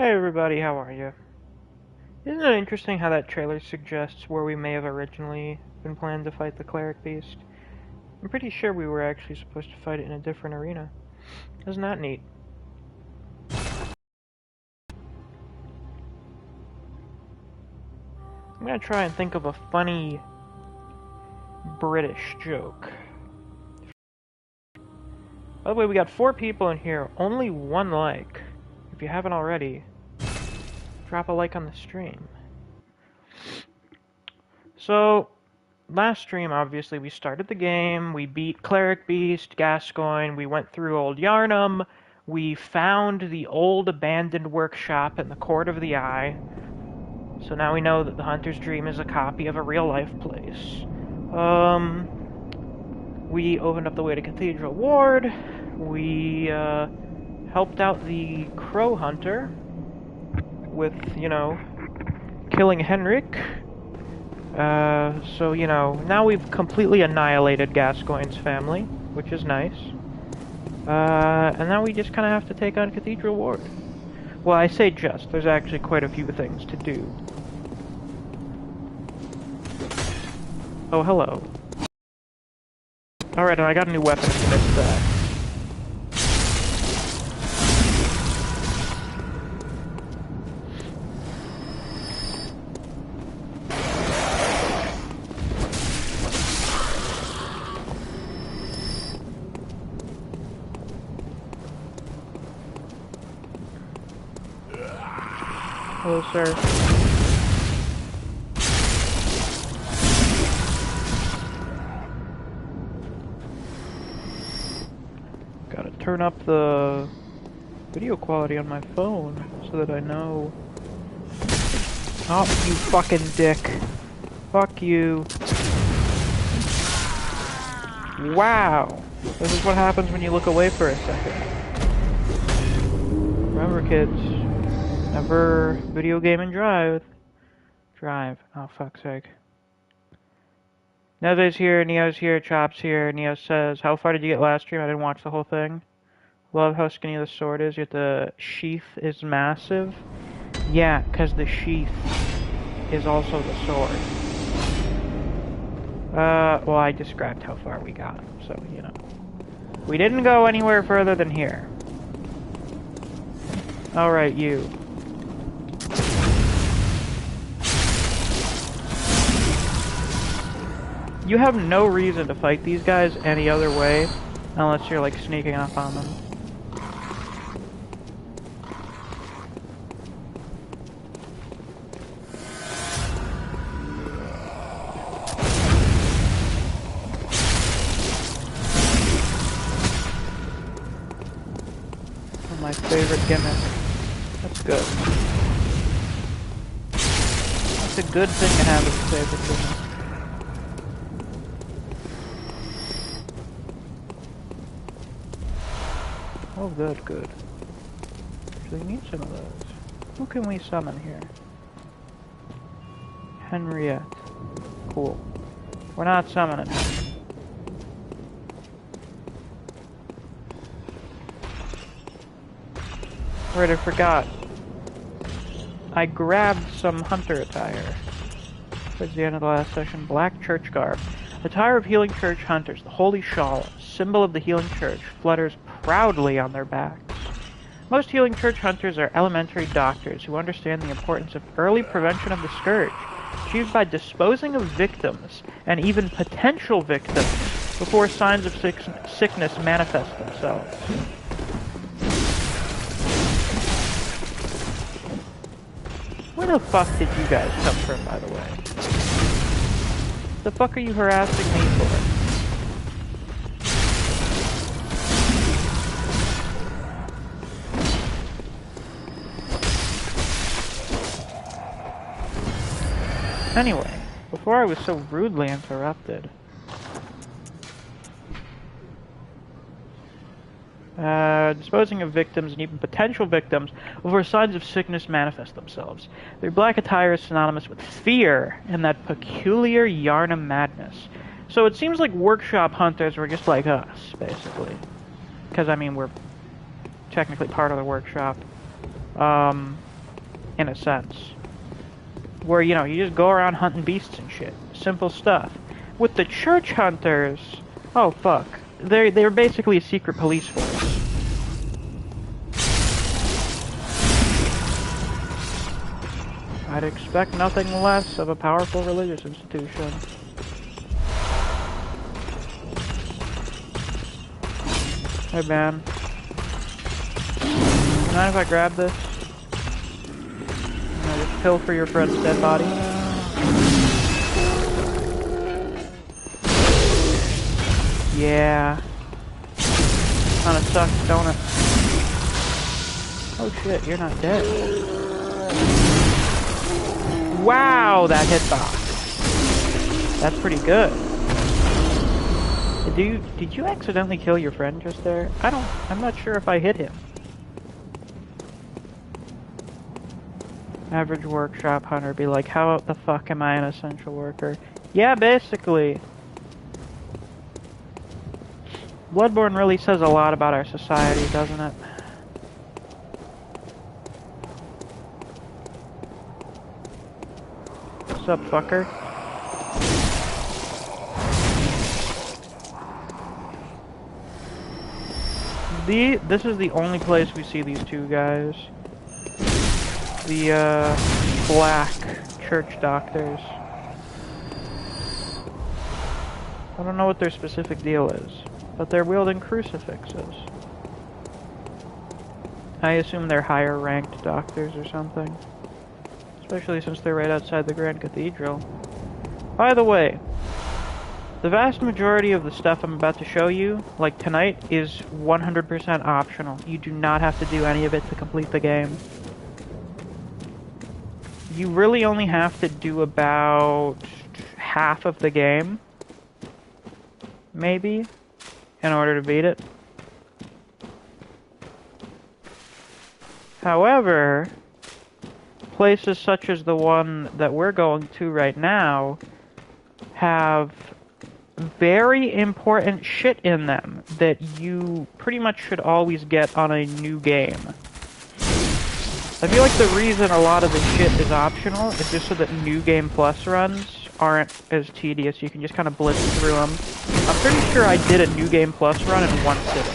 Hey everybody, how are you? Isn't it interesting how that trailer suggests where we may have originally been planning to fight the Cleric Beast? I'm pretty sure we were actually supposed to fight it in a different arena. Isn't that neat? I'm gonna try and think of a funny British joke. By the way, we got 4 people in here, only 1 like. If you haven't already, drop a like on the stream. So, last stream, obviously, we started the game, we beat Cleric Beast, Gascoigne, we went through old Yharnam, we found the old abandoned workshop in the Court of the Eye, so now we know that the Hunter's Dream is a copy of a real-life place. We opened up the way to Cathedral Ward, we, helped out the Crow Hunter with, killing Hemwick. So, now we've completely annihilated Gascoigne's family, which is nice. And now we just kind of have to take on Cathedral Ward. Well, I say just, there's actually quite a few things to do. Oh, hello. Alright, and I got a new weapon if you missed that. Hello, sir. Gotta turn up the video quality on my phone so that I know. Oh, you fucking dick. Fuck you. Wow. This is what happens when you look away for a second. Remember, kids. Never video game and drive. Oh, fuck's sake. Neve's here, Neo's here, Chop's here. Neo says, how far did you get last stream? I didn't watch the whole thing. Love how skinny the sword is, yet the sheath is massive. Yeah, because the sheath is also the sword. Well, I described how far we got, so, We didn't go anywhere further than here. Alright, you. You have no reason to fight these guys any other way, unless you're, like, sneaking up on them. Oh, my favorite gimmick. That's good. That's a good thing to have as a favorite gimmick. Oh, good. Actually need some of those. Who can we summon here? Henriette. Cool. We're not summoning her. Right, I forgot. I grabbed some hunter attire towards the end of the last session. Black church garb. Attire of healing church hunters. The holy shawl, symbol of the healing church, flutters proudly on their backs. Most healing church hunters are elementary doctors who understand the importance of early prevention of the scourge, achieved by disposing of victims, and even potential victims, before signs of sickness manifest themselves. Where the fuck did you guys come from, by the way? The fuck are you harassing me for? Anyway, before I was so rudely interrupted. Disposing of victims and even potential victims before signs of sickness manifest themselves. Their black attire is synonymous with fear and that peculiar Yharnam madness. So it seems like workshop hunters were just like us, basically. Because, I mean, we're technically part of the workshop. in a sense. Where, you know, you just go around hunting beasts and shit. Simple stuff. With the church hunters, oh fuck. They're basically a secret police force. I'd expect nothing less of a powerful religious institution. Hey man. Can I, if I grab this? Can I just pilfer your friend's dead body? Yeah. Kinda sucks, don't it? Oh shit, you're not dead. Wow, that hitbox. That's pretty good. Did you accidentally kill your friend just there? I'm not sure if I hit him. Average workshop hunter be like, how the fuck am I an essential worker? Yeah, basically. Bloodborne really says a lot about our society, doesn't it? What's up, fucker? This is the only place we see these two guys. The, black church doctors. I don't know what their specific deal is, but they're wielding crucifixes. I assume they're higher ranked doctors or something. Especially since they're right outside the Grand Cathedral. By the way, the vast majority of the stuff I'm about to show you, like tonight, is 100% optional. You do not have to do any of it to complete the game. You really only have to do about half of the game, maybe, in order to beat it. However, places such as the one that we're going to right now have very important shit in them that you pretty much should always get on a new game. I feel like the reason a lot of the shit is optional is just so that New Game Plus runs aren't as tedious. You can just kind of blitz through them. I'm pretty sure I did a New Game Plus run in one sitting.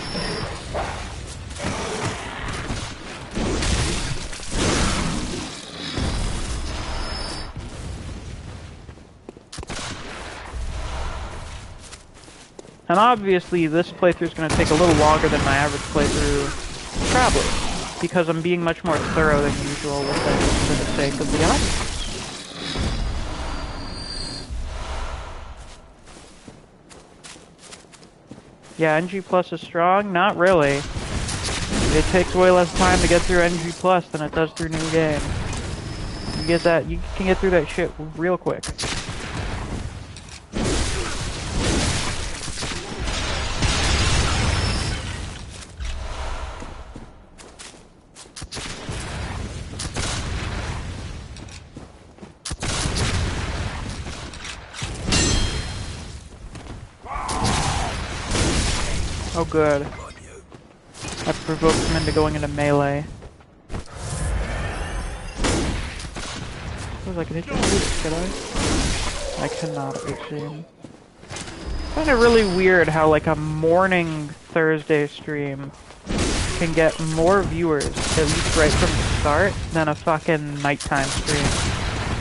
And obviously this playthrough is going to take a little longer than my average playthrough, probably. Because I'm being much more thorough than usual with things for the sake of the audience. Yeah, NG Plus is strong? Not really. It takes way less time to get through NG Plus than it does through New Game. You can get through that shit real quick. Oh good. I provoked him into going into melee. Suppose I can hit you with this, could I? I cannot, it seems. I find it really weird how like a morning Thursday stream can get more viewers, at least right from the start, than a fucking nighttime stream.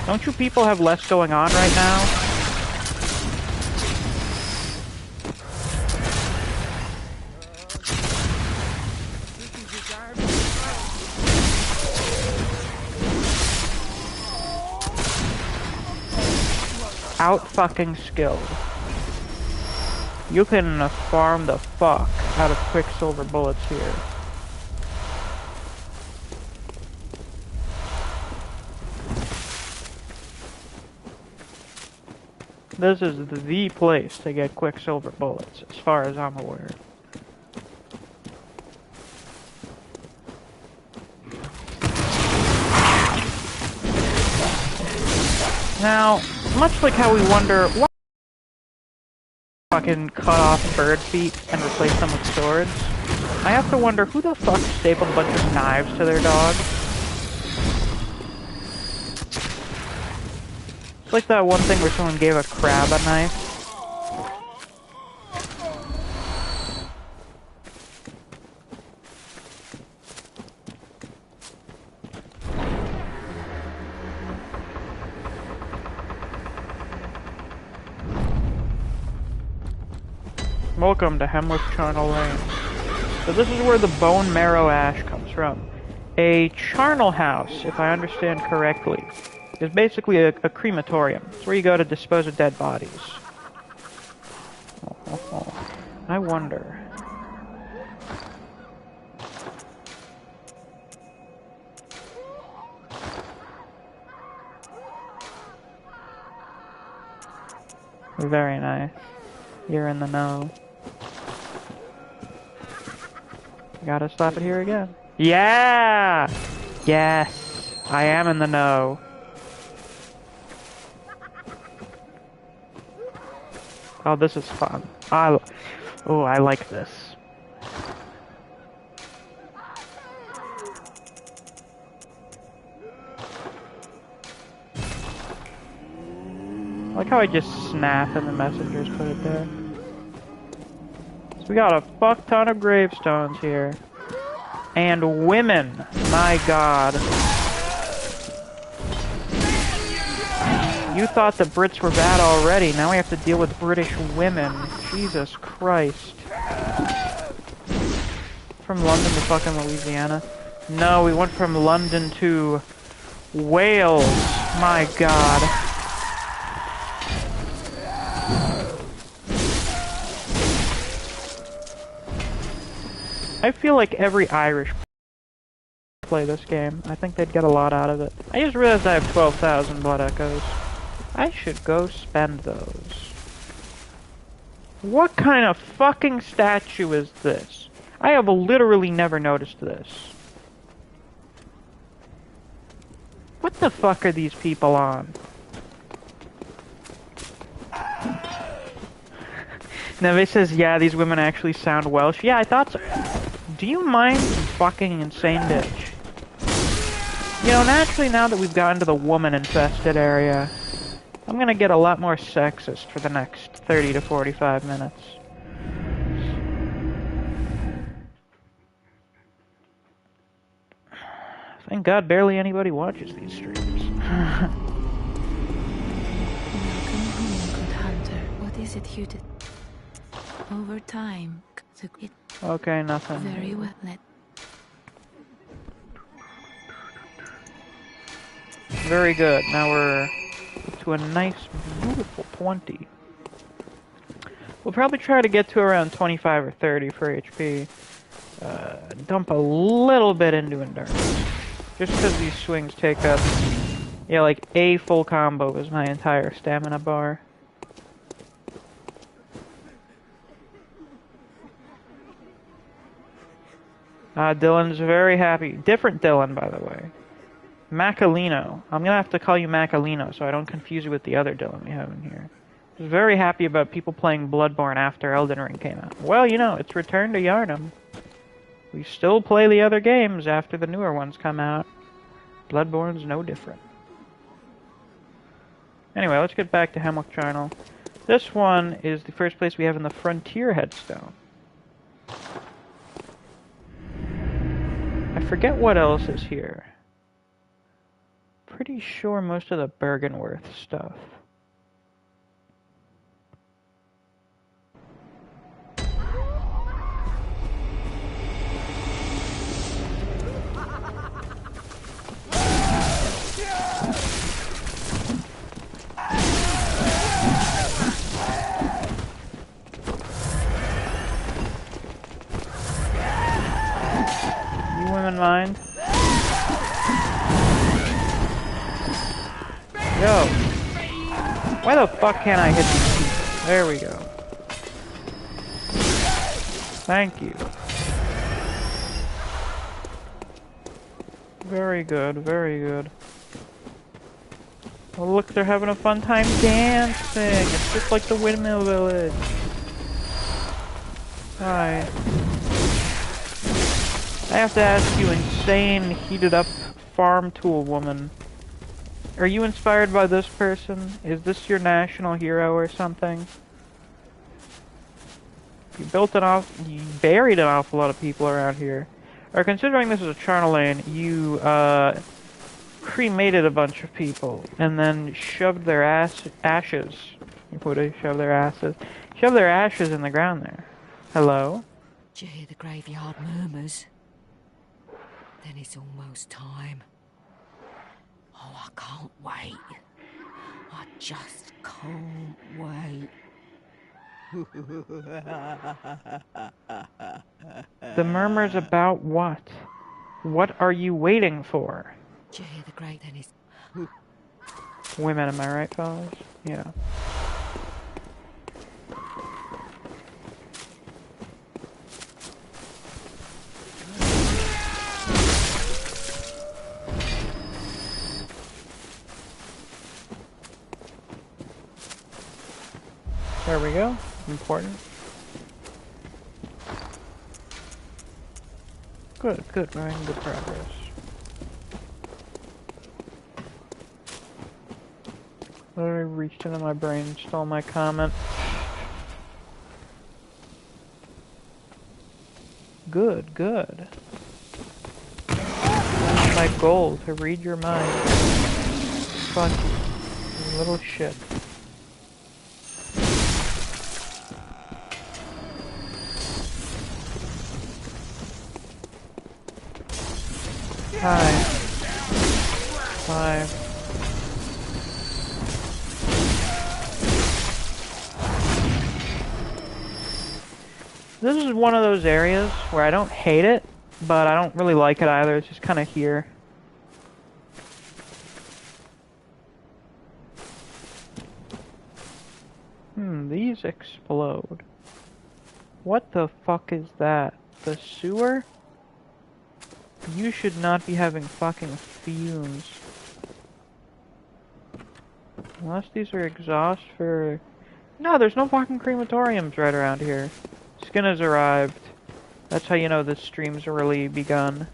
Don't you people have less going on right now? Out-fucking skilled. You can farm the fuck out of Quicksilver bullets here. This is the place to get Quicksilver bullets, as far as I'm aware. Now, much like how we wonder why fucking cut off bird feet and replace them with swords, I have to wonder who the fuck stapled a bunch of knives to their dog. It's like that one thing where someone gave a crab a knife. Welcome to Hemwick, Charnel Lane. So this is where the bone marrow ash comes from. A charnel house, if I understand correctly, is basically a crematorium. It's where you go to dispose of dead bodies. I wonder. Very nice. You're in the know. Gotta stop it here again. Yeah! Yes! I am in the know. Oh, this is fun. I like this. I like how I just snap and the messengers put it there. So we got a fuck ton of gravestones here. And women. My god. You thought the Brits were bad already. Now we have to deal with British women. Jesus Christ. From London to fucking Louisiana. No, we went from London to Wales. My god. I feel like every Irish play this game. I think they'd get a lot out of it. I just realized I have 12,000 blood echoes. I should go spend those. What kind of fucking statue is this? I have literally never noticed this. What the fuck are these people on? Neve says, yeah, these women actually sound Welsh. Yeah, I thought so. Do you mind, you fucking insane bitch? You know, naturally, now that we've gotten to the woman-infested area, I'm gonna get a lot more sexist for the next 30 to 45 minutes. Thank God barely anybody watches these streams. Welcome home, good hunter. What is it you did? Over time, it Okay, nothing. very well. Very good. Now we're up to a nice, beautiful 20. We'll probably try to get to around 25 or 30 for HP. Dump a little bit into endurance. Just because these swings take up... Yeah, like a full combo is my entire stamina bar. Dylan's very happy. Different Dylan, by the way. Macalino. I'm gonna have to call you Macalino so I don't confuse you with the other Dylan we have in here. He's very happy about people playing Bloodborne after Elden Ring came out. Well, you know, it's returned to Yharnam. We still play the other games after the newer ones come out. Bloodborne's no different. Anyway, let's get back to Hemwick Charnel. This one is the first place we have in the Frontier Headstone. I forget what else is here. Pretty sure most of the Bergenworth stuff. You women mind? Yo! Why the fuck can't I hit these people? There we go. Thank you. Very good, very good. Oh look, they're having a fun time dancing! It's just like the Windmill Village. Hi. I have to ask you, insane, heated up farm tool woman. Are you inspired by this person? Is this your national hero or something? You buried an awful lot of people around here. Or considering this is a Charnel lane, you, cremated a bunch of people, and then shoved their ashes. You put a shove their asses. Shove their ashes in the ground there. Hello? Do you hear the graveyard murmurs? Then it's almost time. Oh, I can't wait. I just can't wait. The murmurs about what? What are you waiting for? Do you hear the great then it's... Women, am I right, fellas? Yeah. There we go. Important. Good, good. We're making good progress. Literally reached into my brain, stole my comment. Good, good. That's my goal, to read your mind. Fuck you, you little shit. Hi. 5. This is one of those areas where I don't hate it, but I don't really like it either. It's just kind of here. These explode. What the fuck is that? The sewer? You should not be having fucking fumes. Unless these are exhaust for... No, there's no fucking crematoriums right around here. Skin has arrived. That's how you know this stream's really begun.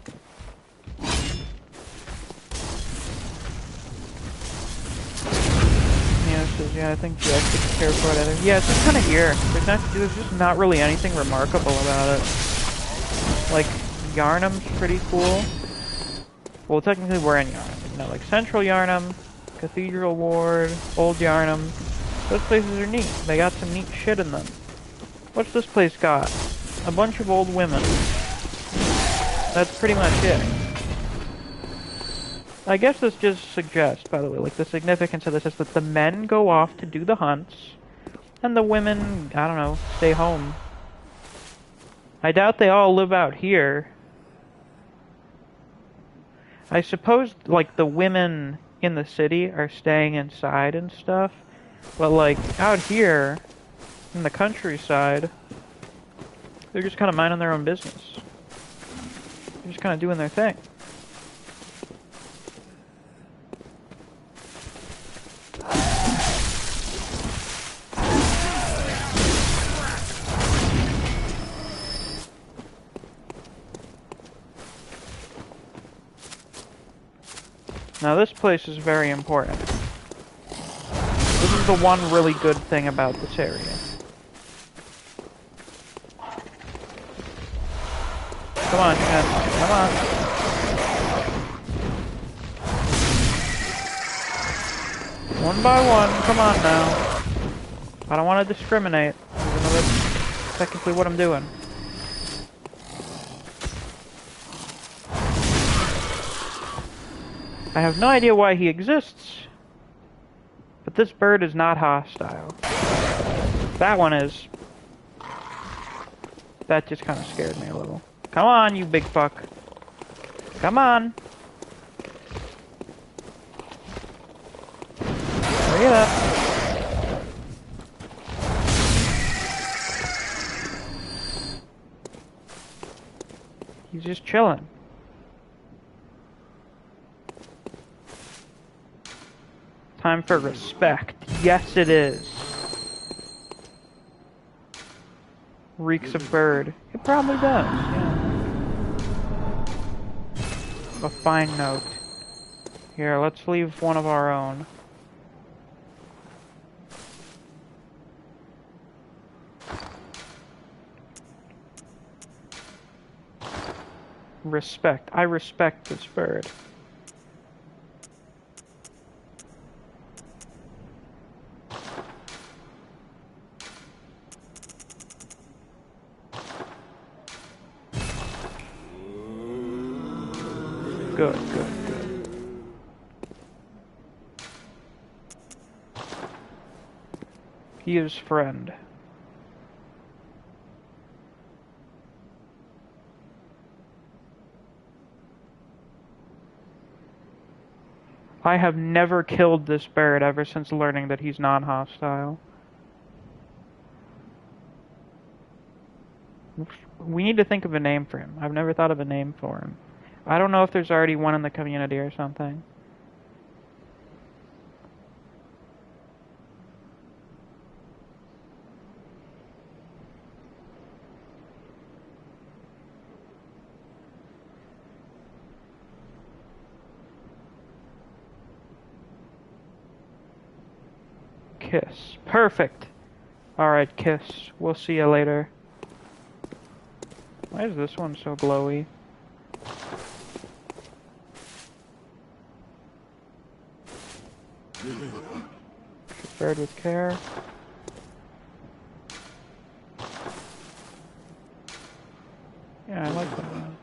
Yeah, I think Jack takes care for it either. Yeah, it's just kind of here. There's just not really anything remarkable about it. Like, Yharnam's pretty cool. Well, technically we're in Yharnam. You know, like Central Yharnam, Cathedral Ward, Old Yharnam. Those places are neat. They got some neat shit in them. What's this place got? A bunch of old women. That's pretty much it. I guess this just suggests, by the way, like the significance of this is that the men go off to do the hunts, and the women, I don't know, stay home. I doubt they all live out here. I suppose, like, the women in the city are staying inside and stuff, but, like, out here, in the countryside, they're just kind of minding their own business. They're just kind of doing their thing. Now this place is very important. This is the one really good thing about this area. Come on, Ken. Come on. One by one. Come on now. I don't want to discriminate, even though that's technically what I'm doing. I have no idea why he exists, but this bird is not hostile. That one is. That just kind of scared me a little. Come on, you big fuck. Come on. Hurry it up. He's just chilling. Time for respect. Yes, it is. Reeks of bird. It probably does, yeah. A fine note. Here, let's leave one of our own. Respect. I respect this bird. Good, good, good. He is friend. I have never killed this bird ever since learning that he's non-hostile. We need to think of a name for him. I've never thought of a name for him. I don't know if there's already one in the community or something. Kiss. Perfect. Alright, Kiss. We'll see you later. Why is this one so glowy? Bird with care. Yeah, I like that one.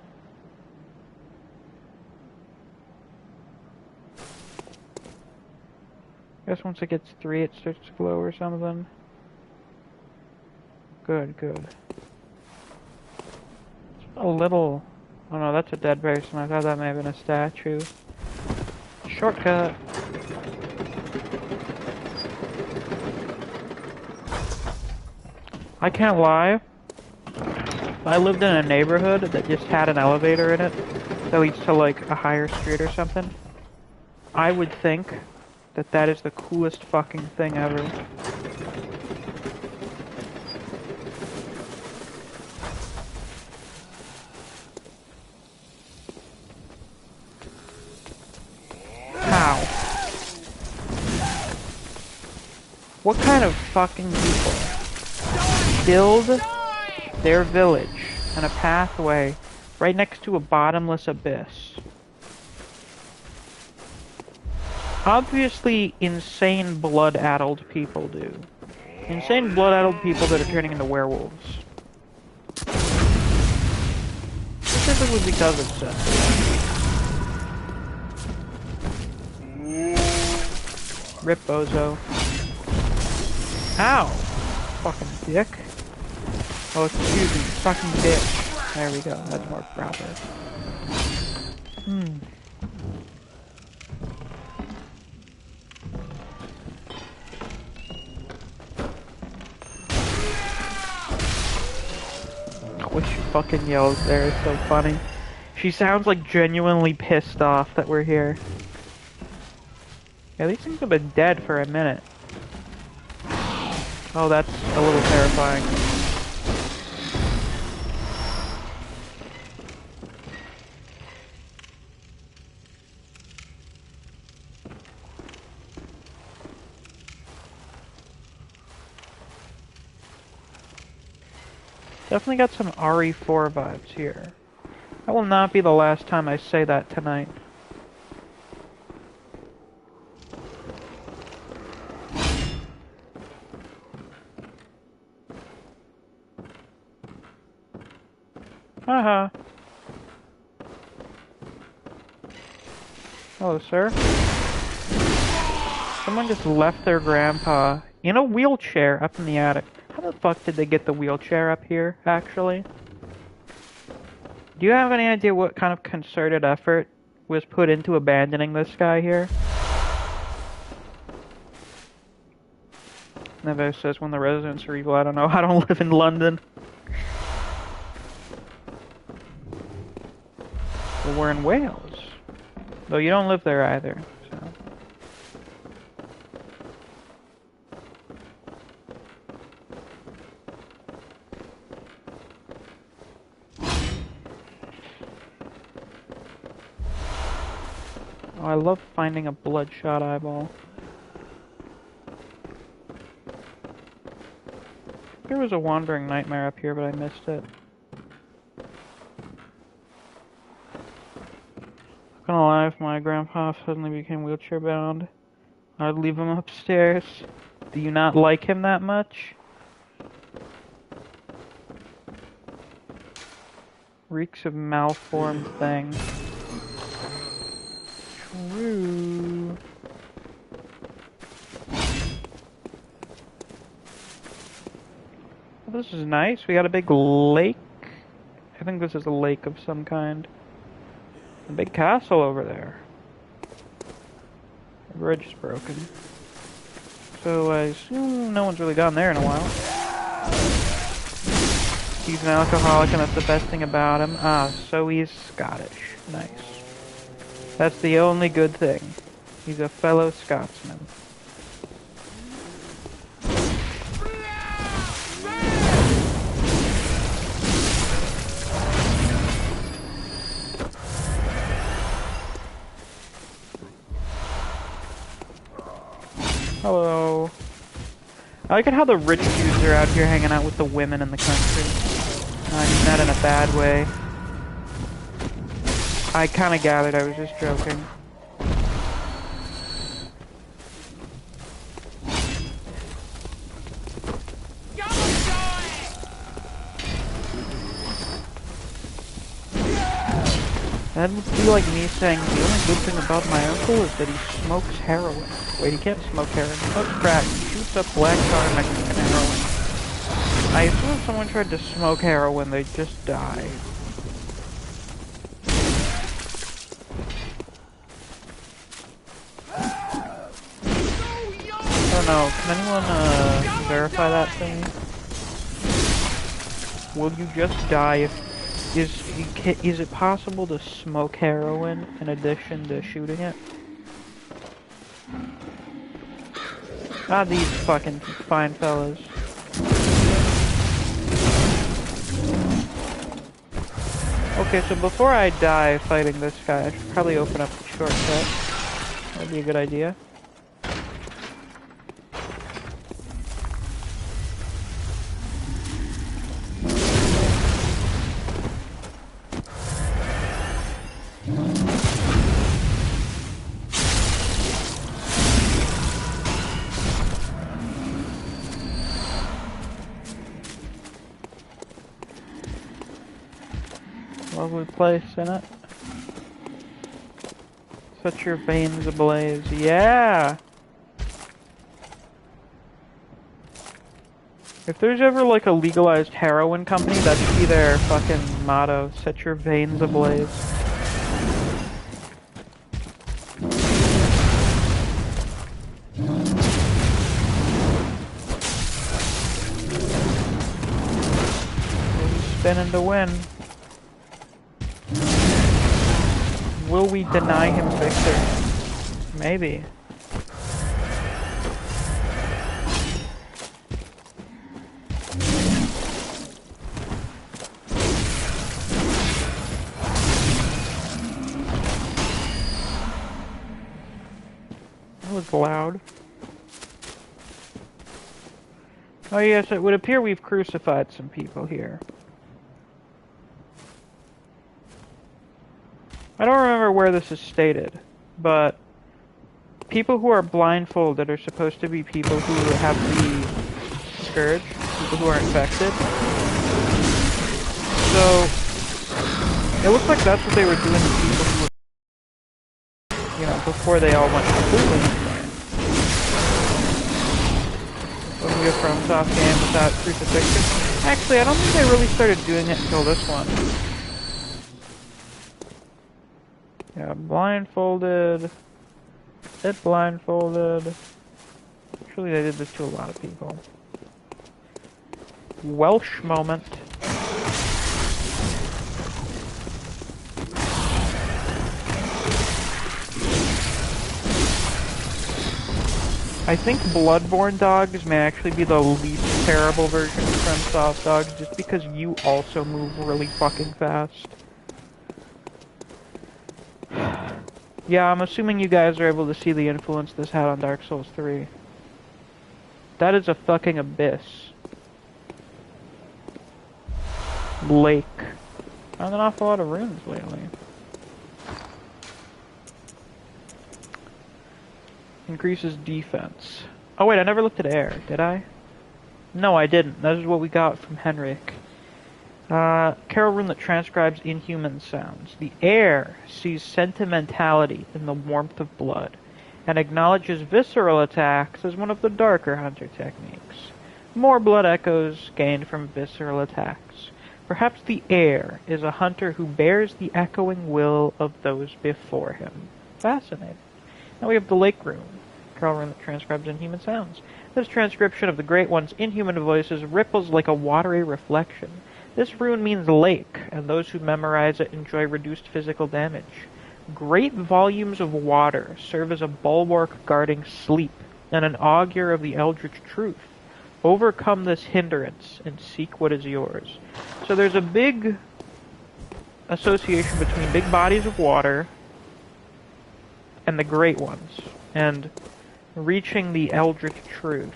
I guess once it gets 3 it starts to glow or something. Good, good. A little... Oh no, that's a dead person. I thought that may have been a statue. Shortcut! I can't lie. If I lived in a neighborhood that just had an elevator in it that leads to like a higher street or something, I would think that that is the coolest fucking thing ever. How? What kind of fucking people build their village and a pathway right next to a bottomless abyss? Obviously, insane blood-addled people do. Insane blood-addled people that are turning into werewolves. Specifically because of sex. Rip Bozo. Ow! Fucking dick. Oh, excuse me, fucking bitch. There we go, that's more proper. What she fucking yells there is so funny. She sounds like genuinely pissed off that we're here. Yeah, these things have been dead for a minute. Oh, that's a little terrifying. Definitely got some RE4 vibes here. That will not be the last time I say that tonight. Haha. Hello, sir. Someone just left their grandpa in a wheelchair up in the attic. How the fuck did they get the wheelchair up here, actually? Do you have any idea what kind of concerted effort was put into abandoning this guy here? Neves says, when the residents are evil, I don't know. I don't live in London. Well, we're in Wales. Though you don't live there either, so... Oh, I love finding a bloodshot eyeball. There was a wandering nightmare up here, but I missed it. Not gonna lie, if my grandpa suddenly became wheelchair bound, I'd leave him upstairs. Do you not like him that much? Reeks of malformed thing. True. Well, this is nice. We got a big lake. I think this is a lake of some kind. A big castle over there. The bridge is broken. So I assume no one's really gone there in a while. He's an alcoholic and that's the best thing about him. Ah, so he's Scottish. Nice. That's the only good thing. He's a fellow Scotsman. Hello. I like it how the rich Jews are out here hanging out with the women in the country. I mean that in a bad way. I kinda gathered, I was just joking. That would be like me saying, the only good thing about my uncle is that he smokes heroin. Wait, he can't smoke heroin. He smokes crack. He shoots up black tar Mexican heroin. I assume if someone tried to smoke heroin, they'd just die. I don't know. Can anyone verify that thing? Will you just die if... Is it possible to smoke heroin in addition to shooting it? Ah, these fucking fine fellas. Okay, so before I die fighting this guy, I should probably open up the shortcut. That'd be a good idea. Lovely place, isn't it? Set your veins ablaze. Yeah! If there's ever like a legalized heroin company, that should be their fucking motto. Set your veins ablaze. Spinning to win. Will we deny him victory? Maybe. That was loud. Oh yes, it would appear we've crucified some people here. I don't remember where this is stated, but people who are blindfolded are supposed to be people who have the scourge, people who are infected. So, it looks like that's what they were doing to people who were, you know, before they all went completely insane. When we go from soft game without crucifixion. Actually, I don't think they really started doing it until this one. Yeah, blindfolded. It blindfolded. Actually, they did this to a lot of people. Welsh moment. I think Bloodborne dogs may actually be the least terrible version of FromSoft dogs, just because you also move really fucking fast. Yeah, I'm assuming you guys are able to see the influence this had on Dark Souls 3. That is a fucking abyss. Lake. Found an awful lot of runes lately. Increases defense. Oh wait, I never looked at air, did I? No, I didn't. That is what we got from Hemwick. Carol rune that transcribes inhuman sounds. The air sees sentimentality in the warmth of blood, and acknowledges visceral attacks as one of the darker hunter techniques. More blood echoes gained from visceral attacks. Perhaps the air is a hunter who bears the echoing will of those before him. Fascinating. Now we have the lake rune. Carol rune that transcribes inhuman sounds. This transcription of the Great One's inhuman voices ripples like a watery reflection. This rune means lake, and those who memorize it enjoy reduced physical damage. Great volumes of water serve as a bulwark guarding sleep, and an augur of the eldritch truth. Overcome this hindrance, and seek what is yours. So there's a big association between big bodies of water and the Great Ones, and reaching the eldritch truth.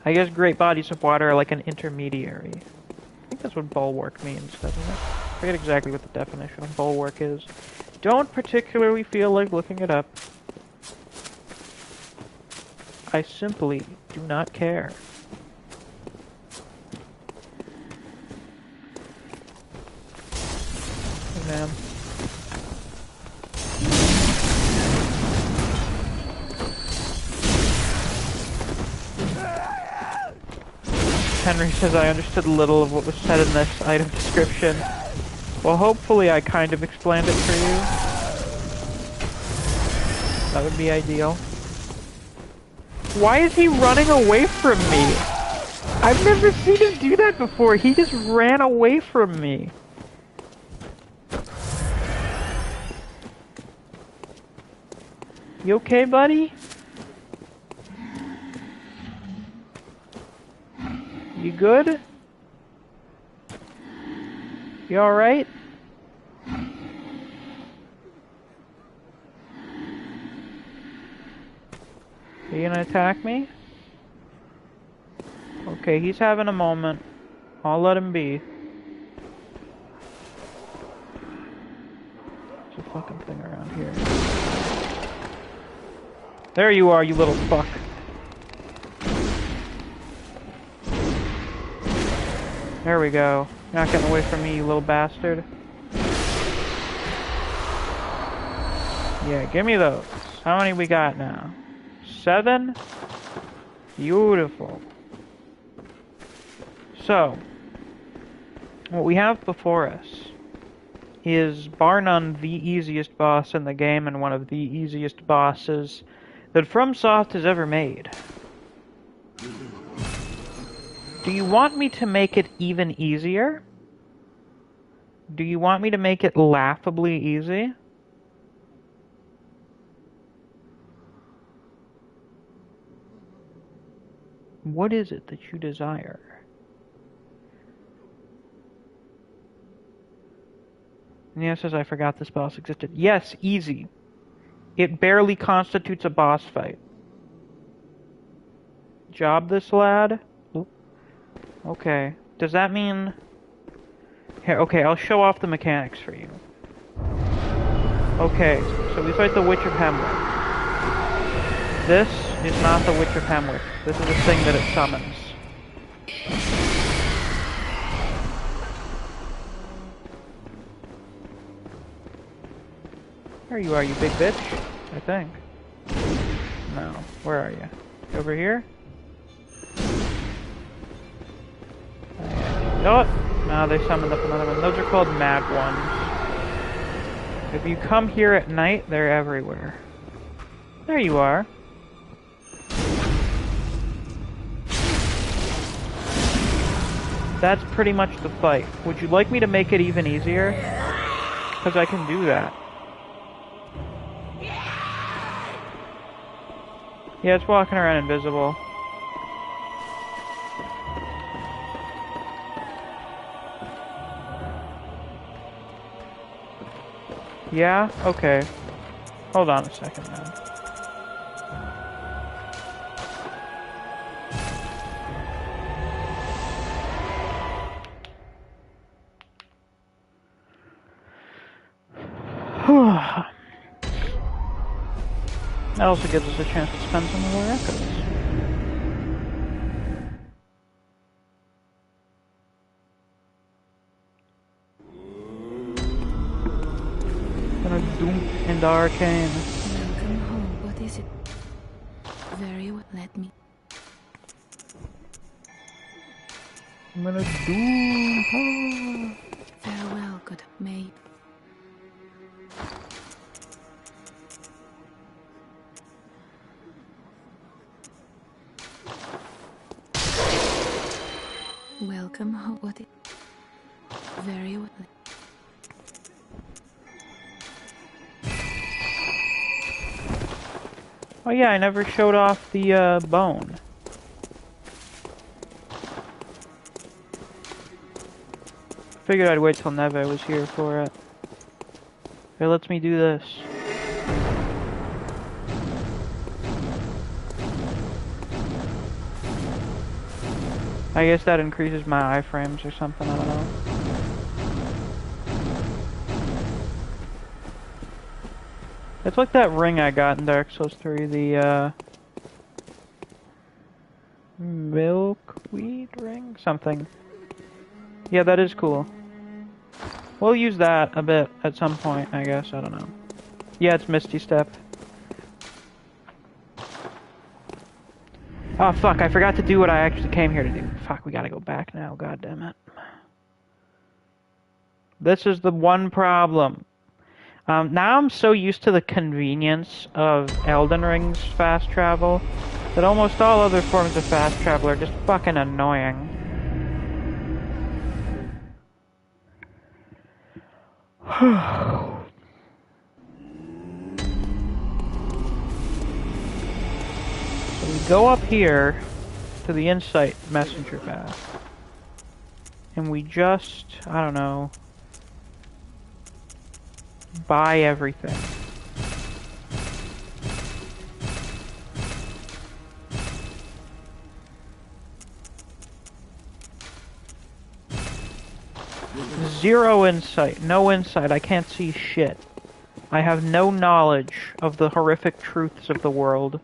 I guess great bodies of water are like an intermediary. I think that's what bulwark means, doesn't it? I forget exactly what the definition of bulwark is. Don't particularly feel like looking it up. I simply do not care. Hey, man. Henry says I understood little of what was said in this item description. Well, hopefully I kind of explained it for you. That would be ideal. Why is he running away from me? I've never seen him do that before. He just ran away from me. You okay, buddy? You good? You alright? Are you gonna attack me? Okay, he's having a moment. I'll let him be. There's a fucking thing around here. There you are, you little fuck. There we go. You're not getting away from me, you little bastard. Yeah, give me those. How many we got now? 7? Beautiful. So, what we have before us is bar none the easiest boss in the game and one of the easiest bosses that FromSoft has ever made. Do you want me to make it even easier? Do you want me to make it laughably easy? What is it that you desire? Nia says I forgot this boss existed. Yes, easy. It barely constitutes a boss fight. Job this lad? Okay. Does that mean... Here, okay, I'll show off the mechanics for you. Okay, so we fight the Witch of Hemwick. This is not the Witch of Hemwick. This is a thing that it summons. There you are, you big bitch. I think. No. Where are you? Over here? Oh! No, they summoned up another one. Those are called mad ones. If you come here at night, they're everywhere. There you are. That's pretty much the fight. Would you like me to make it even easier? Because I can do that. Yeah, it's walking around invisible. Yeah? Okay. Hold on a second, man. That also gives us a chance to spend some of our echoes. Gonna doom into arcane. Welcome home. What is it? Very well. Let me. I'm gonna doom. Farewell, good maid. Welcome home. What is very well. Oh yeah, I never showed off the bone. Figured I'd wait till Neve was here for it. It lets me do this. I guess that increases my iframes or something, I don't know. It's like that ring I got in Dark Souls 3, the milkweed ring? Something. Yeah, that is cool. We'll use that a bit at some point, I guess, I don't know. Yeah, it's Misty Step. Oh fuck, I forgot to do what I actually came here to do. Fuck, we gotta go back now, god damn it. This is the one problem. Now I'm so used to the convenience of Elden Ring's fast travel that almost all other forms of fast travel are just fucking annoying. So we go up here to the Insight Messenger path. And we just, I don't know, buy everything. Zero insight, no insight, I can't see shit. I have no knowledge of the horrific truths of the world.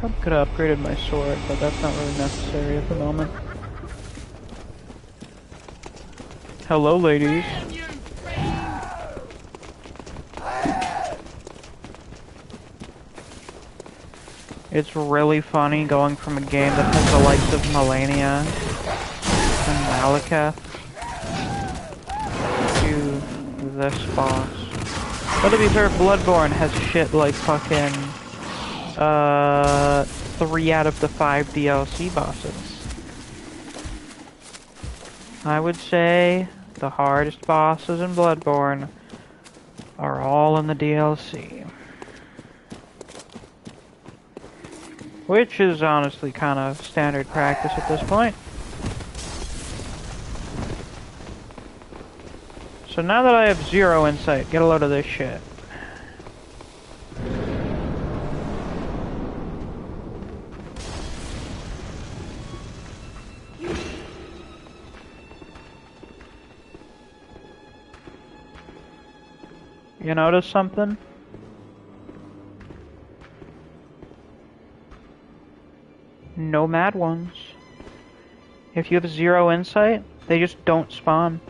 I could have upgraded my sword, but that's not really necessary at the moment. Hello, ladies. It's really funny going from a game that has the likes of Melania and Malekith to this boss. But to be fair, Bloodborne has shit like fucking 3 out of the 5 DLC bosses. I would say the hardest bosses in Bloodborne are all in the DLC. Which is honestly kind of standard practice at this point. So now that I have 0 insight, get a load of this shit. You notice something? No mad ones. If you have 0 insight, they just don't spawn.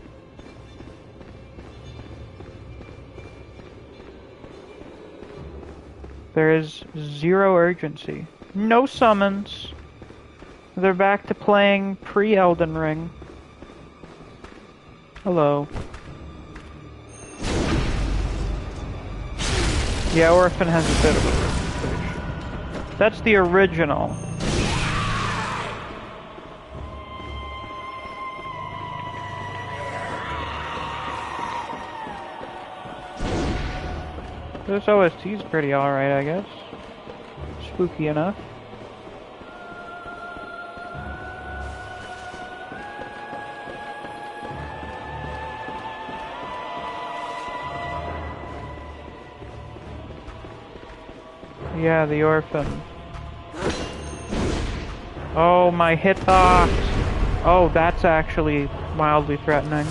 There is 0 urgency. No summons. They're back to playing pre-Elden Ring. Hello. Yeah, Orphan has a bit of a reputation. That's the original. This OST's pretty alright, I guess. Spooky enough. Yeah, the orphan. Oh, my hitbox! Oh, that's actually mildly threatening.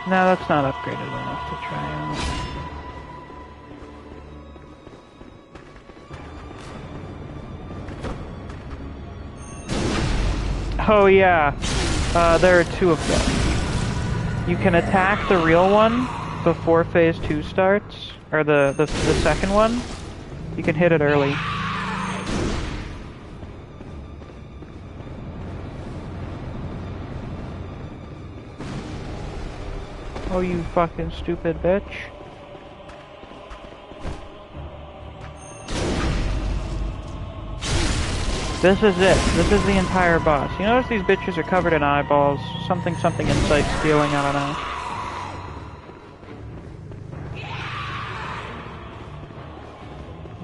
No, that's not upgraded enough to try out. Oh yeah, there are two of them. You can attack the real one before phase 2 starts, or the second one. You can hit it early. Oh, you fucking stupid bitch. This is it. This is the entire boss. You notice these bitches are covered in eyeballs. Something insight stealing, I don't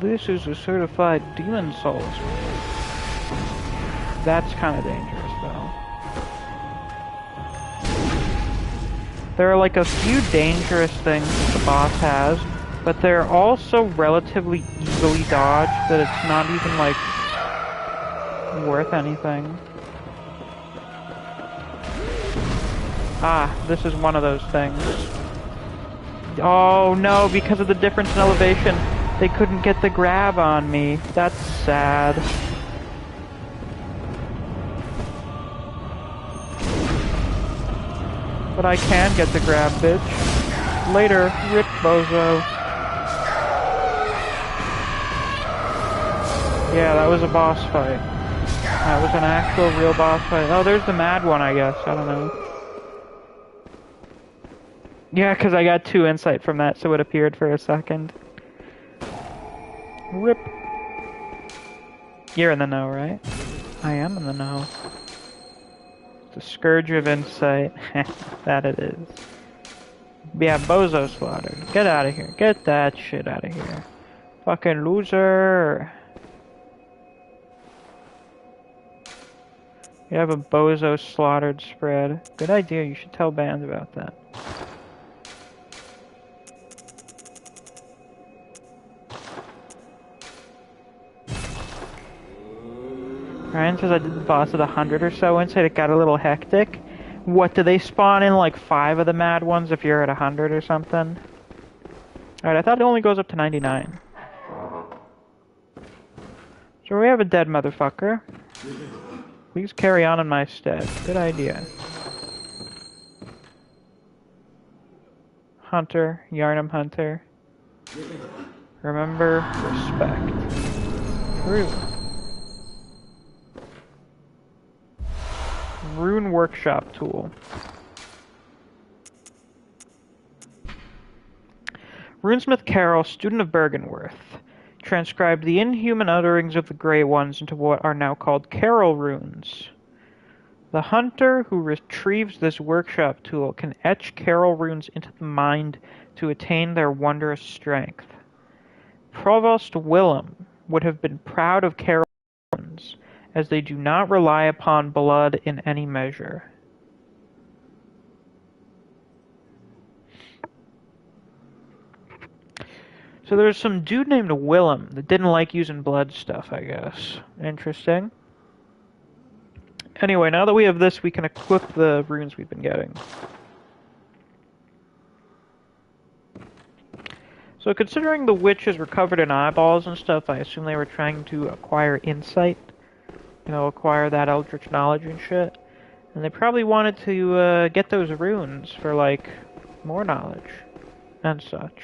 know. This is a certified demon souls. That's kind of dangerous, though. There are like a few dangerous things that the boss has, but they're also relatively easily dodged that it's not even like worth anything. Ah, this is one of those things. Oh no, because of the difference in elevation, they couldn't get the grab on me. That's sad. But I can get the grab, bitch. Later, rip bozo. Yeah, that was a boss fight. That was an actual real boss fight. Oh, there's the mad one, I guess. I don't know. Yeah, because I got 2 insight from that, so it appeared for a second. Rip. You're in the know, right? I am in the know. The Scourge of Insight. That it is. Yeah, bozo slaughtered. Get out of here. Get that shit out of here. Fucking loser. You have a bozo slaughtered spread. Good idea, you should tell bands about that. Ryan says I did the boss at 100 or so insight, it got a little hectic. What, do they spawn in like 5 of the mad ones if you're at 100 or something? Alright, I thought it only goes up to 99. So we have a dead motherfucker. Please carry on in my stead. Good idea. Hunter, Yharnam Hunter. Remember, respect. True. Rune Workshop Tool. Runesmith Carol, student of Bergenworth, transcribed the inhuman utterings of the Grey Ones into what are now called Carol runes. The hunter who retrieves this workshop tool can etch Carol runes into the mind to attain their wondrous strength. Provost Willem would have been proud of Carol runes, as they do not rely upon blood in any measure. So there's some dude named Willem that didn't like using blood stuff, I guess. Interesting. Anyway, now that we have this, we can equip the runes we've been getting. So considering the witches were covered in eyeballs and stuff, I assume they were trying to acquire insight. You know, acquire that eldritch knowledge and shit. And they probably wanted to get those runes for, like, more knowledge and such.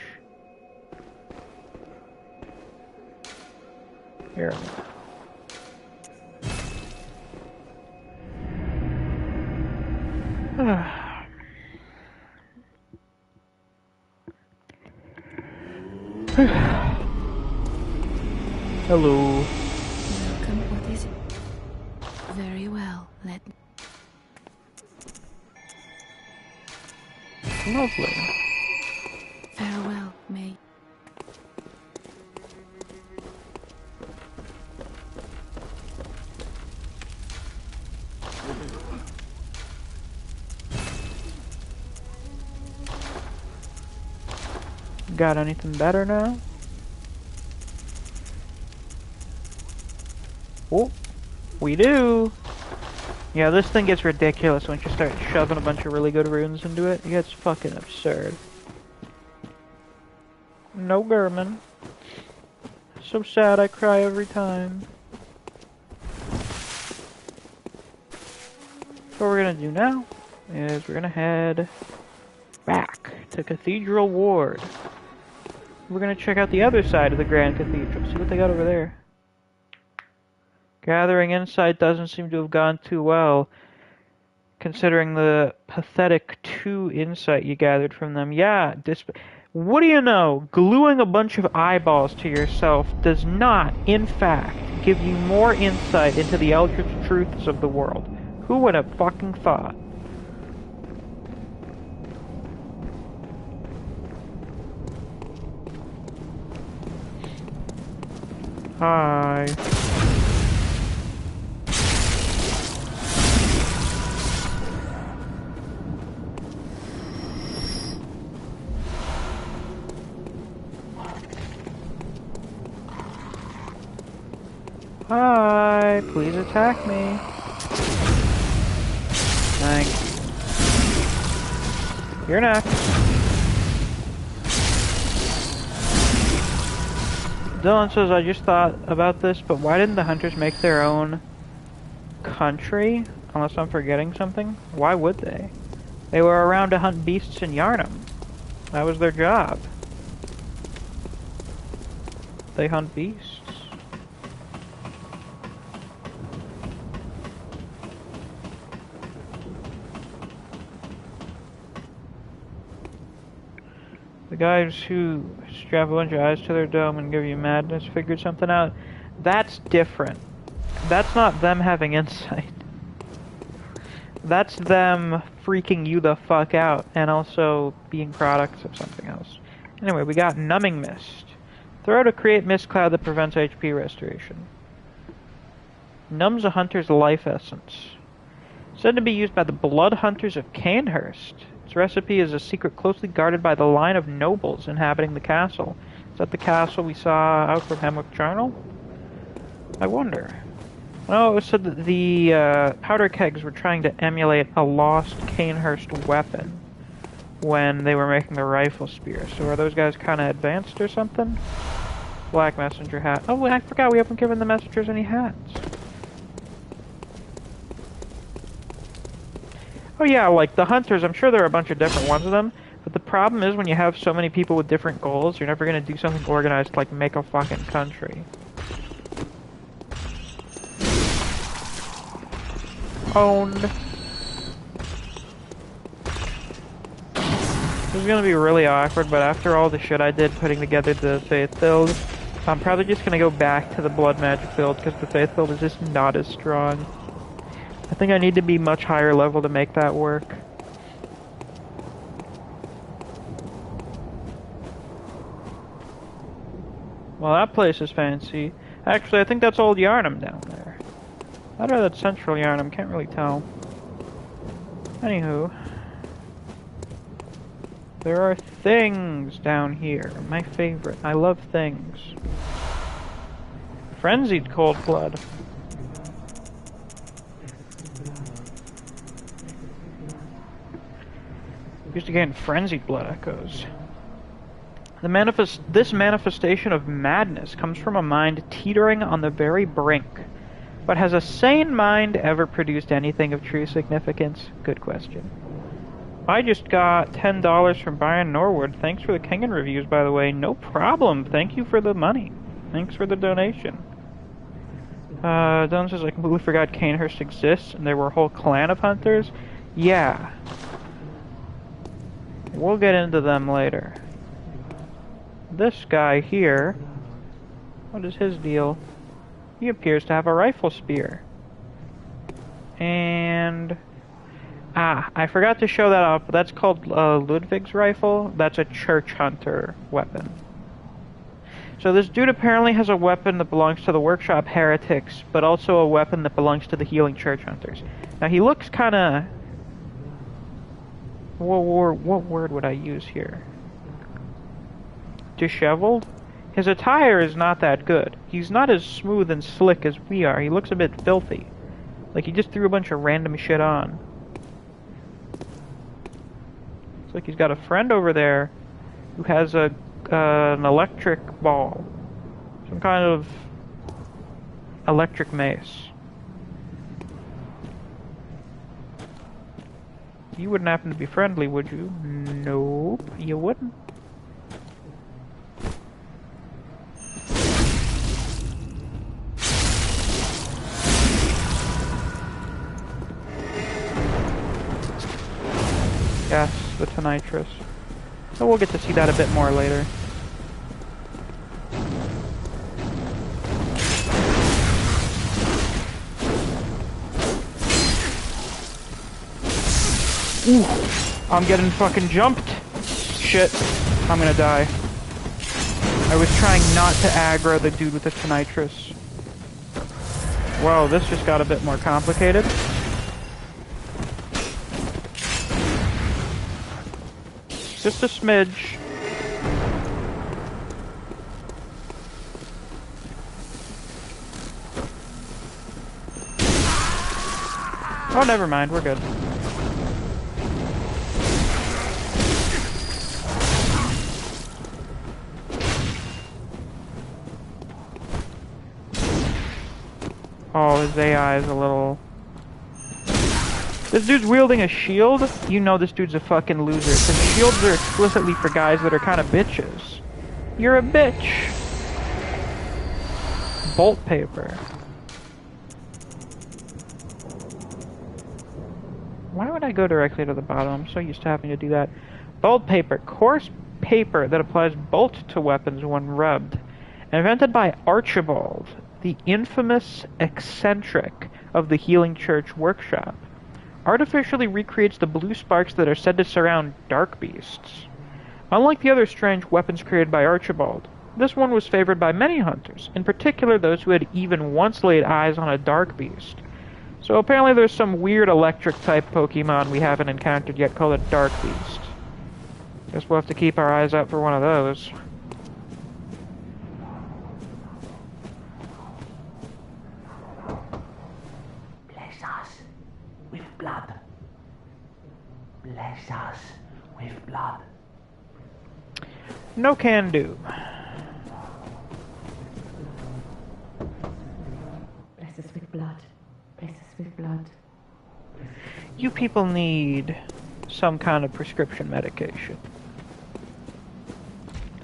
Here. Hello. Welcome. What is it? Very well. Let me. Lovely. Farewell, May. Got anything better now? Oh, we do. Yeah, this thing gets ridiculous once you start shoving a bunch of really good runes into it. It gets fucking absurd. No German. So sad, I cry every time. So what we're gonna do now is we're gonna head back to Cathedral Ward. We're gonna check out the other side of the Grand Cathedral, see what they got over there. Gathering insight doesn't seem to have gone too well, considering the pathetic 2 insight you gathered from them. Yeah, what do you know? Gluing a bunch of eyeballs to yourself does not, in fact, give you more insight into the eldritch truths of the world. Who would have fucking thought? Hi. Hi, please attack me. Thanks. You're next. Dylan says, I just thought about this, but why didn't the hunters make their own country? Unless I'm forgetting something. Why would they? They were around to hunt beasts in Yharnam. That was their job. They hunt beasts. The guys who strap a bunch of eyes to their dome and give you madness figured something out. That's different. That's not them having insight. That's them freaking you the fuck out and also being products of something else. Anyway, we got Numbing Mist. Throw to create mist cloud that prevents HP restoration. Numbs a hunter's life essence. Said to be used by the blood hunters of Canehurst. Its recipe is a secret closely guarded by the line of nobles inhabiting the castle. Is that the castle we saw out from Hemwick, Charnel? I wonder. Oh, it said that the powder kegs were trying to emulate a lost Canehurst weapon when they were making the rifle spear. So are those guys kind of advanced or something? Black messenger hat. Oh, I forgot we haven't given the messengers any hats. Oh yeah, like the hunters, I'm sure there are a bunch of different ones of them, but the problem is when you have so many people with different goals, you're never going to do something organized like make a fucking country. Owned. This is going to be really awkward, but after all the shit I did putting together the Faith build, I'm probably just going to go back to the Blood Magic build, because the Faith build is just not as strong. I think I need to be much higher level to make that work. Well, that place is fancy. Actually, I think that's old Yharnam down there. I don't know that's central Yharnam, can't really tell. Anywho. There are things down here. My favorite. I love things. Frenzied cold blood. Used to gain frenzied blood echoes. This manifestation of madness comes from a mind teetering on the very brink. But has a sane mind ever produced anything of true significance? Good question. I just got $10 from Brian Norwood. Thanks for the Kengan reviews, by the way. No problem. Thank you for the money. Thanks for the donation. Don says, I completely forgot Canehurst exists and there were a whole clan of hunters. Yeah. We'll get into them later. This guy here What is his deal? He appears to have a rifle spear. And... ah, I forgot to show that off, but that's called Ludwig's rifle. That's a church hunter weapon. So this dude apparently has a weapon that belongs to the workshop heretics, but also a weapon that belongs to the healing church hunters. Now he looks kinda... what word would I use here? Disheveled? His attire is not that good. He's not as smooth and slick as we are. He looks a bit filthy. Like he just threw a bunch of random shit on. Looks like he's got a friend over there who has an electric ball. Some kind of electric mace. You wouldn't happen to be friendly, would you? Nope, you wouldn't. Yes, the Tonitrus. So we'll get to see that a bit more later. Ooh, I'm getting fucking jumped. Shit, I'm gonna die. I was trying not to aggro the dude with the Tonitrus. Whoa, this just got a bit more complicated. Just a smidge. Oh, never mind, we're good. Oh, his AI is a little... This dude's wielding a shield? You know this dude's a fucking loser, because shields are explicitly for guys that are kind of bitches. You're a bitch! Bolt paper. Why would I go directly to the bottom? I'm so used to having to do that. Bolt paper. Coarse paper that applies bolt to weapons when rubbed. Invented by Archibald, the infamous eccentric of the Healing Church workshop. Artificially recreates the blue sparks that are said to surround Darkbeasts. Unlike the other strange weapons created by Archibald, this one was favored by many hunters, in particular those who had even once laid eyes on a Darkbeast. So apparently there's some weird electric-type Pokemon we haven't encountered yet called a Darkbeast. Guess we'll have to keep our eyes out for one of those. Blood. Bless us with blood. No can do. Bless us with blood. Bless us with blood. You people need some kind of prescription medication.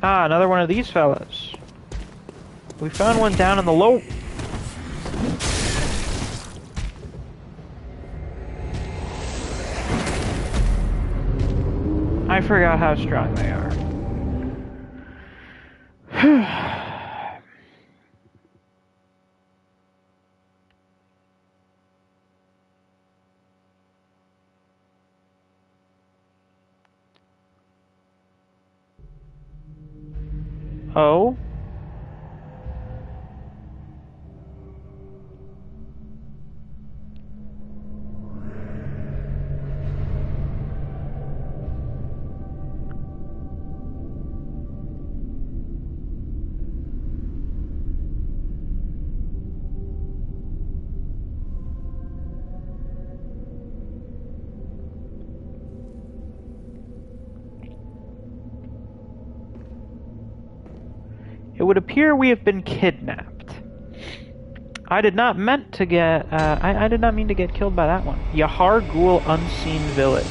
Ah, another one of these fellas. We found one down in the low... I forgot how strong they are. Oh? It would appear we have been kidnapped. I did not meant to get, I did not mean to get killed by that one. Yahar'gul Unseen Village.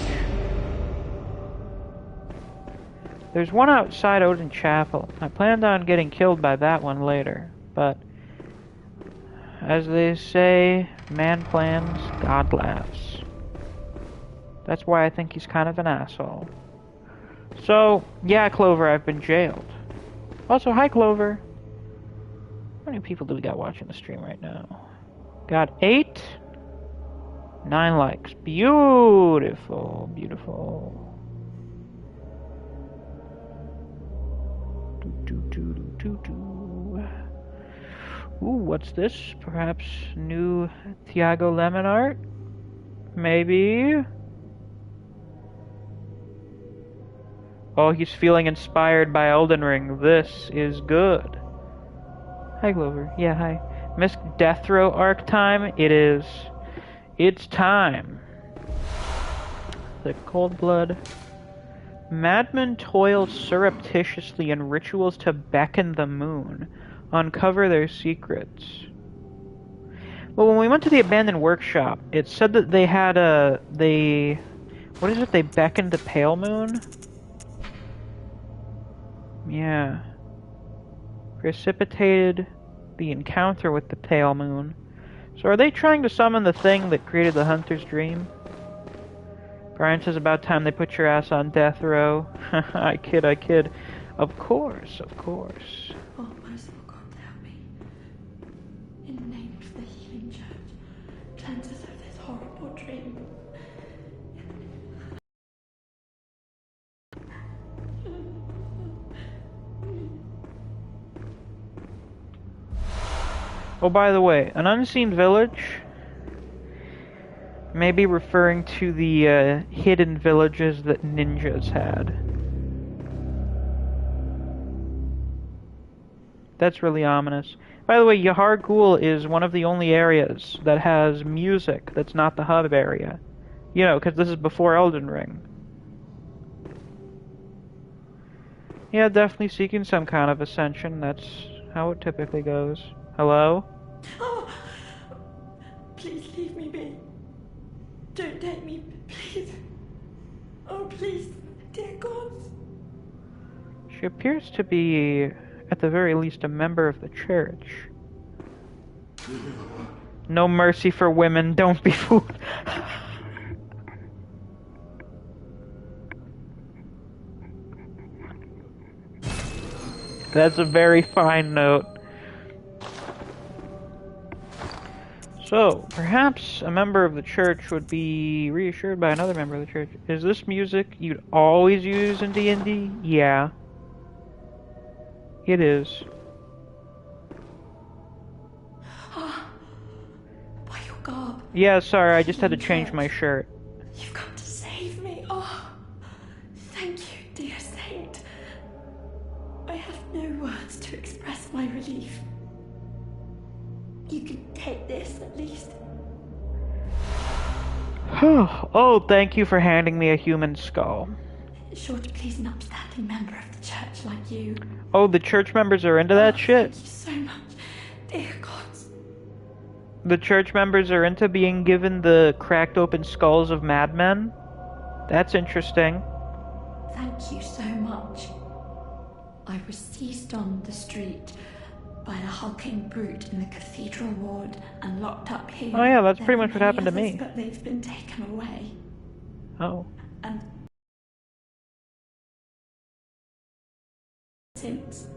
There's one outside Odin Chapel. I planned on getting killed by that one later, but as they say, man plans, God laughs. That's why I think he's kind of an asshole. So, yeah, Clover, I've been jailed. Also, hi, Clover. many people do we got watching the stream right now? Got 8. 9 likes. Beautiful, beautiful. Ooh, what's this? Perhaps new Thiago Lemon art? Maybe? Oh, he's feeling inspired by Elden Ring. This is good. Hi, Glover. Yeah, hi. Miss Death Row arc time? It is. It's time. The cold blood. Madmen toil surreptitiously in rituals to beckon the moon, uncover their secrets. Well, when we went to the abandoned workshop, it said that they had what is it? They beckoned the pale moon? Yeah. Precipitated the encounter with the pale moon. So are they trying to summon the thing that created the hunter's dream? Brian says about time they put your ass on death row. I kid, I kid. Of course, of course. Oh, merciful God, help me. In the name of the healing church, cleanse us of this horrible dream. Oh, by the way, an unseen village may be referring to the hidden villages that ninjas had. That's really ominous. By the way, Yahar'gul is one of the only areas that has music that's not the hub area. You know, because this is before Elden Ring. Yeah, definitely seeking some kind of ascension. That's how it typically goes. Hello? Oh, please leave me be. Don't take me, please. Oh, please, dear God. She appears to be, at the very least, a member of the church. No mercy for women, don't be fooled. That's a very fine note. So, perhaps a member of the church would be reassured by another member of the church. Is this music you'd always use in D&D? Yeah. It is. By your garb. Yeah, sorry, I just had to change my shirt. You've come to save me. Oh, thank you, dear saint. I have no words to express my relief. You can take this, at least. Oh, thank you for handing me a human skull. Sure to please an upstanding member of the church like you. Oh, the church members are into that shit? Thank you so much, dear gods. The church members are into being given the cracked open skulls of madmen? That's interesting. Thank you so much. I was seized on the street by the hulking brute in the Cathedral ward and locked up here. Oh yeah, that's There pretty were much what many happened to others, me. But they've been taken away. Oh. And since.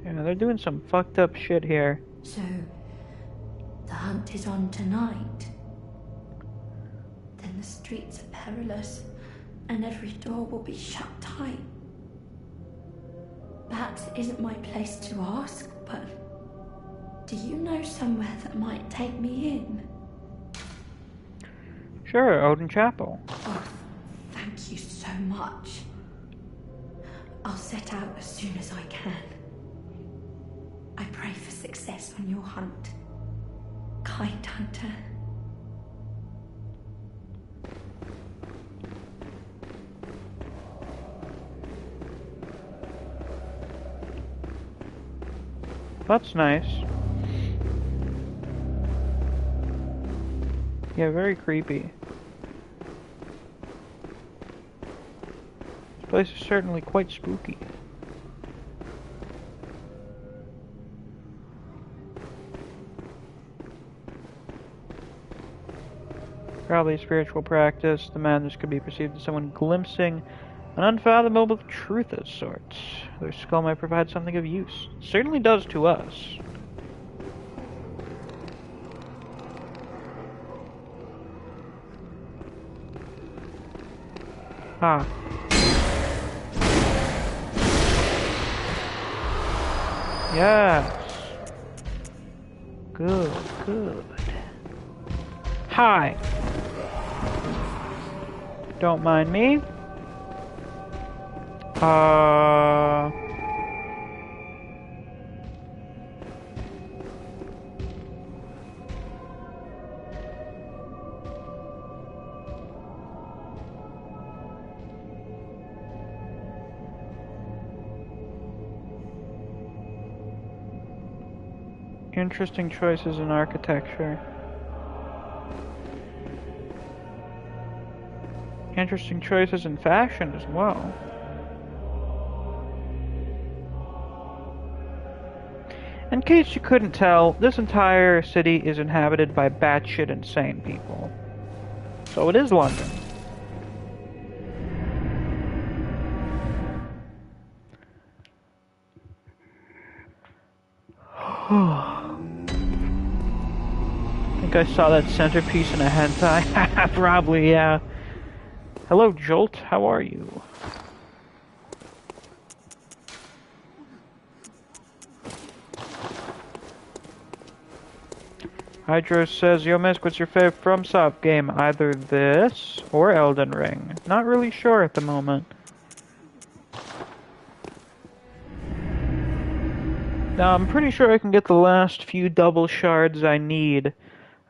Yeah, they're doing some fucked up shit here. So, the hunt is on tonight. Then the streets are perilous, and every door will be shut tight. Perhaps it isn't my place to ask, but do you know somewhere that might take me in? Sure, Odin Chapel. Oh, thank you so much. I'll set out as soon as I can. I pray for success on your hunt, kind hunter. That's nice. Yeah, very creepy. This place is certainly quite spooky. Probably a spiritual practice. The madness could be perceived as someone glimpsing An unfathomable truth of sorts. Their skull might provide something of use. It certainly does to us. Ah. Yes. Good, good. Hi. Don't mind me. Interesting choices in architecture. Interesting choices in fashion as well. In case you couldn't tell, this entire city is inhabited by batshit insane people. So it is London. I think I saw that centerpiece in a hentai. Probably, yeah. Hello, Jolt. How are you? Hydro says, Yo, Misk, what's your favorite FromSoft game? Either this or Elden Ring. Not really sure at the moment. Now, I'm pretty sure I can get the last few double shards I need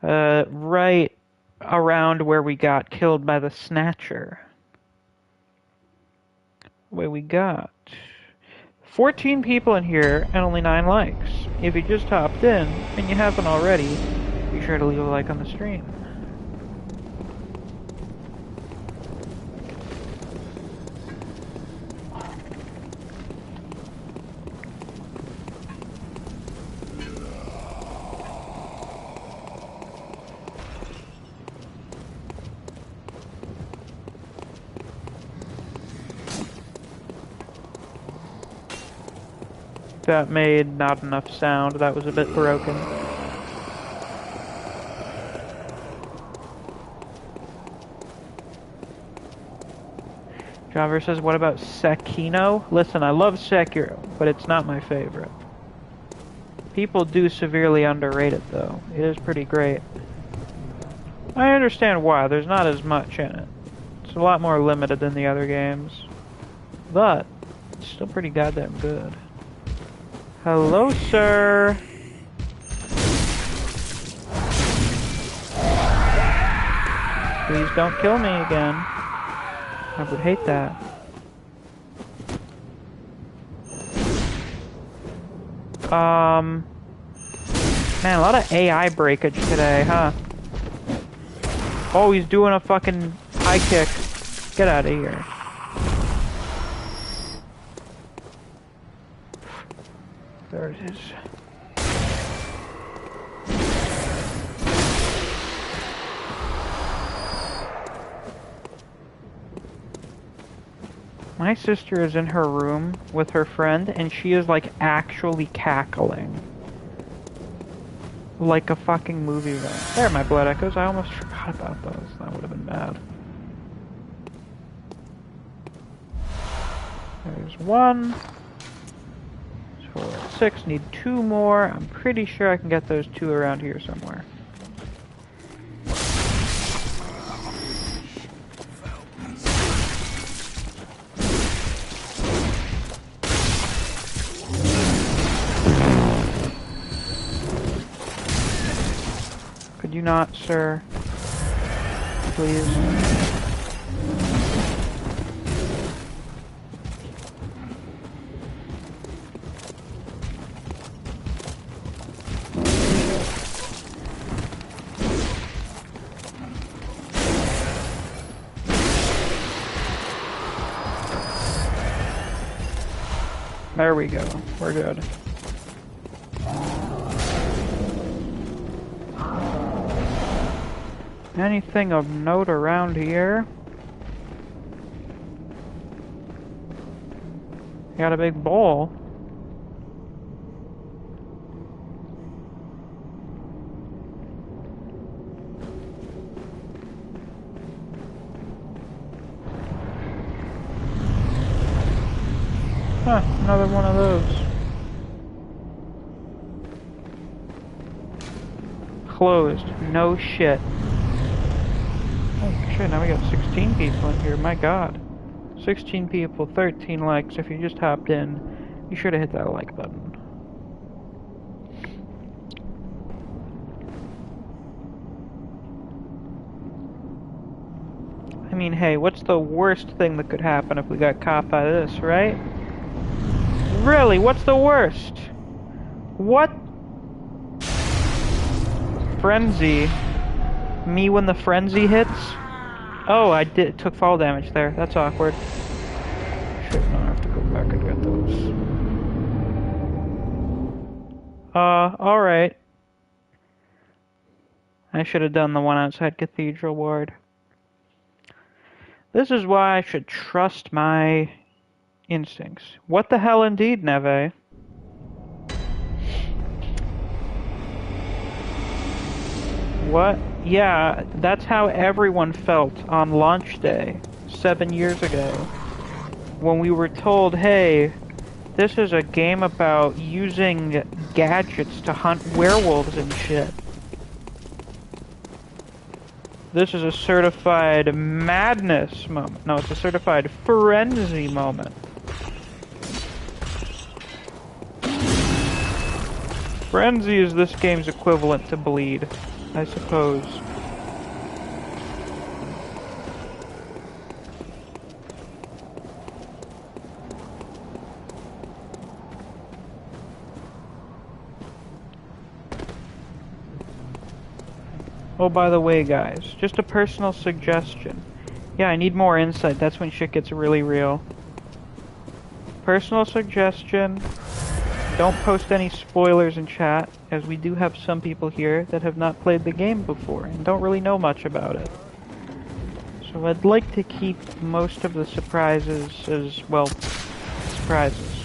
right around where we got killed by the Snatcher. Where we got 14 people in here and only 9 likes. If you just hopped in and you haven't already, be sure to leave a like on the stream. That made not enough sound. That was a bit broken. Java says, what about Sekino? Listen, I love Sekiro, but it's not my favorite. People do severely underrate it, though. It is pretty great. I understand why. There's not as much in it. It's a lot more limited than the other games. But, it's still pretty goddamn good. Hello, sir. Please don't kill me again. I would hate that. Man, a lot of AI breakage today, huh? Oh, he's doing a fucking high kick. Get out of here. There it is. My sister is in her room with her friend, and she is like actually cackling. Like a fucking movie villain. There are my blood echoes. I almost forgot about those. That would have been bad. There's one. 4, 6. Need 2 more. I'm pretty sure I can get those 2 around here somewhere. Could you not, sir? Please. There we go. We're good. Anything of note around here? Got a big bowl. Huh, another one of those. Closed. No shit. Oh shit, now we got 16 people in here, my god. 16 people, 13 likes. If you just hopped in, you should have hit that like button. I mean, hey, what's the worst thing that could happen if we got caught by this, right? Really, what's the worst? What? Frenzy. Me when the frenzy hits? Oh, I took fall damage there. That's awkward. Shit, no, I have to go back and get those. Alright. I should have done the one outside Cathedral ward. This is why I should trust my instincts. What the hell indeed, Neve? What? Yeah, that's how everyone felt on launch day 7 years ago. When we were told, hey, this is a game about using gadgets to hunt werewolves and shit. This is a certified madness moment. No, it's a certified frenzy moment. Frenzy is this game's equivalent to bleed, I suppose. Oh, by the way, guys, just a personal suggestion. Yeah, I need more insight. That's when shit gets really real. Personal suggestion. Don't post any spoilers in chat, as we do have some people here that have not played the game before and don't really know much about it. So I'd like to keep most of the surprises as, well, surprises.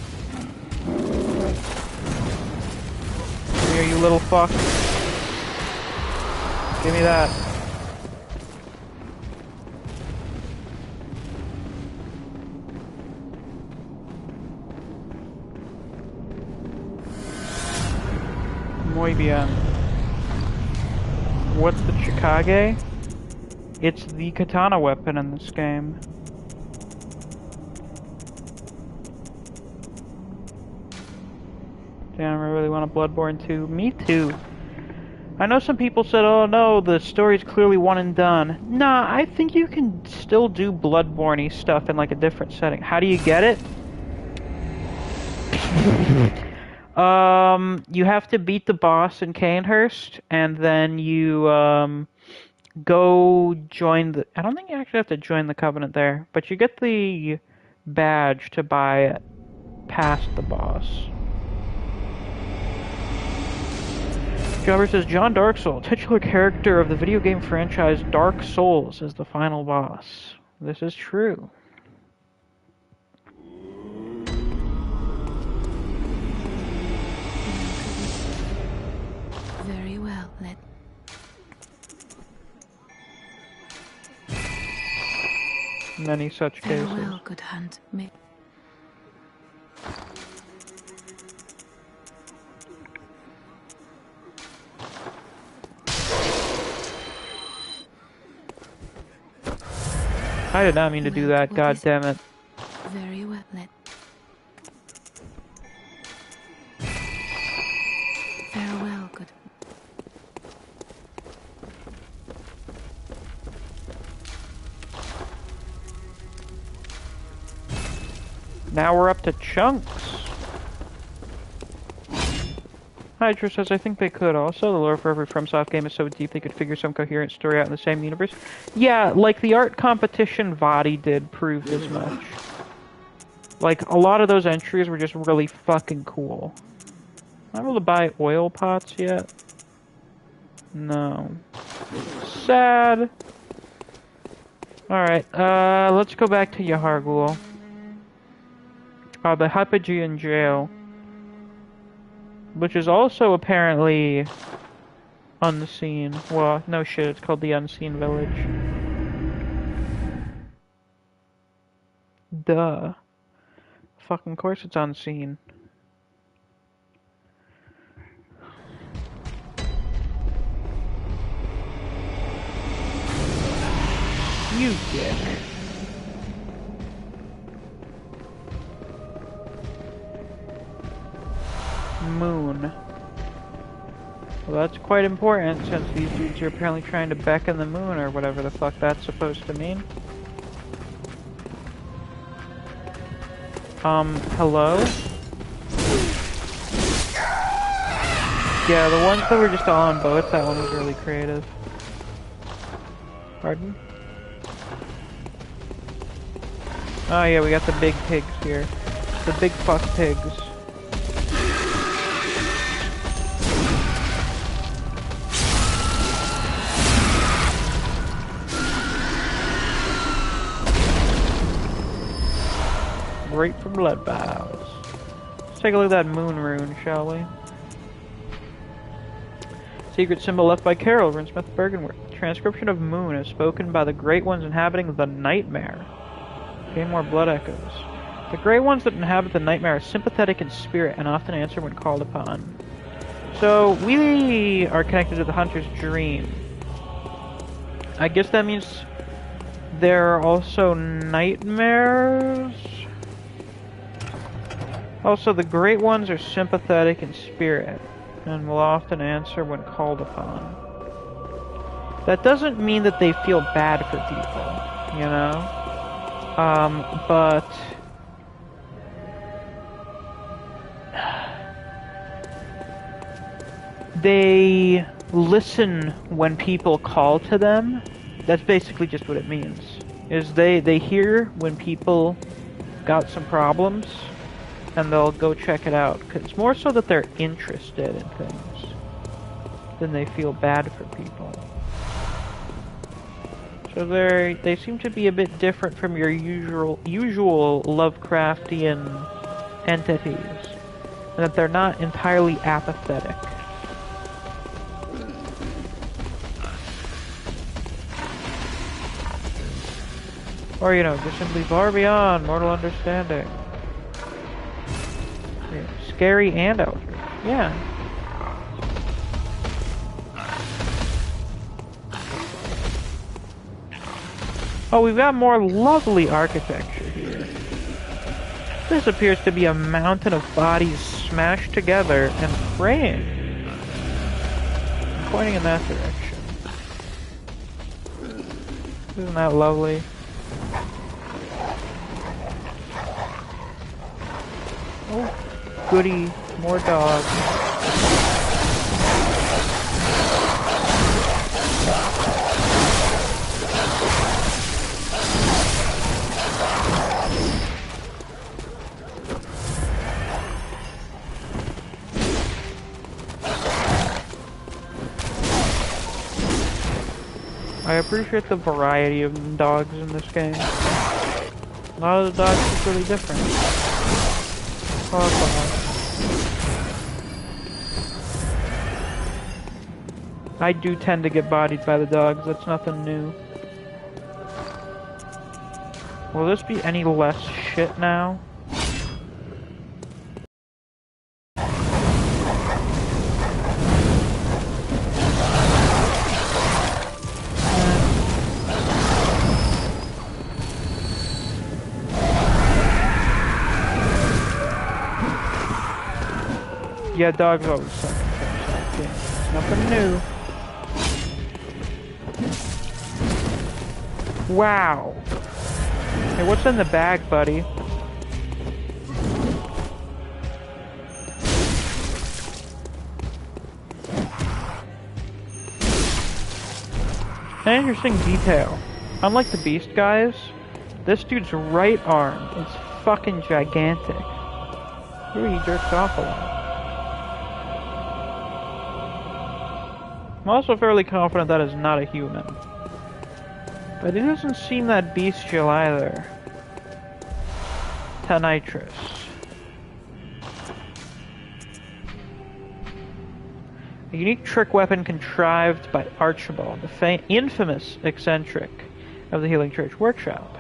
Come here, you little fuck. Give me that. Muy bien. What's the Chikage? It's the katana weapon in this game. Damn, I really want a Bloodborne 2. Me too. I know some people said, oh no, the story's clearly one and done. Nah, I think you can still do Bloodborne-y stuff in like a different setting. How do you get it? You have to beat the boss in Cainhurst, and then you, go join the... I don't think you actually have to join the Covenant there, but you get the badge to buy it past the boss. Jobber says, John Darksoul, titular character of the video game franchise Dark Souls, is the final boss. This is true. Very well, let... Many such cases. Farewell, good hunt. I did not mean to do that, god damn it. Very well, let... Farewell, good... Now we're up to chunks. Hydra says, I think they could also. The lore for every FromSoft game is so deep they could figure some coherent story out in the same universe. Yeah, like the art competition Vadi did proved as much. Like, a lot of those entries were just really fucking cool. Am I able to buy oil pots yet? No. Sad. Alright, let's go back to Yahar'gul. The Hypogean jail. Which is also apparently unseen. Well, no shit, it's called the Unseen Village. Duh. Fucking course it's unseen. You dick. Moon. Well, that's quite important since these dudes are apparently trying to beckon the moon or whatever the fuck that's supposed to mean. Hello? Yeah, the ones that were just all on boats, that one was really creative. Pardon? Oh yeah, we got the big pigs here. The big fuck pigs. Right from blood vows. Let's take a look at that moon rune, shall we? Secret symbol left by Carol, Rinsmith Bergenworth. Transcription of moon as spoken by the Great Ones inhabiting the Nightmare. Gain more blood echoes. The Great Ones that inhabit the Nightmare are sympathetic in spirit and often answer when called upon. So, we are connected to the Hunter's dream. I guess that means there are also nightmares? Also, the Great Ones are sympathetic in spirit, and will often answer when called upon. That doesn't mean that they feel bad for people, you know? But... they listen when people call to them. That's basically just what it means. Is they hear when people got some problems, and they'll go check it out. It's more so that they're interested in things than they feel bad for people. So they seem to be a bit different from your usual Lovecraftian entities, and that they're not entirely apathetic. Or, you know, just simply far beyond mortal understanding. Yeah, scary and eldritch. Yeah. Oh, we've got more lovely architecture here. This appears to be a mountain of bodies smashed together and praying. I'm pointing in that direction. Isn't that lovely? Oh, goody, more dogs. I appreciate the variety of dogs in this game. A lot of the dogs are really different. I do tend to get bodied by the dogs, that's nothing new. Will this be any less shit now? Yeah, dogs always suck in games. It's nothing new. Wow. Hey, what's in the bag, buddy? An interesting detail. Unlike the beast guys, this dude's right arm is fucking gigantic. Here he jerks off a lot. I'm also fairly confident that is not a human. But it doesn't seem that bestial either. Tanitrus. A unique trick weapon contrived by Archibald, the infamous eccentric of the Healing Church workshop.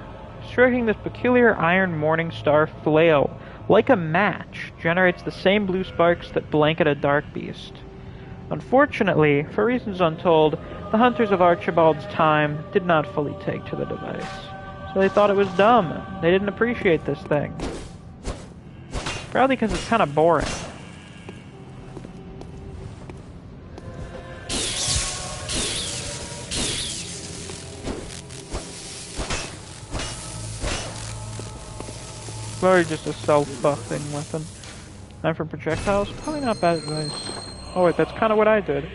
Striking this peculiar iron morning star flail like a match generates the same blue sparks that blanket a Darkbeast. Unfortunately, for reasons untold, the hunters of Archibald's time did not fully take to the device. So they thought it was dumb. They didn't appreciate this thing. Probably because it's kind of boring. Probably just a self-buffing weapon. Time for projectiles? Probably not bad advice. Oh wait, that's kind of what I did.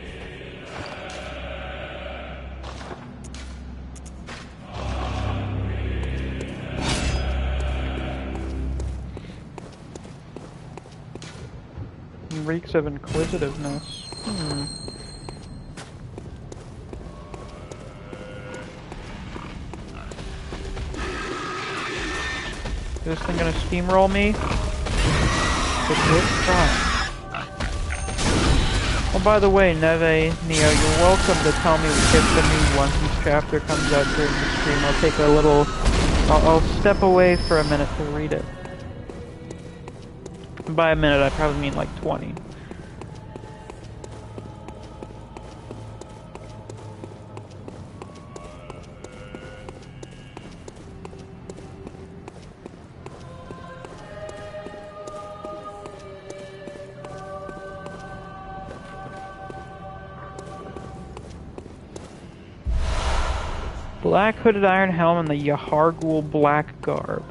Reeks of inquisitiveness. Is this thing gonna steamroll me? Oh, by the way, Neve, Neo, you're welcome to tell me if the new One Piece chapter comes out during the stream. I'll take a little... I'll step away for a minute to read it. And by a minute, I probably mean like 20. Black hooded iron helm and the Yahar'gul black garb.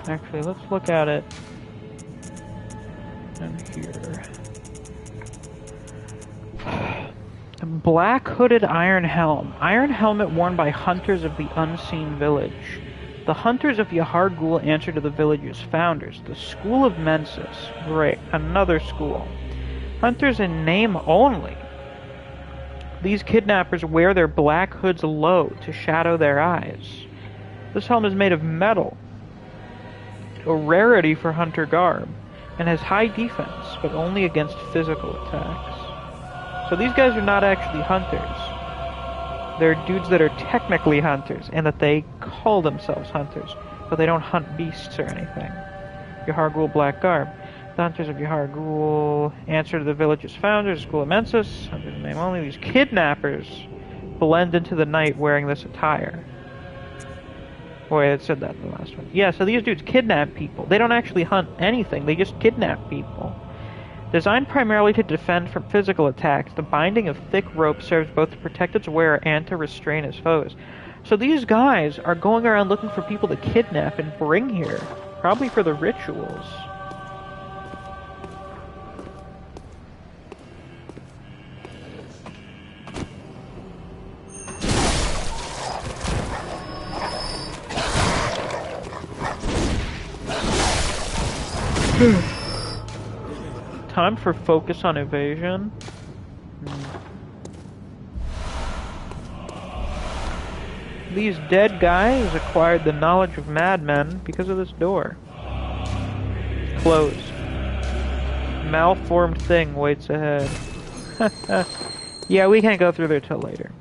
Actually, let's look at it. And here. Black hooded iron helm. Iron helmet worn by hunters of the unseen village. The hunters of Yahar'gul answer to the village's founders, the School of Mensis. Great, another school. Hunters in name only. These kidnappers wear their black hoods low to shadow their eyes. This helm is made of metal, a rarity for hunter garb, and has high defense, but only against physical attacks. So these guys are not actually hunters. They're dudes that are technically hunters, and that they call themselves hunters, but they don't hunt beasts or anything. Yahar'gul black garb. The hunters of Yahar'gul answer to the village's founders, School of Mensis. Hunters in name only. These kidnappers blend into the night wearing this attire. Boy, it said that in the last one. Yeah, so these dudes kidnap people. They don't actually hunt anything. They just kidnap people. Designed primarily to defend from physical attacks, the binding of thick rope serves both to protect its wearer and to restrain his foes. So these guys are going around looking for people to kidnap and bring here. Probably for the rituals. Time for focus on evasion. These dead guys acquired the knowledge of madmen because of this door. Closed. Malformed thing waits ahead. Yeah, we can't go through there till later.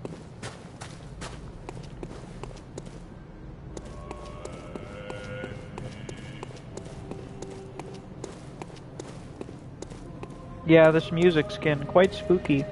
Yeah, this music skin, quite spooky.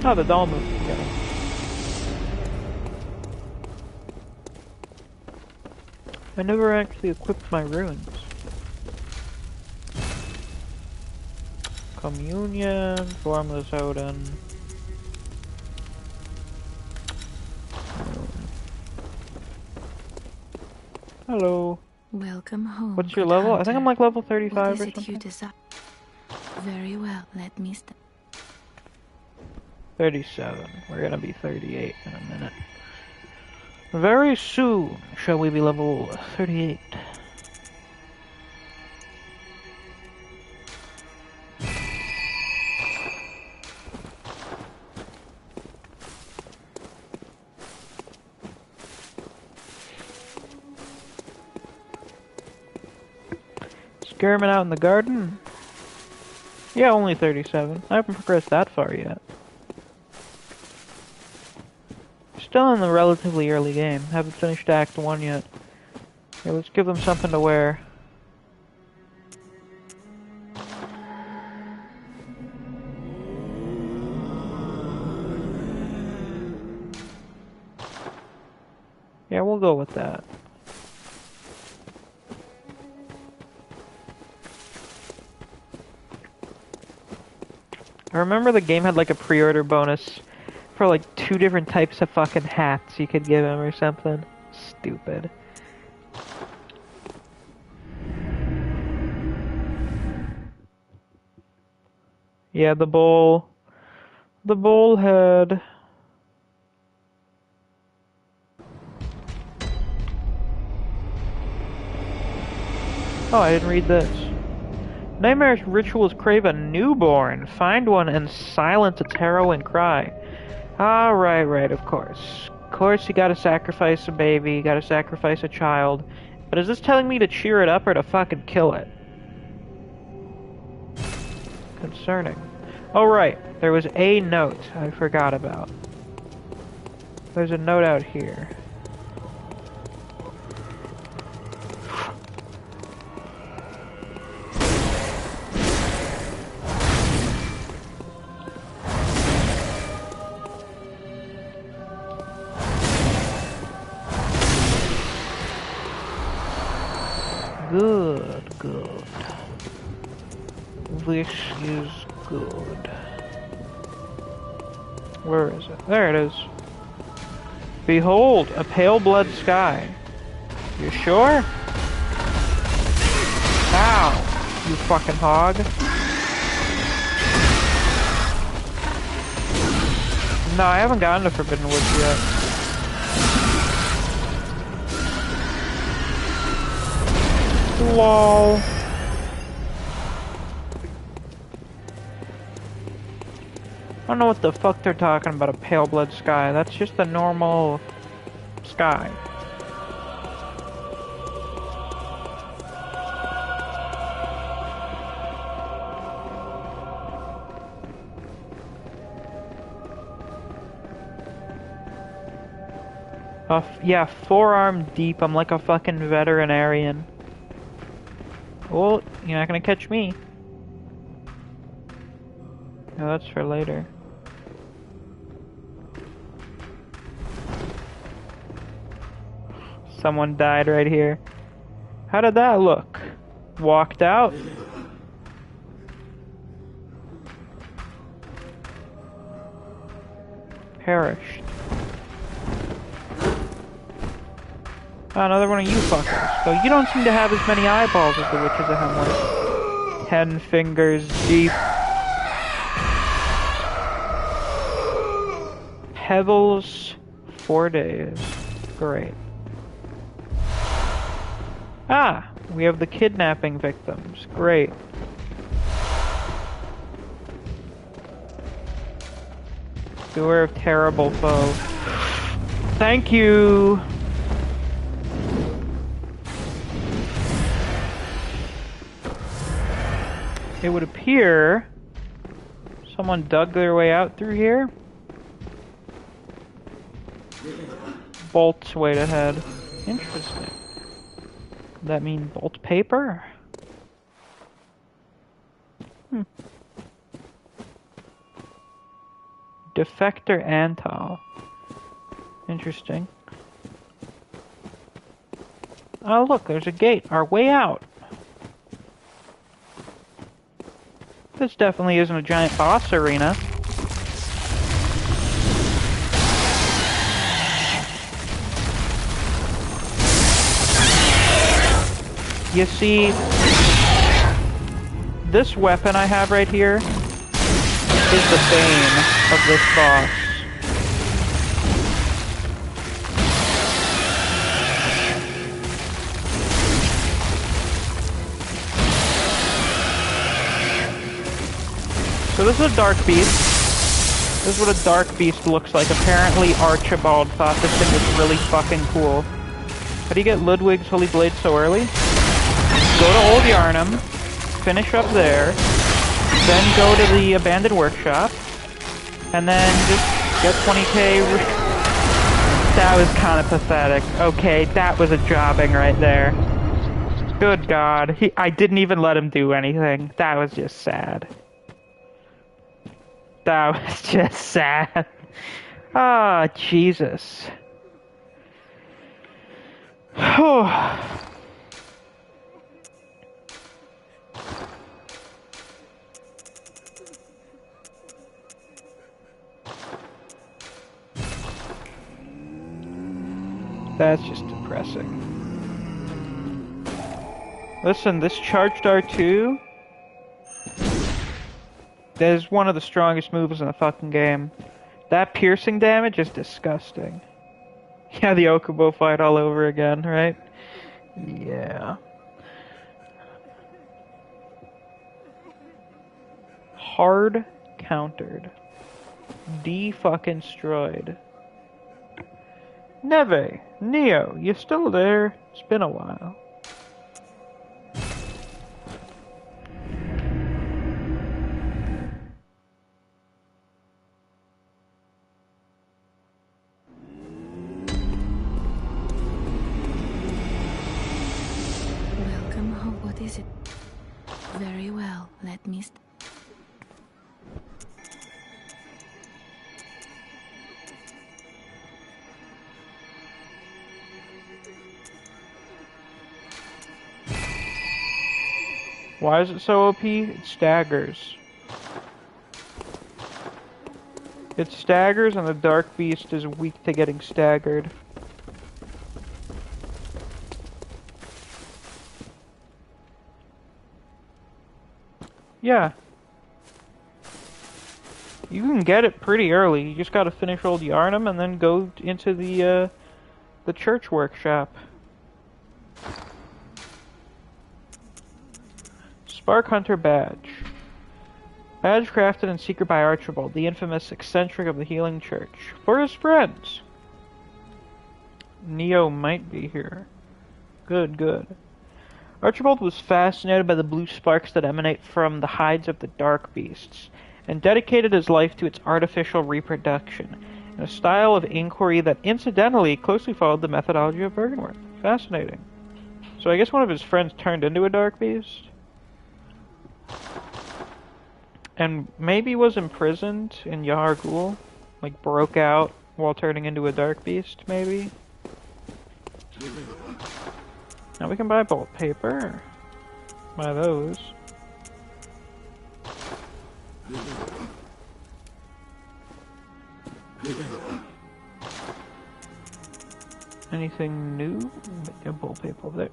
Oh, the doll moved together. I never actually equipped my runes. Communion, Formless Odin. Hello. Welcome home. What's your level? I think I'm like level 35 or something. You desire? Very well, let me start. 37. We're gonna be 38 in a minute. Very soon shall we be level 38. Experiment out in the garden? Yeah, only 37. I haven't progressed that far yet. Still in the relatively early game. Haven't finished Act 1 yet. Here, let's give them something to wear. Yeah, we'll go with that. I remember the game had like a pre-order bonus for like 2 different types of fucking hats you could give him or something. Stupid. Yeah, the bowl. The bowl head. Oh, I didn't read this. Nightmarish rituals crave a newborn. Find one and silence its harrowing cry. Ah, right, of course. Of course you gotta sacrifice a baby, you gotta sacrifice a child. But is this telling me to cheer it up or to fucking kill it? Concerning. Oh right, there was a note I forgot about. There's a note out here. Good. This is good. Where is it? There it is. Behold, a pale blood sky. You sure? Ow, you fucking hog. No, I haven't gotten to Forbidden Woods yet. LOL. I don't know what the fuck they're talking about, a pale blood sky. That's just a normal sky. Yeah, forearm deep. I'm like a fucking veterinarian. Well, you're not gonna catch me. No, that's for later. Someone died right here. How did that look? Walked out? Perished. Oh, another one of you fuckers. So you don't seem to have as many eyeballs as the Witches of Hemwick. 10 fingers deep. Pebbles, 4 days. Great. Ah, we have the kidnapping victims. Great. Beware of terrible foe. Thank you. It would appear someone dug their way out through here. Bolts wait ahead. Interesting. Does that mean bolt paper? Defector Antal. Interesting. Oh look, there's a gate. Our way out. This definitely isn't a giant boss arena. You see, this weapon I have right here is the bane of this boss. So this is a Darkbeast. This is what a Darkbeast looks like. Apparently Archibald thought this thing was really fucking cool. How do you get Ludwig's Holy Blade so early? Go to Old Yharnam, finish up there, then go to the abandoned workshop, and then just get 20k. That was kind of pathetic. Okay, that was a jobbing right there. Good God, I didn't even let him do anything. That was just sad. That was just sad. Ah, Jesus. That's just depressing. Listen, this charged R2 is one of the strongest moves in the fucking game. That piercing damage is disgusting. Yeah, the Okubo fight all over again, right? Yeah. Hard countered. De-fucking-stroyed. Neve, Neo, you still there? It's been a while. Welcome home. What is it? Very well. Let me. Why is it so OP? It staggers. It staggers, and the Darkbeast is weak to getting staggered. Yeah. You can get it pretty early. You just gotta finish Old Yharnam and then go into the church workshop. Spark Hunter Badge. Badge crafted in secret by Archibald, the infamous eccentric of the Healing Church. For his friends. Neo might be here. Good, good. Archibald was fascinated by the blue sparks that emanate from the hides of the dark beasts, and dedicated his life to its artificial reproduction, in a style of inquiry that incidentally closely followed the methodology of Bergenworth. Fascinating. So I guess one of his friends turned into a dark beast? And maybe was imprisoned in Yahar'gul, like broke out while turning into a dark beast, maybe? Now we can buy bolt paper. Buy those. Anything new? Get bolt paper there.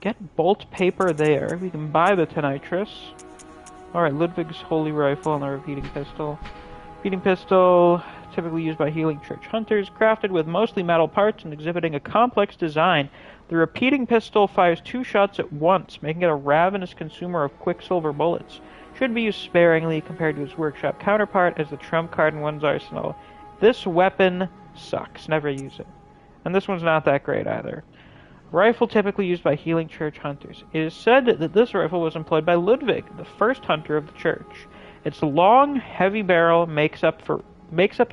Get bolt paper there. We can buy the Tenitrus. Alright, Ludwig's Holy Rifle and the repeating pistol. Repeating pistol, typically used by Healing Church hunters, crafted with mostly metal parts and exhibiting a complex design. The repeating pistol fires 2 shots at once, making it a ravenous consumer of quicksilver bullets. Should be used sparingly compared to its workshop counterpart as the trump card in one's arsenal. This weapon sucks. Never use it. And this one's not that great either. Rifle typically used by Healing Church hunters. It is said that this rifle was employed by Ludwig, the first hunter of the church. Its long, heavy barrel makes up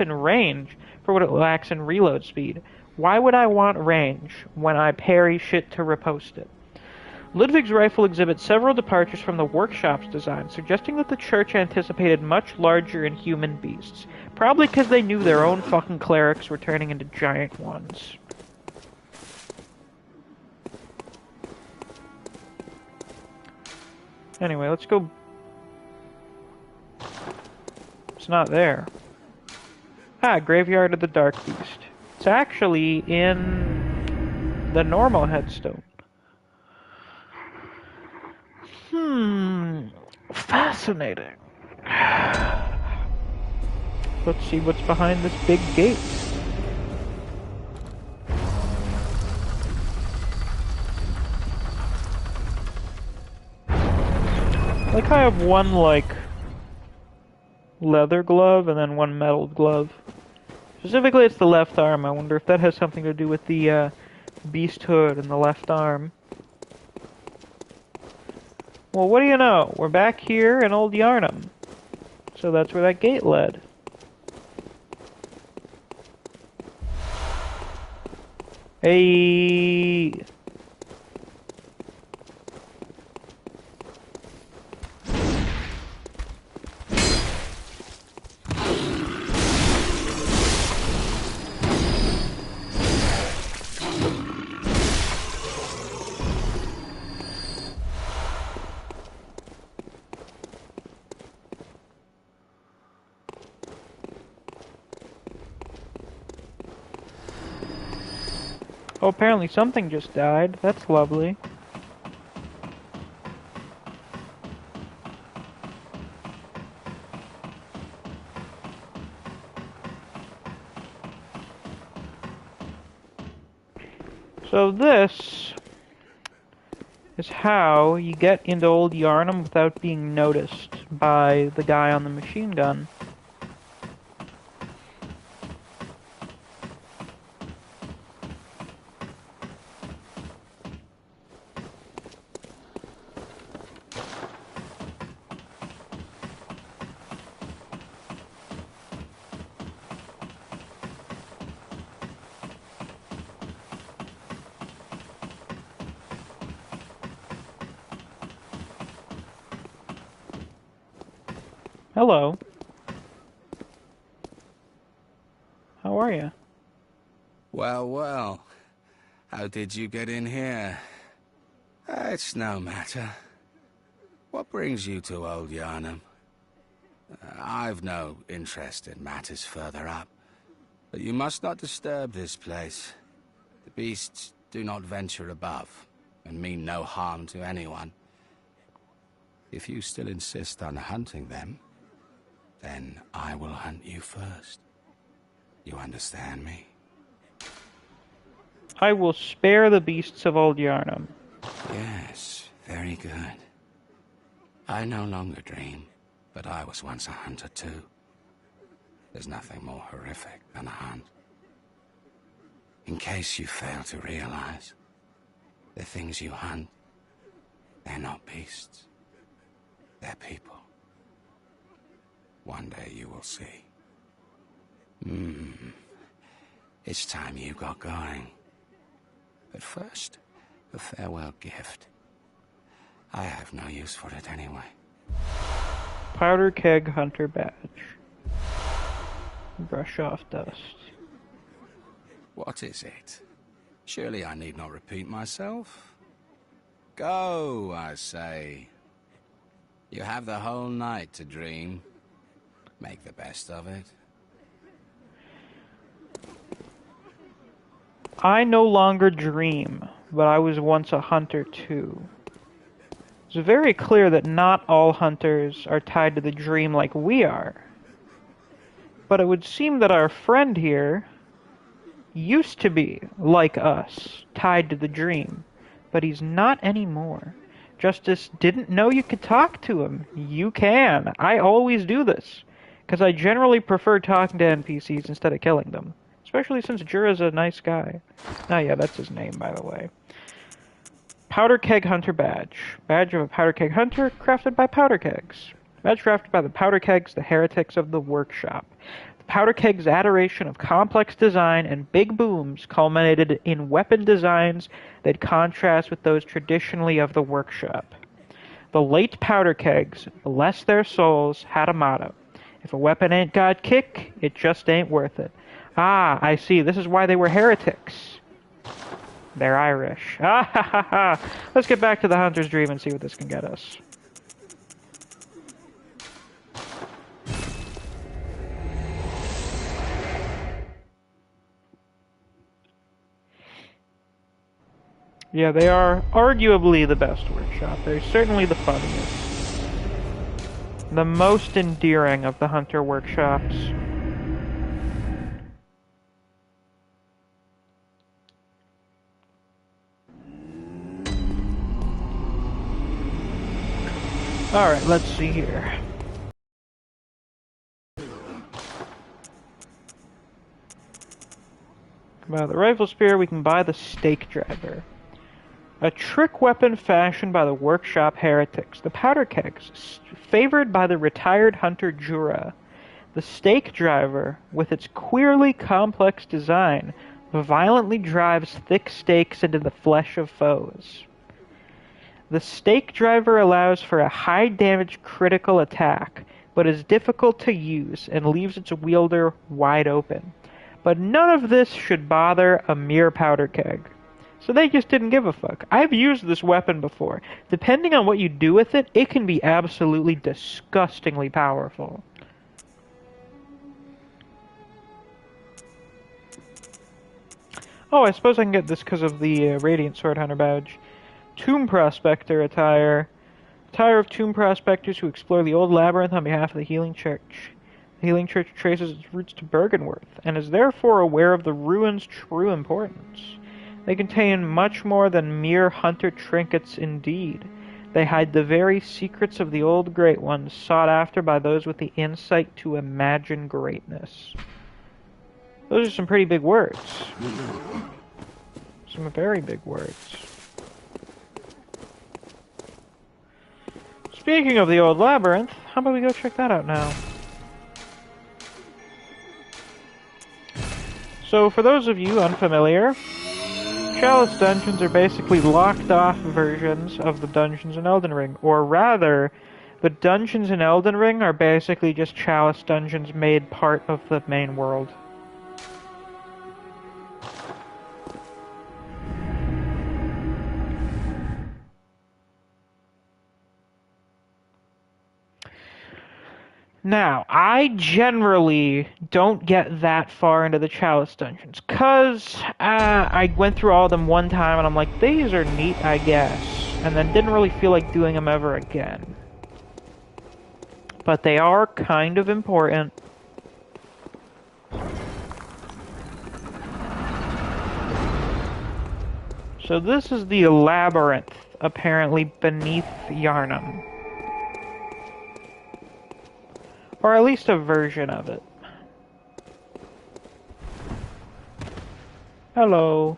in range for what it lacks in reload speed. Why would I want range when I parry shit to riposte it? Ludwig's rifle exhibits several departures from the workshop's design, suggesting that the church anticipated much larger inhuman beasts. Probably because they knew their own fucking clerics were turning into giant ones. Anyway, let's go. It's not there. Ah, Graveyard of the Darkbeast. It's actually in the normal headstone. Fascinating. Let's see what's behind this big gate. Like I have one, like, leather glove and then one metal glove. Specifically, it's the left arm. I wonder if that has something to do with the beast hood and the left arm. Well, what do you know? We're back here in old Yharnam. So that's where that gate led. Hey. Oh, apparently something just died. That's lovely. So this is how you get into old Yharnam without being noticed by the guy on the machine gun. Hello. How are you? Well, well. How did you get in here? It's no matter. What brings you to old Yharnam? I've no interest in matters further up. But you must not disturb this place. The beasts do not venture above, and mean no harm to anyone. If you still insist on hunting them, then I will hunt you first. You understand me? I will spare the beasts of old Yharnam. Yes, very good. I no longer dream, but I was once a hunter too. There's nothing more horrific than a hunt. In case you fail to realize, the things you hunt, they're not beasts. They're people. One day you will see. It's time you got going. But first, a farewell gift. I have no use for it anyway. Powder keg hunter badge. Brush off dust. What is it? Surely I need not repeat myself. Go, I say. You have the whole night to dream. Make the best of it. I no longer dream, but I was once a hunter too. It's very clear that not all hunters are tied to the dream like we are. But it would seem that our friend here used to be, like us, tied to the dream. But he's not anymore. Justice didn't know you could talk to him. You can. I always do this. Because I generally prefer talking to NPCs instead of killing them. Especially since Djura's a nice guy. Oh yeah, that's his name, by the way. Powder Keg Hunter Badge. Badge of a Powder Keg Hunter, crafted by Powder Kegs. Badge crafted by the Powder Kegs, the heretics of the workshop. The Powder Kegs' adoration of complex design and big booms culminated in weapon designs that contrast with those traditionally of the workshop. The late Powder Kegs, bless their souls, had a motto. If a weapon ain't got kick, it just ain't worth it. Ah, I see. This is why they were heretics. They're Irish. Ah, ha, ha, ha. Let's get back to the Hunter's Dream and see what this can get us. Yeah, they are arguably the best workshop. They're certainly the funniest. The most endearing of the hunter workshops. Alright, let's see here. By the rifle spear, we can buy the stake driver. A trick weapon fashioned by the workshop heretics. The powder kegs, favored by the retired hunter Djura. The stake driver, with its queerly complex design, violently drives thick stakes into the flesh of foes. The stake driver allows for a high damage critical attack, but is difficult to use and leaves its wielder wide open. But none of this should bother a mere powder keg. So they just didn't give a fuck. I've used this weapon before. Depending on what you do with it, it can be absolutely disgustingly powerful. Oh, I suppose I can get this because of the Radiant Sword Hunter badge. Tomb Prospector attire. Attire of tomb prospectors who explore the old labyrinth on behalf of the Healing Church. The Healing Church traces its roots to Bergenworth, and is therefore aware of the ruins' true importance. They contain much more than mere hunter trinkets indeed. They hide the very secrets of the old Great Ones, sought after by those with the insight to imagine greatness. Those are some pretty big words. Some very big words. Speaking of the old labyrinth, how about we go check that out now? So, for those of you unfamiliar, Chalice dungeons are basically locked-off versions of the dungeons in Elden Ring. Or rather, the dungeons in Elden Ring are basically just Chalice dungeons made part of the main world. Now, I generally don't get that far into the Chalice dungeons, because I went through all of them one time, and I'm like, these are neat, I guess, and then didn't really feel like doing them ever again. But they are kind of important. So this is the labyrinth, apparently beneath Yharnam. Or at least a version of it. Hello.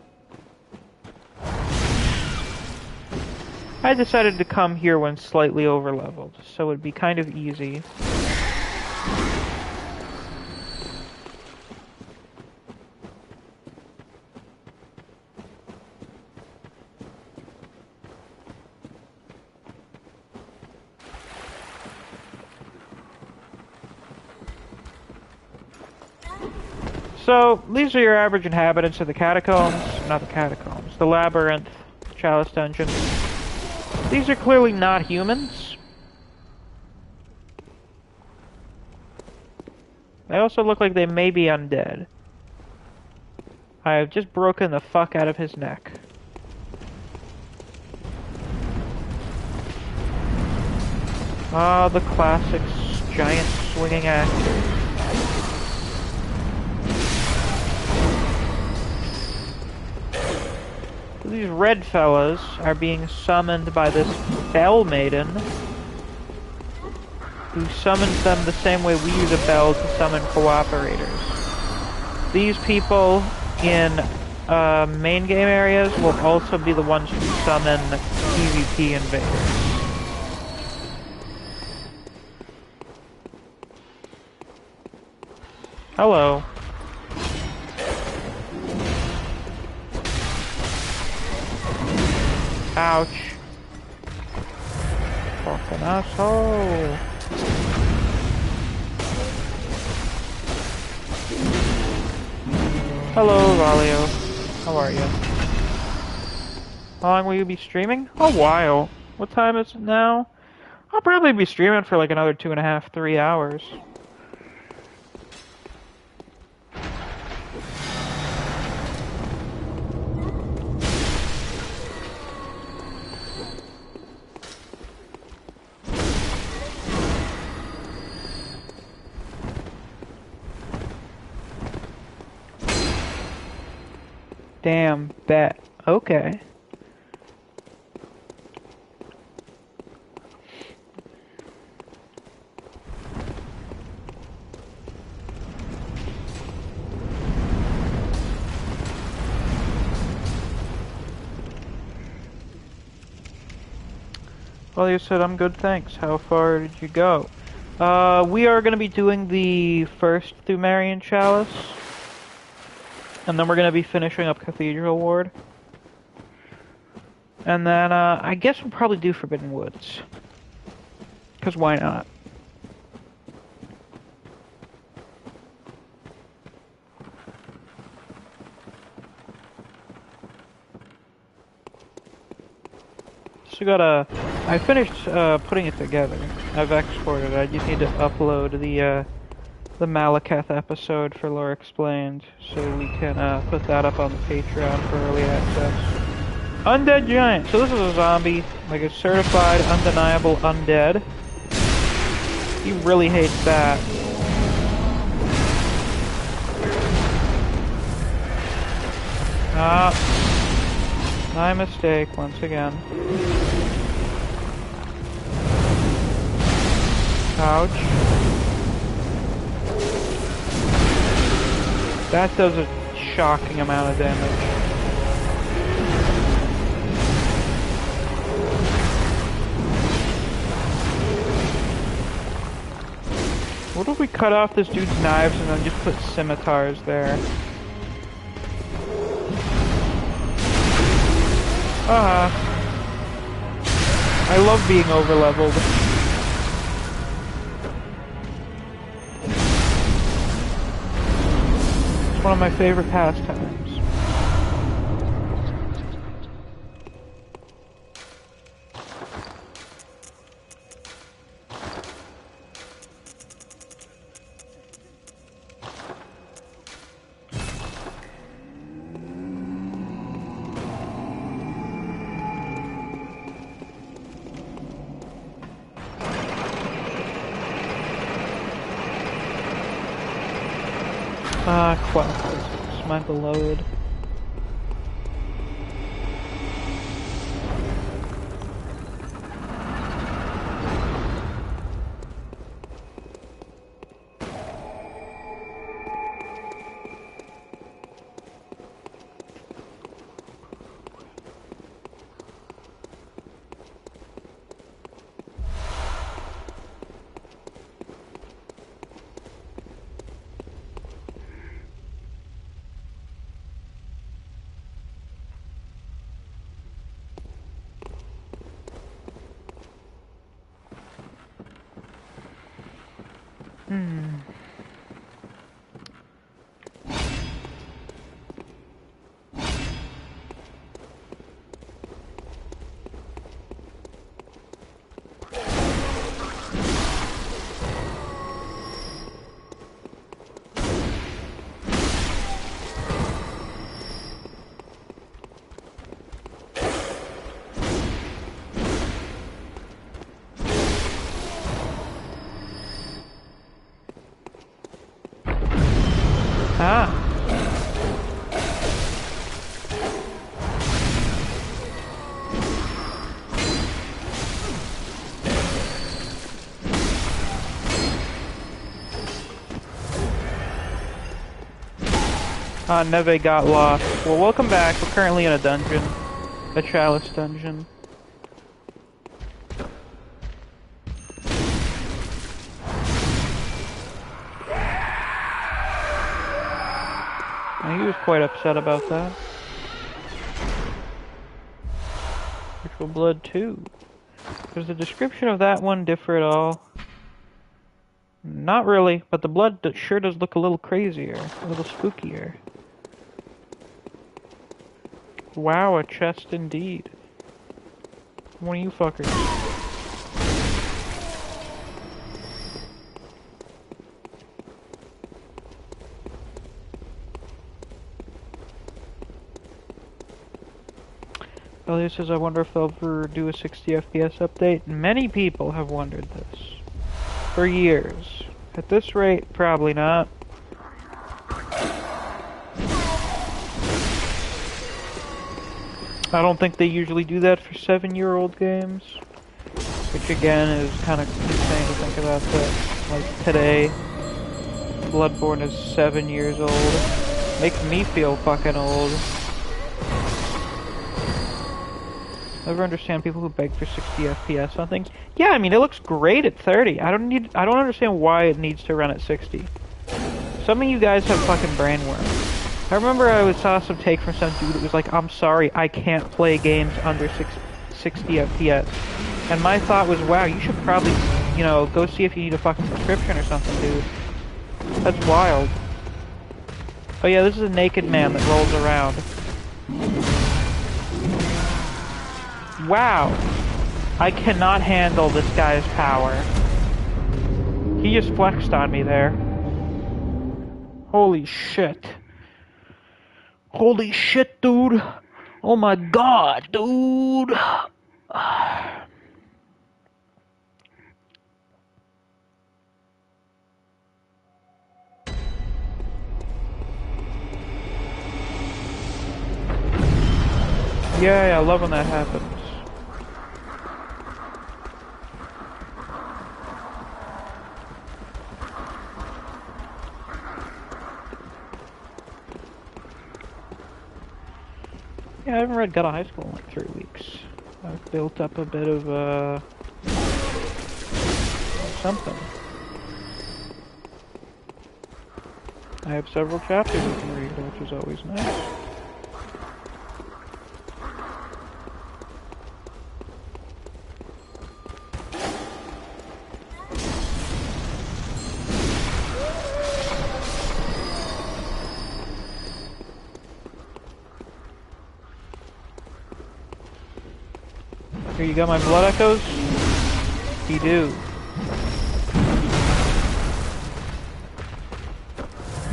I decided to come here when slightly overleveled, so it'd be kind of easy. So, these are your average inhabitants of the catacombs. Not the catacombs. The labyrinth. Chalice dungeon. These are clearly not humans. They also look like they may be undead. I have just broken the fuck out of his neck. Ah, the classic giant swinging axe. These red fellas are being summoned by this bell maiden, who summons them the same way we use a bell to summon cooperators. These people in main game areas will also be the ones who summon PvP invaders. Hello. Ouch. Fucking asshole. Hello, Valio. How are you? How long will you be streaming? A while. What time is it now? I'll probably be streaming for like another 2.5, 3 hours. Damn, bet. Okay. Well, you said I'm good, thanks. How far did you go? We are going to be doing the first Thumerian Chalice. And then we're going to be finishing up Cathedral Ward. And then, I guess we'll probably do Forbidden Woods. Because why not? So I finished putting it together. I've exported it. I just need to upload the Malekith episode for Lore Explained, so we can put that up on the Patreon for early access. Undead Giant. So this is a zombie, like a certified, undeniable undead. He really hates that. My mistake once again. Ouch. That does a shocking amount of damage. What if we cut off this dude's knives and then just put scimitars there? I love being overleveled. It's one of my favorite pastimes. Quack physics, my beloved. Neve got lost. Well, welcome back. We're currently in a dungeon. A Chalice dungeon. He was quite upset about that. Ritual Blood 2. Does the description of that one differ at all? Not really, but the blood sure does look a little crazier, a little spookier. Wow, a chest indeed. One of you fuckers. Elliot says, I wonder if they'll ever do a 60 FPS update. Many people have wondered this. For years. At this rate, probably not. I don't think they usually do that for 7-year-old games. Which again is kind of insane to think about that. Like today, Bloodborne is 7 years old. Makes me feel fucking old. Never understand people who beg for 60 FPS on things. Yeah, I mean it looks great at 30. I don't understand why it needs to run at 60. Some of you guys have fucking brain worms. I remember I saw some take from some dude that was like, I'm sorry, I can't play games under 60 FPS. And my thought was, wow, you should probably, you know, go see if you need a fucking prescription or something, dude. That's wild. Oh yeah, this is a naked man that rolls around. Wow. I cannot handle this guy's power. He just flexed on me there. Holy shit. Holy shit, dude. Oh my god, dude. Yeah, I love when that happens. Yeah, I haven't read God of High School in like 3 weeks. I've built up a bit of, something. I have several chapters I can read, which is always nice. Here you got my blood echoes? You do.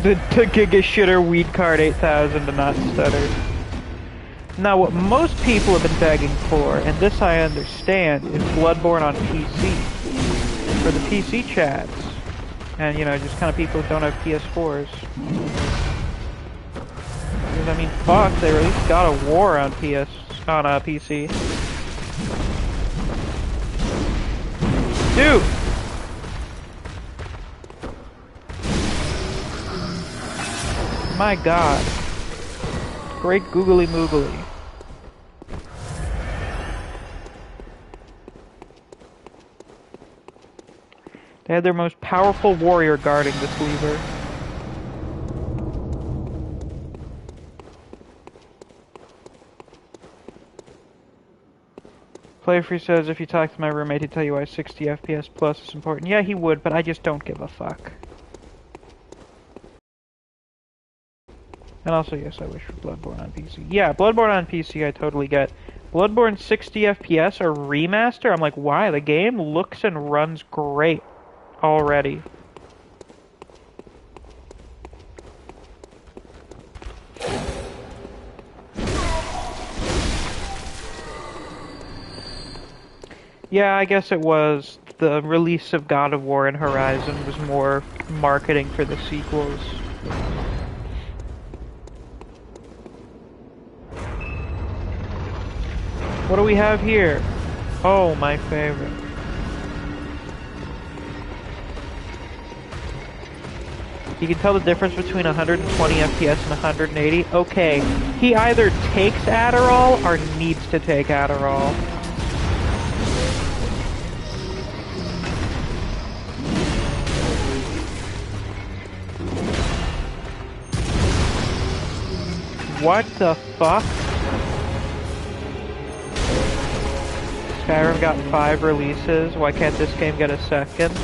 The Giga Shitter Weed Card 8000 to not stutter. Now what most people have been begging for, and this I understand, is Bloodborne on PC. For the PC chads. And you know, just kind of people who don't have PS4s. Because I mean, fuck, they released God of War on PC. Dude! My god. Great googly moogly. They had their most powerful warrior guarding this lever. Playfree says if you talk to my roommate, he'd tell you why 60 FPS plus is important. Yeah, he would, but I just don't give a fuck. And also, yes, I wish for Bloodborne on PC. Yeah, Bloodborne on PC I totally get. Bloodborne 60 FPS or remaster? I'm like, why? The game looks and runs great already. Yeah, I guess it was. The release of God of War and Horizon was more marketing for the sequels. What do we have here? Oh, my favorite. You can tell the difference between 120 FPS and 180. Okay, he either takes Adderall or needs to take Adderall. What the fuck? Skyrim got 5 releases. Why can't this game get a second?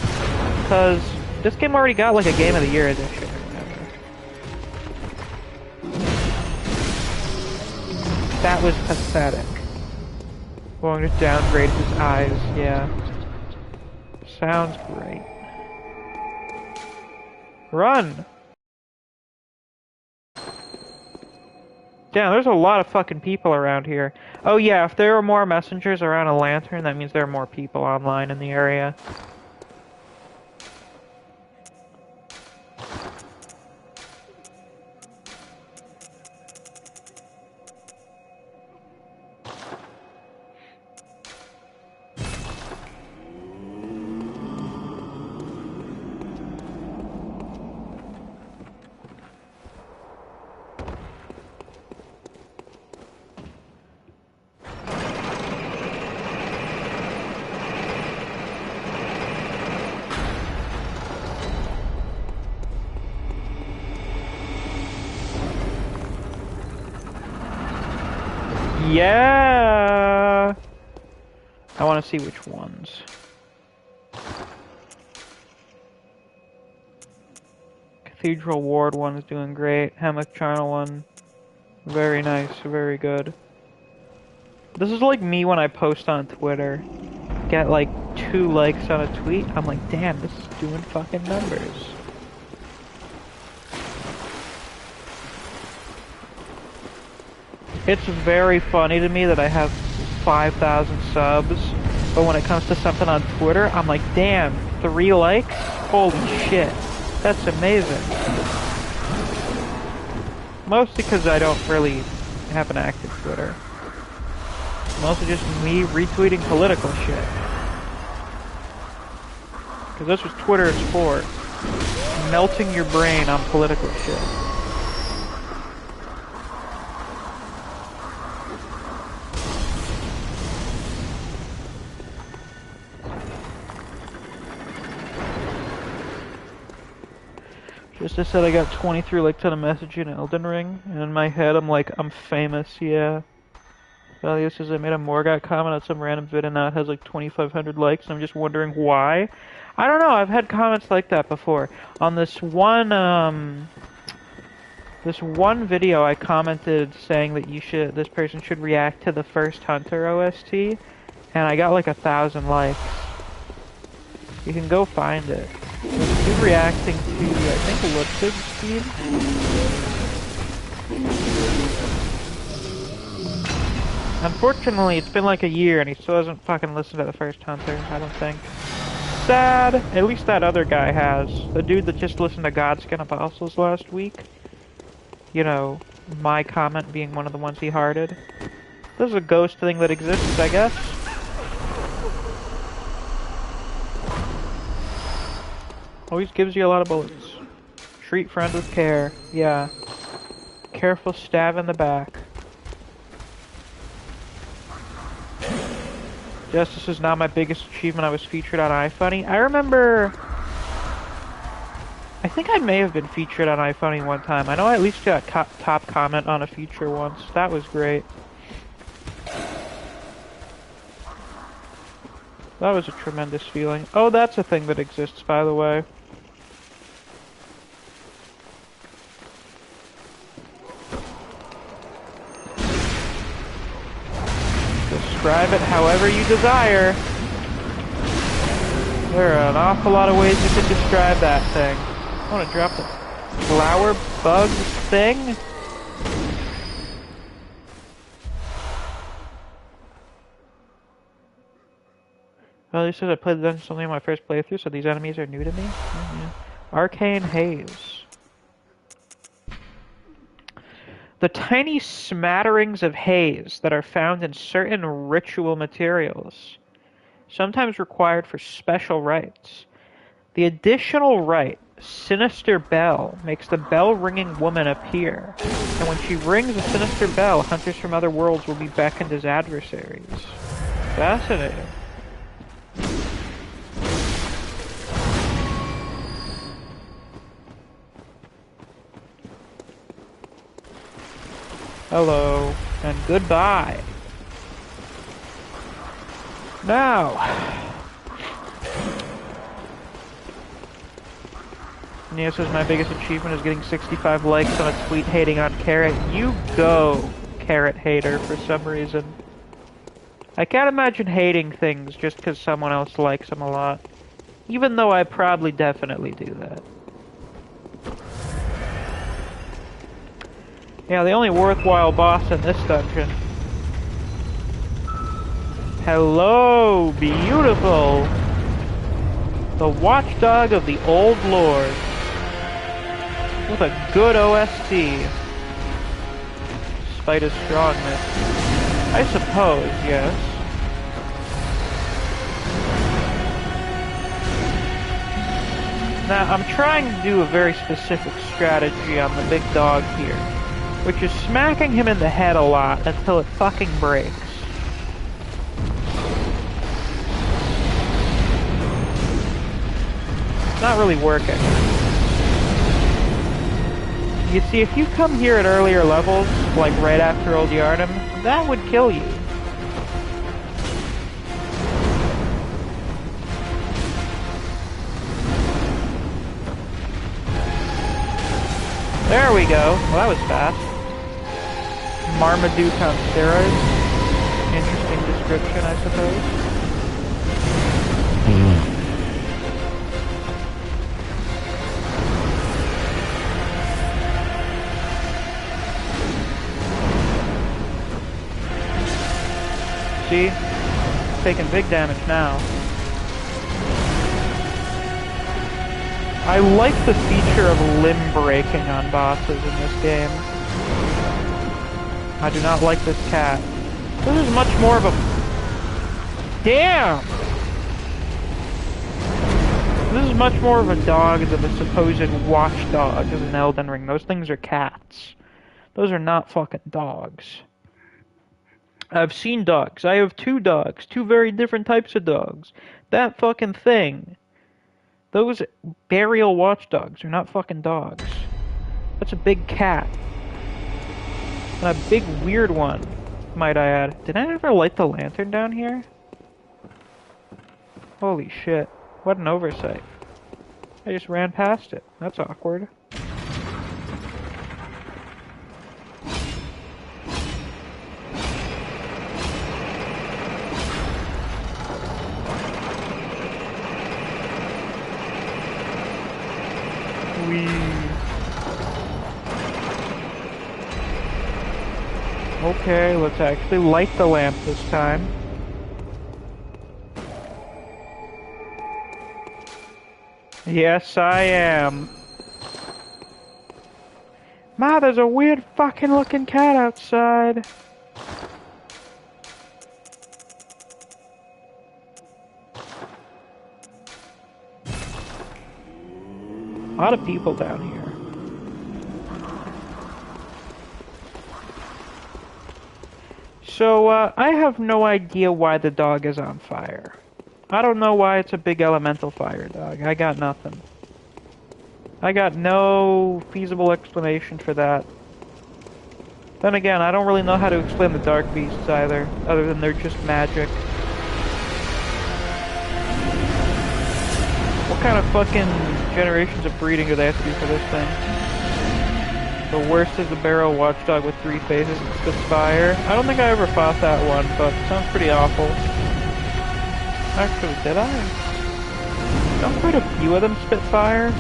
Because this game already got like a Game of the Year edition or whatever. That was pathetic. Going to downgrade his eyes, yeah. Sounds great. Run! Damn, there's a lot of fucking people around here. Oh yeah, if there are more messengers around a lantern, that means there are more people online in the area. Yeah! I want to see which ones. Cathedral Ward one is doing great. Hemwick Charnel one, very nice, very good. This is like me when I post on Twitter. Get like 2 likes on a tweet. I'm like, damn, this is doing fucking numbers. It's very funny to me that I have 5,000 subs, but when it comes to something on Twitter, I'm like, damn, 3 likes? Holy shit. That's amazing. Mostly because I don't really have an active Twitter. Mostly just me retweeting political shit. Because that's what Twitter is for. Melting your brain on political shit. Just I said I got 23 likes on a message in Elden Ring, and in my head I'm like, I'm famous, yeah. Valia says I made a Morgoth comment on some random vid and now it has like 2,500 likes, and I'm just wondering why. I don't know, I've had comments like that before. On this one video I commented saying that this person should react to the first Hunter OST, and I got like 1,000 likes. You can go find it. He's reacting to, I think, Lipsig's speed. Unfortunately, it's been like a year and he still hasn't fucking listened to the first Hunter, I don't think. Sad! At least that other guy has. The dude that just listened to Godskin Apostles last week. You know, my comment being one of the ones he hearted. This is a ghost thing that exists, I guess. Always gives you a lot of bullets. Treat friend with care. Yeah. Careful stab in the back. Justice is now my biggest achievement. I was featured on iFunny. I remember... I think I may have been featured on iFunny one time. I know I at least got top comment on a feature once. That was great. That was a tremendous feeling. Oh, that's a thing that exists, by the way. Describe it however you desire. There are an awful lot of ways you could describe that thing. I want to drop the flower bug thing. Well, he says I played the dungeon only in my first playthrough, so these enemies are new to me. Yeah. Arcane Haze. The tiny smatterings of haze that are found in certain ritual materials, sometimes required for special rites. The additional rite, Sinister Bell, makes the bell-ringing woman appear, and when she rings a sinister bell, hunters from other worlds will be beckoned as adversaries. Fascinating. Hello, and goodbye. Now, Nia says my biggest achievement is getting 65 likes on a tweet hating on Carrot. You go, Carrot hater, for some reason. I can't imagine hating things just because someone else likes them a lot. Even though I probably definitely do that. Yeah, the only worthwhile boss in this dungeon. Hello, beautiful! The watchdog of the old lord. With a good OST. Despite his strongness. I suppose, yes. Now, I'm trying to do a very specific strategy on the big dog here, which is smacking him in the head a lot until it fucking breaks. It's not really working. You see, if you come here at earlier levels, like right after Old Yharnam, that would kill you. There we go. Well, that was fast. Marmaduke on steroids. Interesting description, I suppose. See? Taking big damage now. I like the feature of limb breaking on bosses in this game. I do not like this cat. This is much more of a... Damn! This is much more of a dog than the supposed watchdog of an Elden Ring. Those things are cats. Those are not fucking dogs. I've seen dogs. I have 2 dogs. 2 very different types of dogs. That fucking thing. Those burial watchdogs are not fucking dogs. That's a big cat. And a big weird one, might I add. Did I ever light the lantern down here? Holy shit. What an oversight. I just ran past it. That's awkward. Okay, let's actually light the lamp this time. Yes, I am. Ma, there's a weird fucking looking cat outside. A lot of people down here. So, I have no idea why the dog is on fire. I don't know why it's a big elemental fire dog. I got nothing. I got no feasible explanation for that. Then again, I don't really know how to explain the dark beasts either, other than they're just magic. What kind of fucking generations of breeding do they have to do for this thing? The worst is the barrel watchdog with 3 faces and spits fire. I don't think I ever fought that one, but it sounds pretty awful. Actually, did I? Don't quite a few of them spit fire?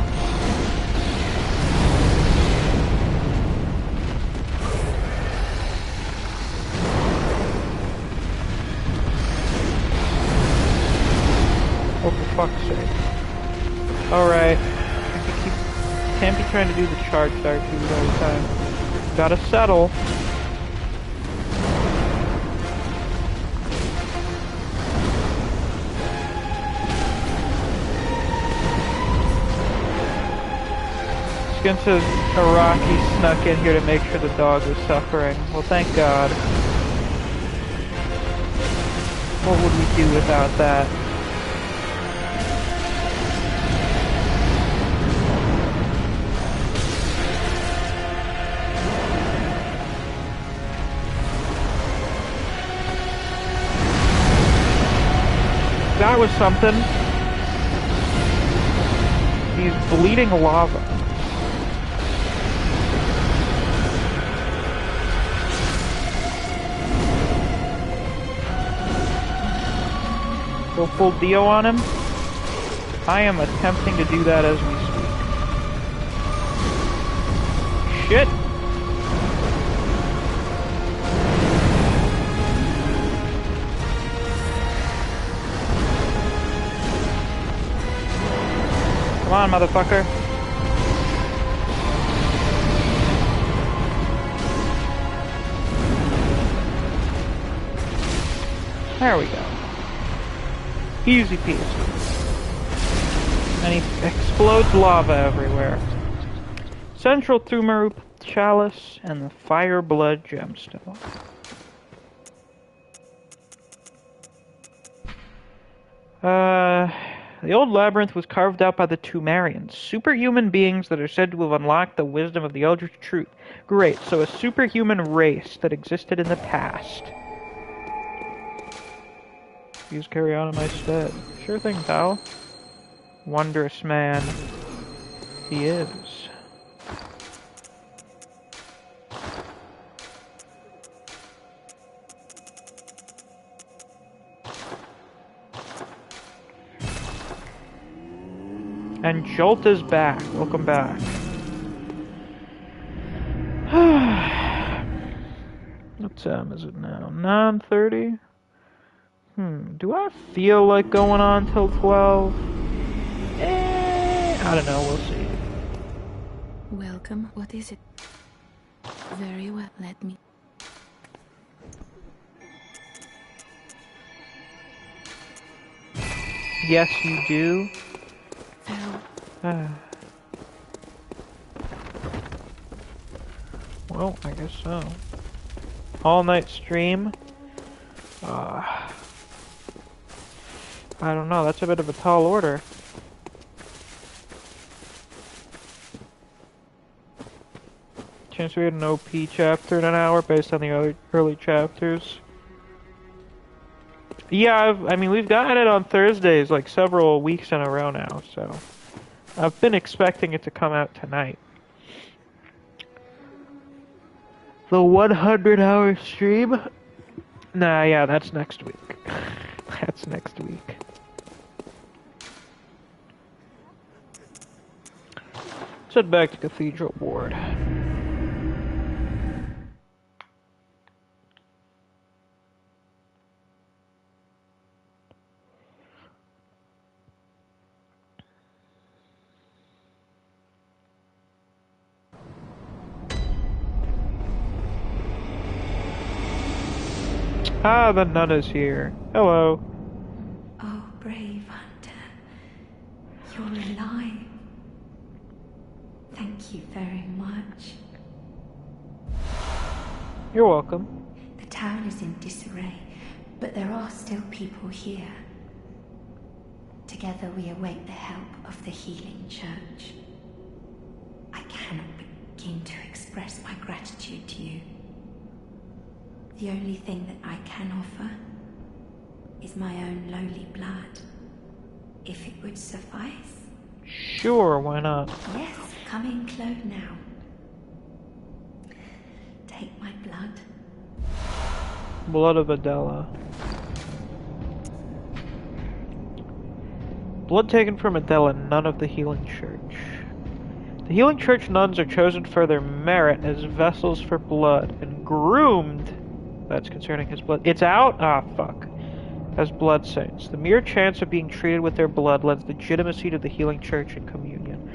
Oh, for fuck's sake. Alright. Can't be trying to do the charge dart all the time. Gotta settle. Skin says Araki snuck in here to make sure the dog was suffering. Well, thank God. What would we do without that? That was something. He's bleeding lava. Go full Dio on him. I am attempting to do that as we speak. Shit! Come on, motherfucker. There we go. Easy peasy. And he explodes lava everywhere. Central Thumarup Chalice and the Fire Blood Gemstone. The old labyrinth was carved out by the Tumerians, superhuman beings that are said to have unlocked the wisdom of the Eldritch Truth. Great, so a superhuman race that existed in the past. Please carry on in my stead. Sure thing, pal. Wondrous man. He is. And Jolt is back. Welcome back. What time is it now? 9:30? Do I feel like going on till 12? I don't know, we'll see. Welcome. What is it? Very well, let me... Yes, you do. Well, I guess so. All-night stream? I don't know, that's a bit of a tall order. Chance we had an OP chapter in an hour based on the other early chapters. Yeah, I mean, we've gotten it on Thursdays like several weeks in a row now, so... I've been expecting it to come out tonight. The 100-hour stream? Nah, yeah, that's next week. That's next week. Let's head back to Cathedral Ward. Ah, the nun is here. Hello. Oh, brave hunter. You're alive. Thank you very much. You're welcome. The town is in disarray, but there are still people here. Together we await the help of the healing church. I cannot begin to express my gratitude to you. The only thing that I can offer is my own lowly blood, if it would suffice. Sure, why not? Yes, come in close now. Take my blood. Blood of Adela. Blood taken from Adela, nun of the Healing Church. The Healing Church nuns are chosen for their merit as vessels for blood, and groomed, that's concerning his blood. It's out? Ah, fuck. As blood saints. The mere chance of being treated with their blood lends legitimacy to the Healing Church and communion.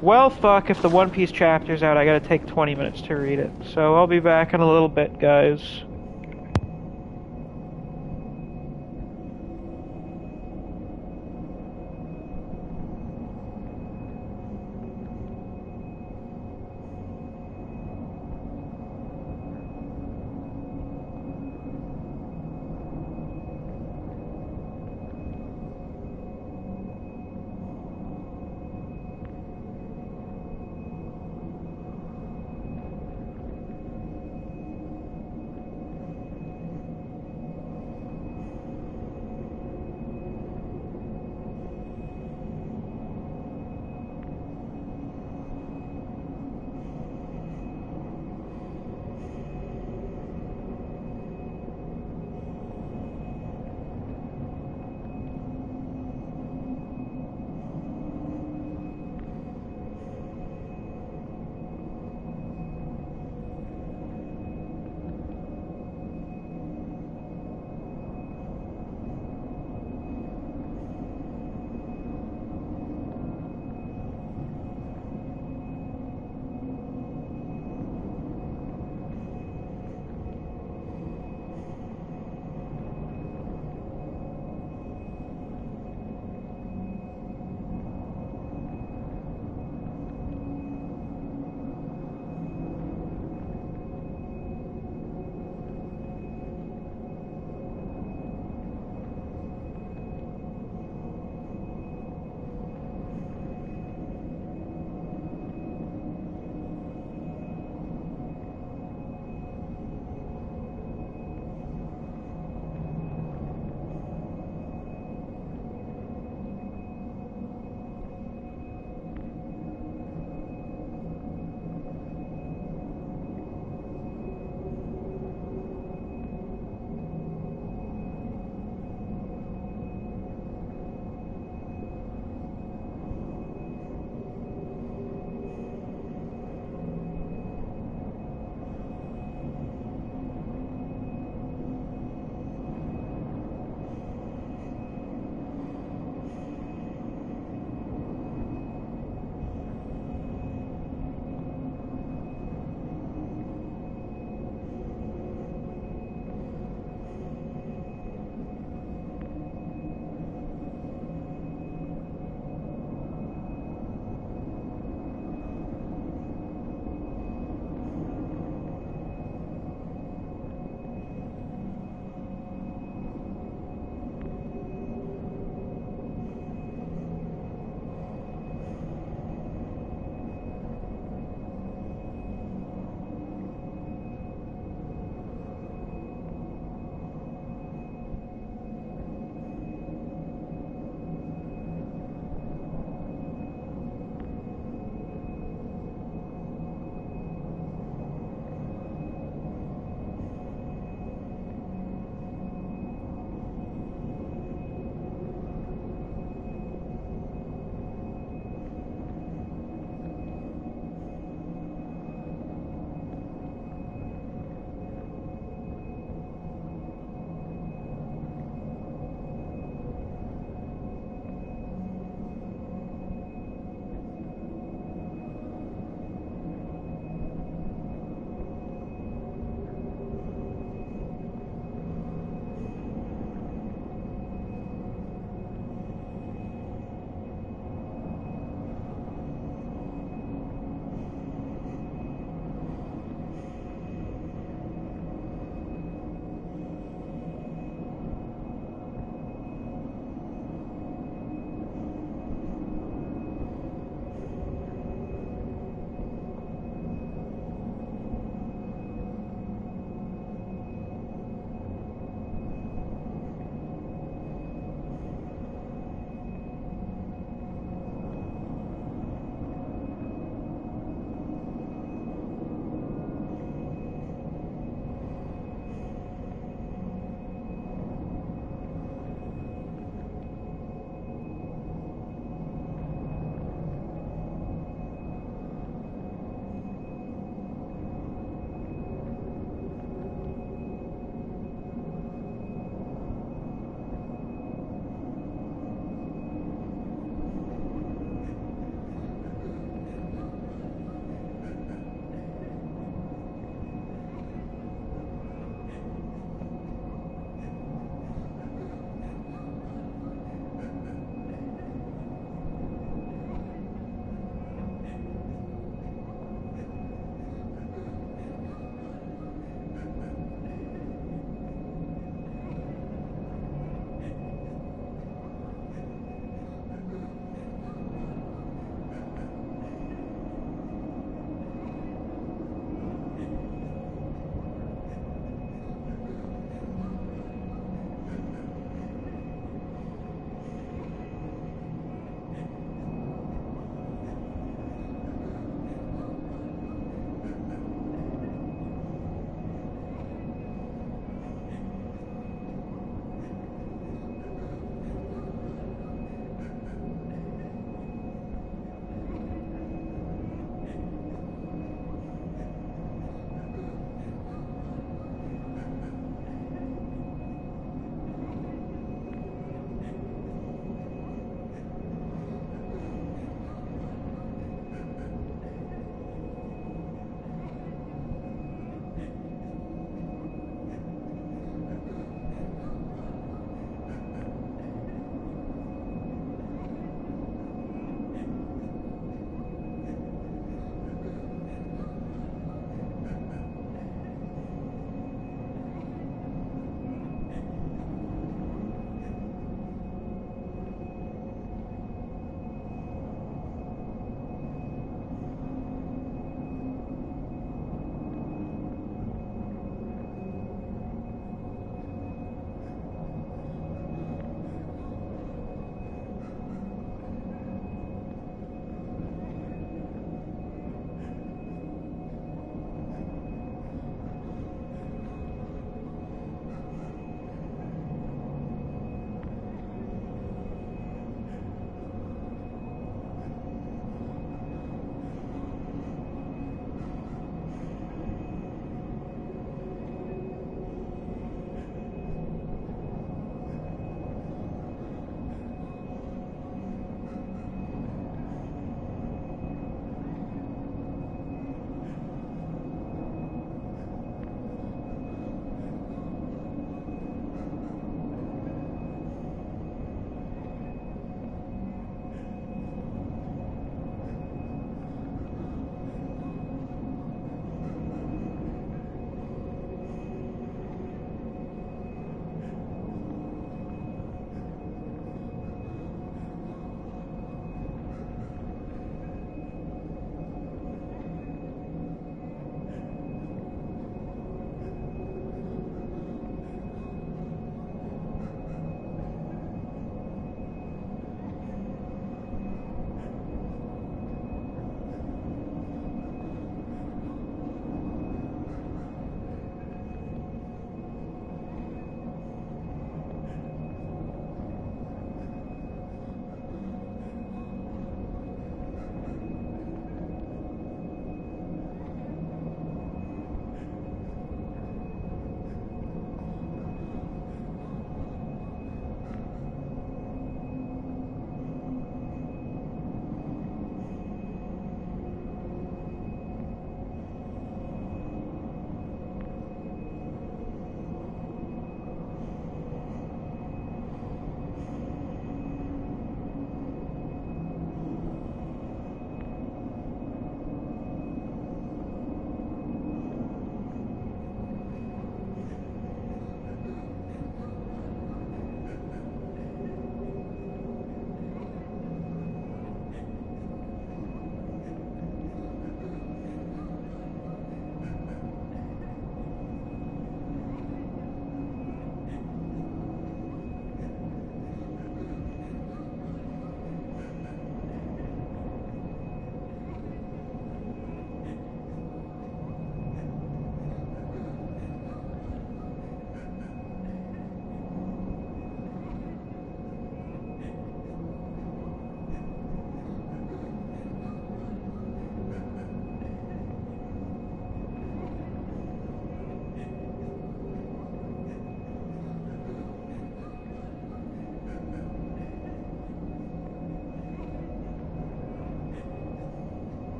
Well, fuck, if the One Piece chapter's out, I gotta take 20 minutes to read it. So I'll be back in a little bit, guys.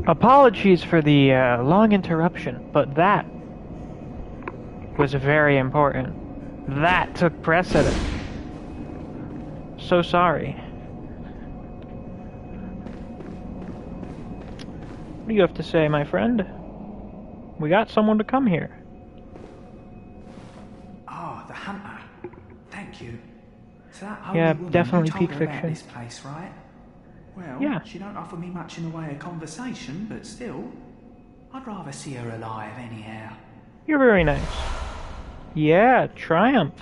Apologies for the long interruption, but that was very important. That took precedent. So sorry. What do you have to say, my friend? We got someone to come here. Ah, the hunter. Thank you. So that Yeah, holy woman, definitely you told peak her about fiction. this place, right? Well, Yeah. she don't offer me much in the way of conversation, but still, I'd rather see her alive anyhow. You're very nice. Yeah, triumph.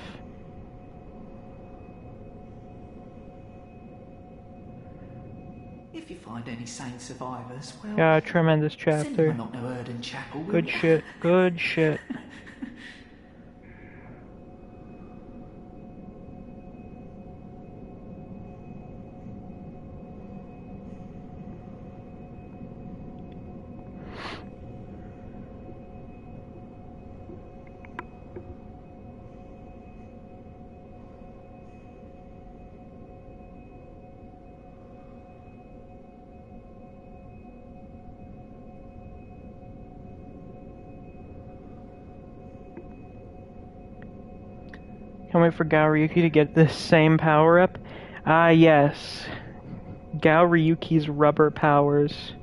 If you find any sane survivors, well, Yeah, tremendous send them chapter. along to Erden Chapel, will Good ya? shit, good shit. Can't wait for Gaoryuki to get this same power up. Ah, yes. Gaoryuki's rubber powers.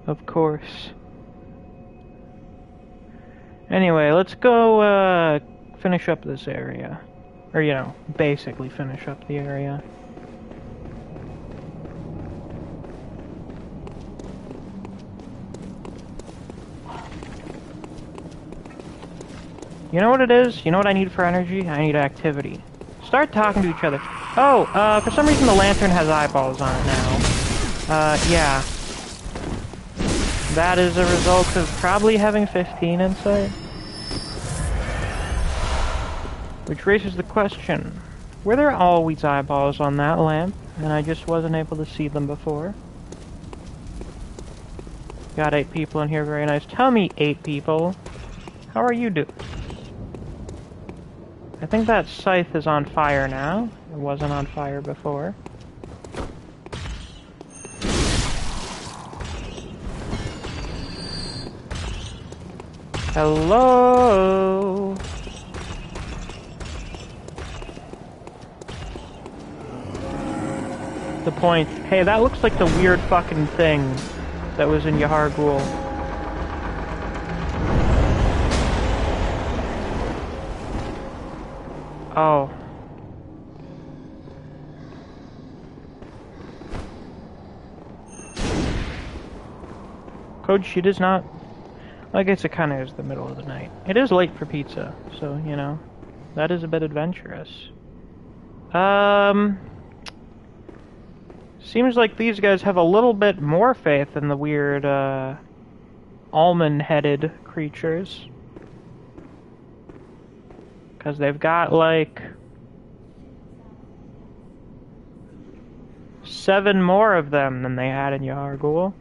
Of course. Anyway, let's go, finish up this area. Or, you know, basically finish up the area. You know what it is? You know what I need for energy? I need activity. Start talking to each other. Oh, for some reason the lantern has eyeballs on it now. Yeah. That is a result of probably having 15 insight. Which raises the question, were there always eyeballs on that lamp, and I just wasn't able to see them before? Got 8 people in here, very nice. Tell me, 8 people, how are you doing? I think that scythe is on fire now. It wasn't on fire before. Hello? The point. Hey, that looks like the weird fucking thing that was in Yahar'gul. Oh. Code sheet is not... I guess it kind of is the middle of the night. It is late for pizza, so, you know, that is a bit adventurous. Seems like these guys have a little bit more faith in the weird, almond-headed creatures. Because they've got, like, 7 more of them than they had in Yahar'gul.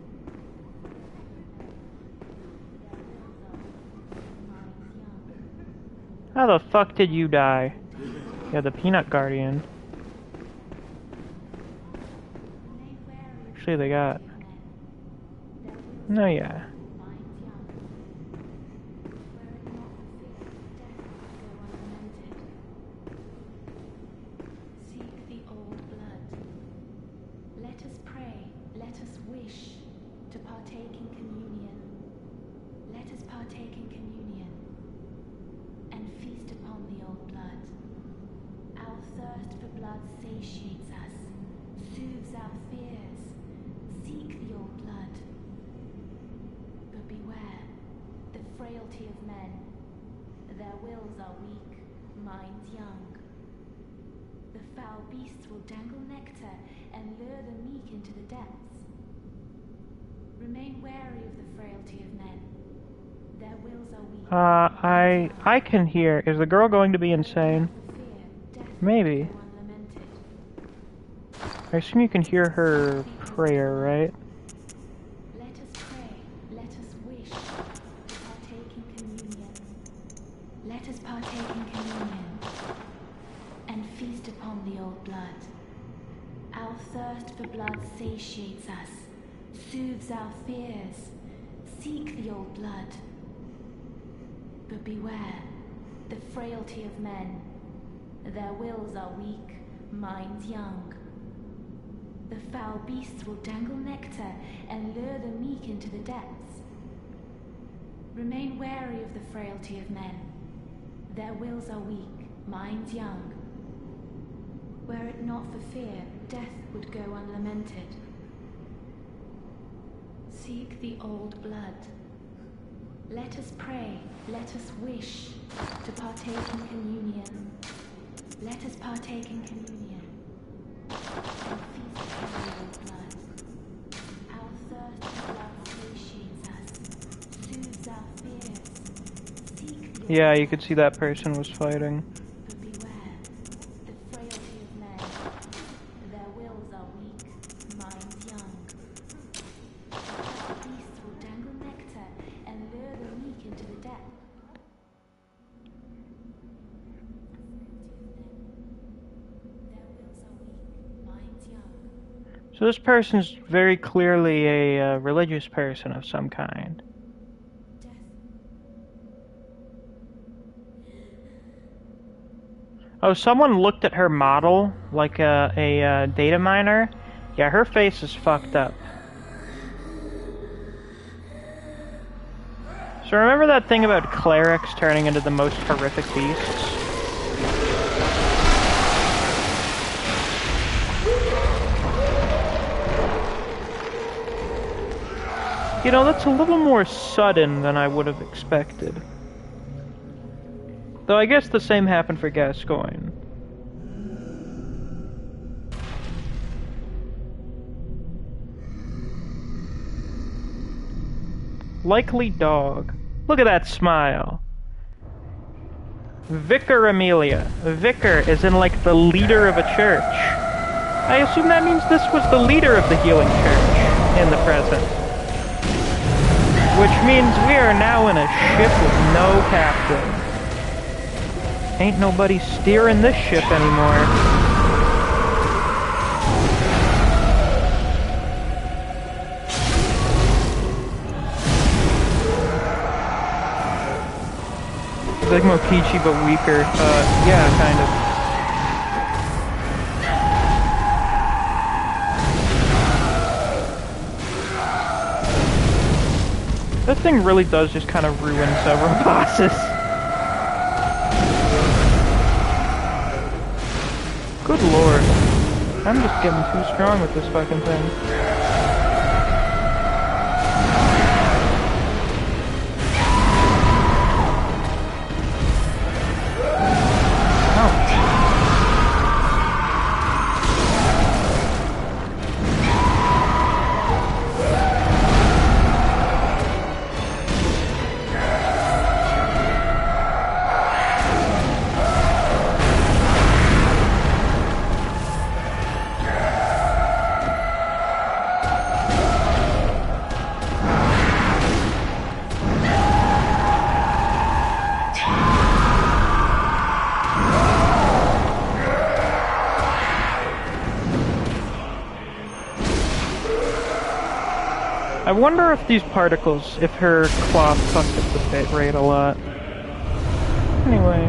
How the fuck did you die? Yeah, the Peanut Guardian. Actually, they got... No, yeah. I can hear. Is the girl going to be insane? Maybe. I assume you can hear her prayer, right? Let us pray, let us wish to partake in communion. Let us partake in communion and feast upon the old blood. Our thirst for blood satiates us, soothes our fears. Seek the old blood. But beware, the frailty of men. Their wills are weak, minds young. The foul beasts will dangle nectar and lure the meek into the depths. Remain wary of the frailty of men. Their wills are weak, minds young. Were it not for fear, death would go unlamented. Seek the old blood. Let us pray, let us wish to partake in communion. Let us partake in communion and feast on the old blood. Our thirst for blood satiates us, soothes our fears. Seek the Yeah, old you could blood. see that person was fighting. But beware, the frailty of men. Their wills are weak, minds young. The foul beasts will dangle nectar and lure the meek into the depth. Their wills are weak, minds young. So this person's very clearly a religious person of some kind. Death. Oh, someone looked at her model, like a data miner. Yeah, her face is fucked up. So remember that thing about clerics turning into the most horrific beasts? You know, that's a little more sudden than I would have expected. Though I guess the same happened for Gascoigne. Likely dog. Look at that smile. Vicar Amelia. Vicar is in like the leader of a church. I assume that means this was the leader of the healing church in the present. Which means we are now in a ship with no captain. Ain't nobody steering this ship anymore. It's like Mokichi but weaker. Yeah, kind of. That thing really does just kind of ruin several bosses. Good lord. I'm just getting too strong with this fucking thing. I wonder if these particles, if her cloth fucked up the bit rate a lot. Anyway.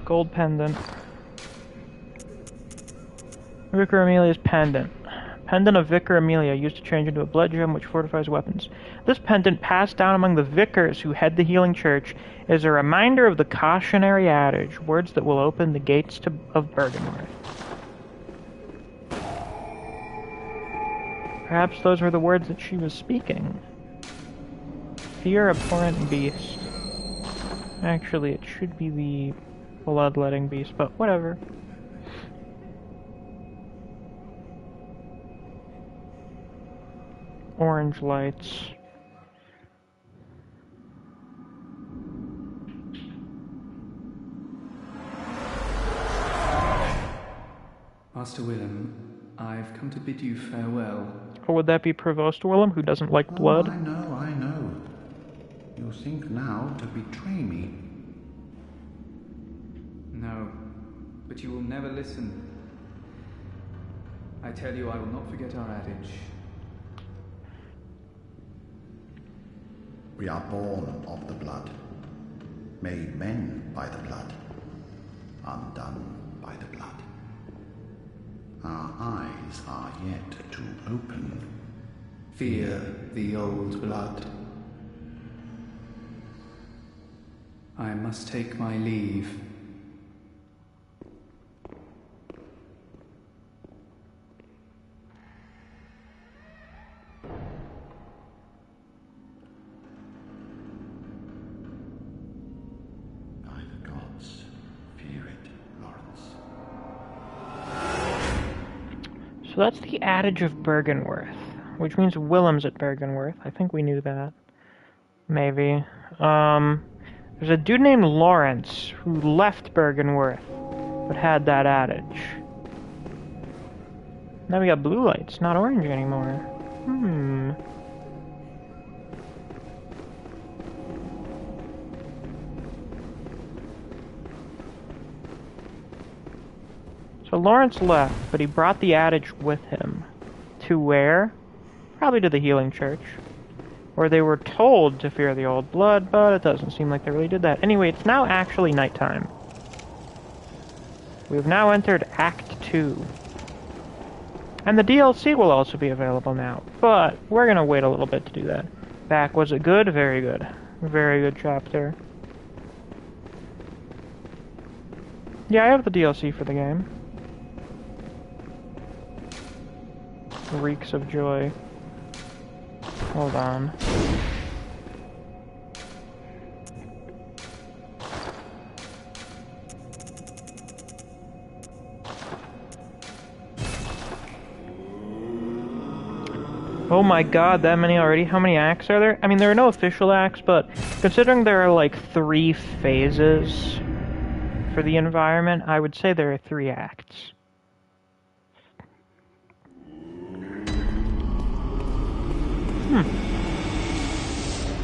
Gold pendant. Vicar Amelia's pendant. Pendant of Vicar Amelia, used to change into a blood gem which fortifies weapons. This pendant, passed down among the vicars who head the healing church, is a reminder of the cautionary adage, words that will open the gates of Bergenworth. Perhaps those were the words that she was speaking. Fear abhorrent beast. Actually, it should be the bloodletting beast, but whatever. Orange lights. Master Willem, I've come to bid you farewell. Or would that be Provost Willem, who doesn't like blood? Oh, I know. You think now to betray me. No, but you will never listen. I tell you, I will not forget our adage. We are born of the blood, made men by the blood, undone by the blood. Our eyes are yet to open. Fear the old blood. I must take my leave. By the gods, fear it, Lawrence. So that's the adage of Bergenworth, which means Willem's at Bergenworth. I think we knew that. Maybe. There's a dude named Lawrence who left Bergenworth, but had that adage. Now we got blue lights, not orange anymore. So Lawrence left, but he brought the adage with him. To where? Probably to the Healing Church. Or they were told to fear the old blood, but it doesn't seem like they really did that. Anyway, it's now actually nighttime. We've now entered Act 2. And the DLC will also be available now, but we're gonna wait a little bit to do that. Back, was it good? Very good. Very good chapter. Yeah, I have the DLC for the game. Reeks of joy. Hold on. Oh my god, that many already? How many acts are there? I mean, there are no official acts, but considering there are like 3 phases for the environment, I would say there are 3 acts.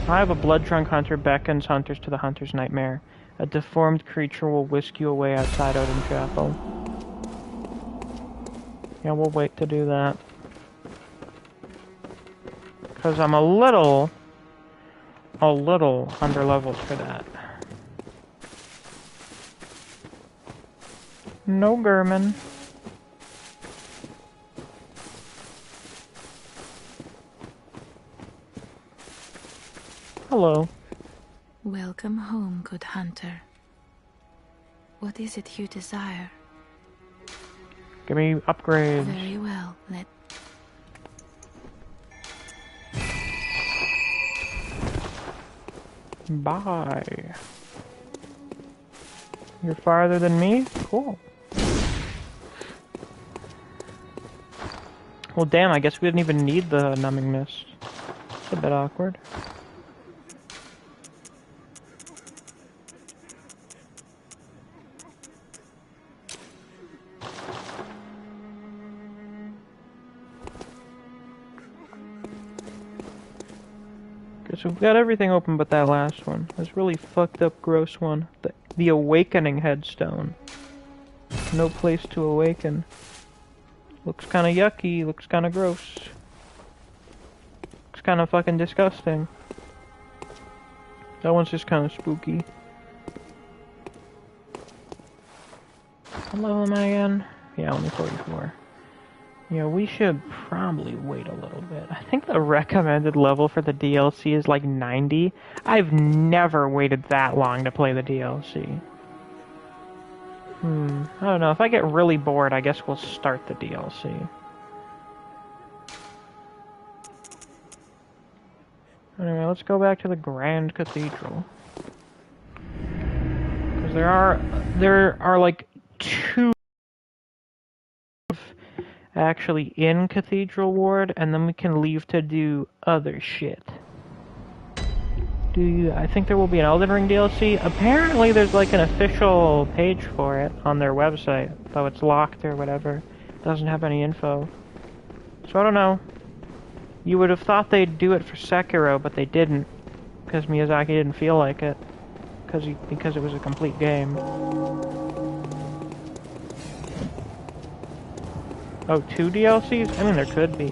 I have a blood-drunk hunter beckons hunters to the hunter's nightmare. A deformed creature will whisk you away outside Odin Chapel. Yeah, we'll wait to do that. Because I'm a little under-leveled for that. No German. Hello. Welcome home, good hunter. What is it you desire? Give me upgrades. Very well, let... Bye. You're farther than me? Cool. Well, damn, I guess we didn't even need the numbing mist. It's a bit awkward. So we've got everything open but that last one. This really fucked up gross one. The awakening headstone. No place to awaken. Looks kinda yucky, looks kinda gross. Looks kinda fucking disgusting. That one's just kinda spooky. What level am I again? Yeah, only 44. Yeah, we should probably wait a little bit. I think the recommended level for the DLC is like 90. I've never waited that long to play the DLC. I don't know. If I get really bored, I guess we'll start the DLC. Anyway, let's go back to the Grand Cathedral. Because there are like 2 actually in Cathedral Ward, and then we can leave to do other shit. I think there will be an Elden Ring DLC? Apparently there's like an official page for it on their website, though it's locked or whatever. It doesn't have any info. So I don't know. You would have thought they'd do it for Sekiro, but they didn't. Because Miyazaki didn't feel like it. Because it was a complete game. Oh, 2 DLCs? I mean, there could be.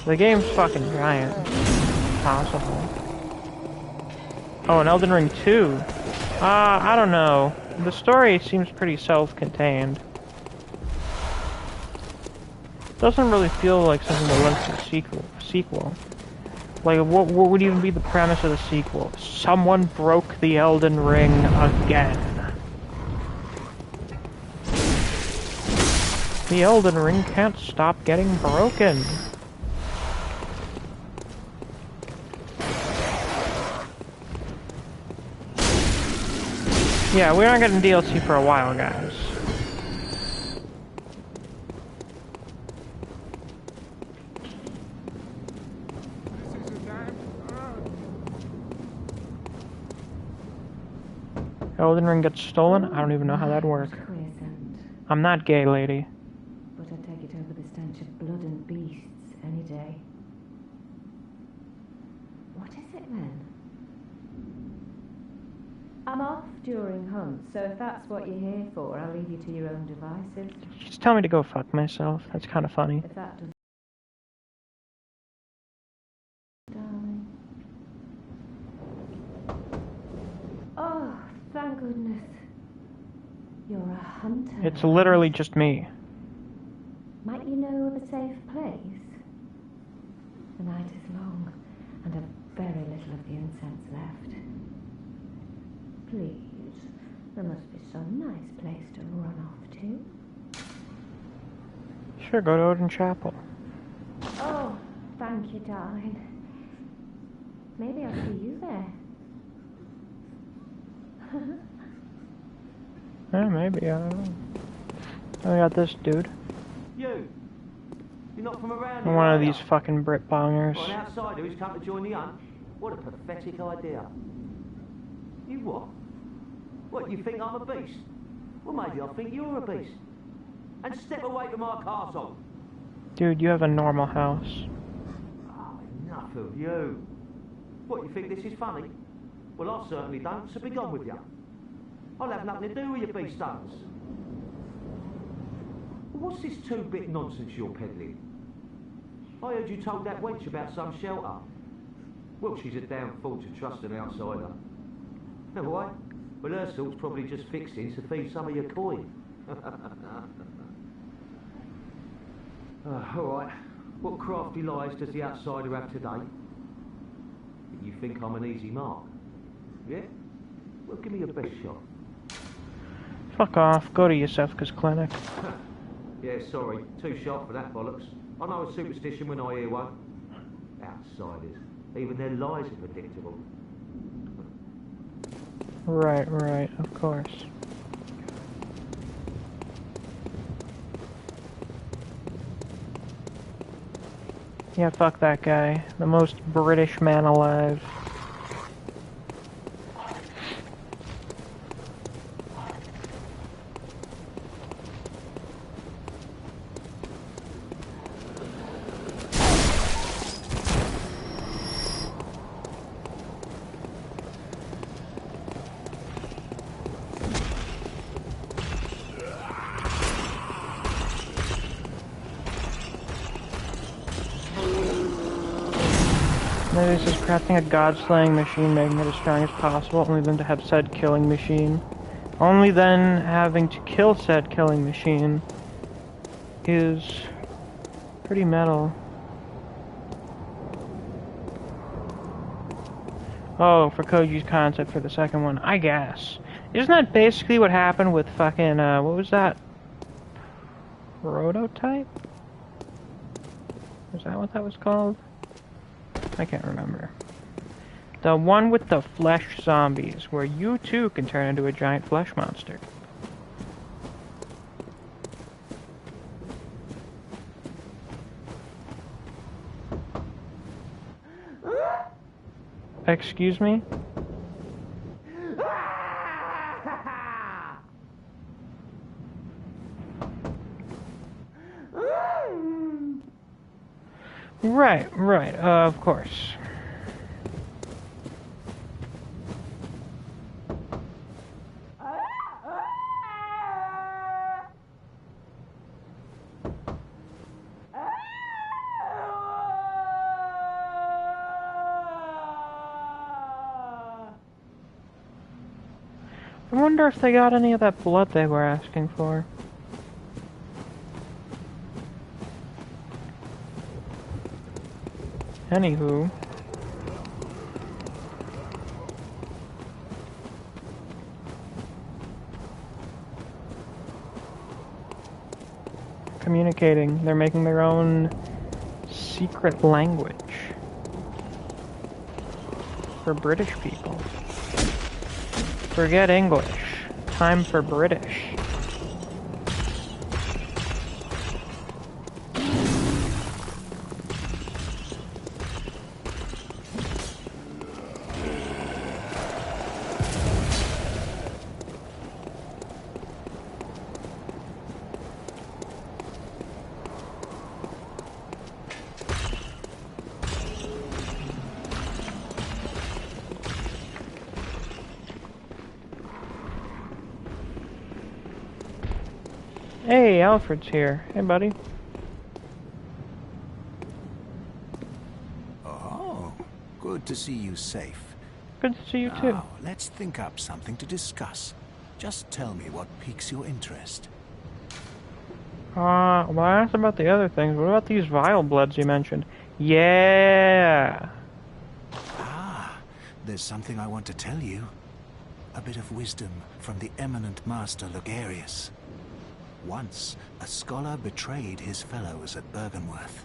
The game's fucking giant. It's possible. Oh, an Elden Ring 2. I don't know. The story seems pretty self-contained. Doesn't really feel like something that lends to a sequel. Like, what would even be the premise of the sequel? Someone broke the Elden Ring again. The Elden Ring can't stop getting broken. Yeah, we're not getting DLC for a while, guys. Elden Ring gets stolen? I don't even know how that'd work. I'm not gay, lady. But I'd take it over the stench of blood and beasts any day. What is it then? I'm off during hunts, so if that's what you're here for, I'll leave you to your own devices. Just tell me to go fuck myself. That's kind of funny. If that doesn't... Darling. Oh, thank goodness. You're a hunter. It's literally just me. Might you know of a safe place? The night is long, and a very little of the incense left. Please, there must be some nice place to run off to. Sure, go to Odin Chapel. Oh, thank you, darling. Maybe I'll see you there. Yeah, maybe, I don't know. I got this dude. You're not from around I'm here, one of are these you? fucking Brit bongers. Or an outsider who's come to join the hunt? What a pathetic idea. You what? What, you think I'm a beast? Well, maybe I think you're a beast. And step away from our castle. Dude, you have a normal house. Oh, enough of you. What, you think this is funny? Well, I certainly don't, so be gone with you. I'll have nothing to do with your beast hunters. What's this two-bit nonsense you're peddling? I heard you told that wench about some shelter. Well, she's a damn fool to trust an outsider. No, why? Well, her sort's probably just fixing to feed some of your coin. All right. What crafty lies does the outsider have today? You think I'm an easy mark? Yeah? Well, give me your best shot. Fuck off. Go to Yosefka's clinic. Yeah, sorry. Too sharp for that bollocks. I know a superstition when I hear one. Outsiders. Even their lies are predictable. Right, of course. Yeah, fuck that guy. The most British man alive. Maybe this is crafting a god-slaying machine, making it as strong as possible, only then to have said killing machine. Only then having to kill said killing machine is pretty metal. Oh, for Koji's concept for the second one, I guess. Isn't that basically what happened with fucking, what was that? Prototype? Was that what that was called? I can't remember. The one with the flesh zombies, where you too can turn into a giant flesh monster. Excuse me? Right, of course. I wonder if they got any of that blood they were asking for. Anywho. Communicating. They're making their own secret language. For British people. Forget English. Time for British. Hey, Alfred's here. Hey, buddy. Oh, good to see you safe. Good to see you too. Now, let's think up something to discuss. Just tell me what piques your interest. Well, I asked about the other things. What about these vile bloods you mentioned? Yeah! Ah, there's something I want to tell you. A bit of wisdom from the eminent master Logarius. Once, a scholar betrayed his fellows at Bergenworth,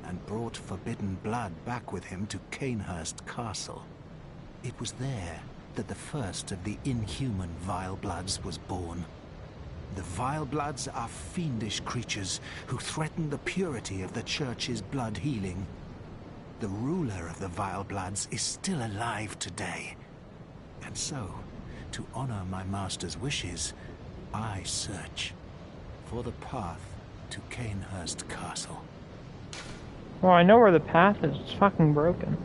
and brought forbidden blood back with him to Cainhurst Castle. It was there that the first of the inhuman Vile Bloods was born. The Vile Bloods are fiendish creatures who threaten the purity of the Church's blood healing. The ruler of the Vile Bloods is still alive today. And so, to honor my master's wishes, I search for the path to Cainhurst Castle. Well, I know where the path is. It's fucking broken.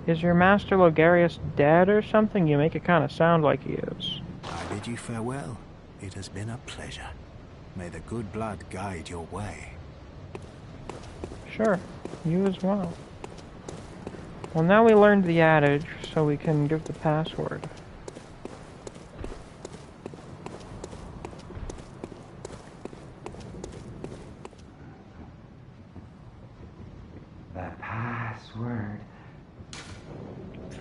Is your master Logarius dead or something? You make it kind of sound like he is. I bid you farewell. It has been a pleasure. May the good blood guide your way. Sure. You as well. Well, now we learned the adage, so we can give the password. The password.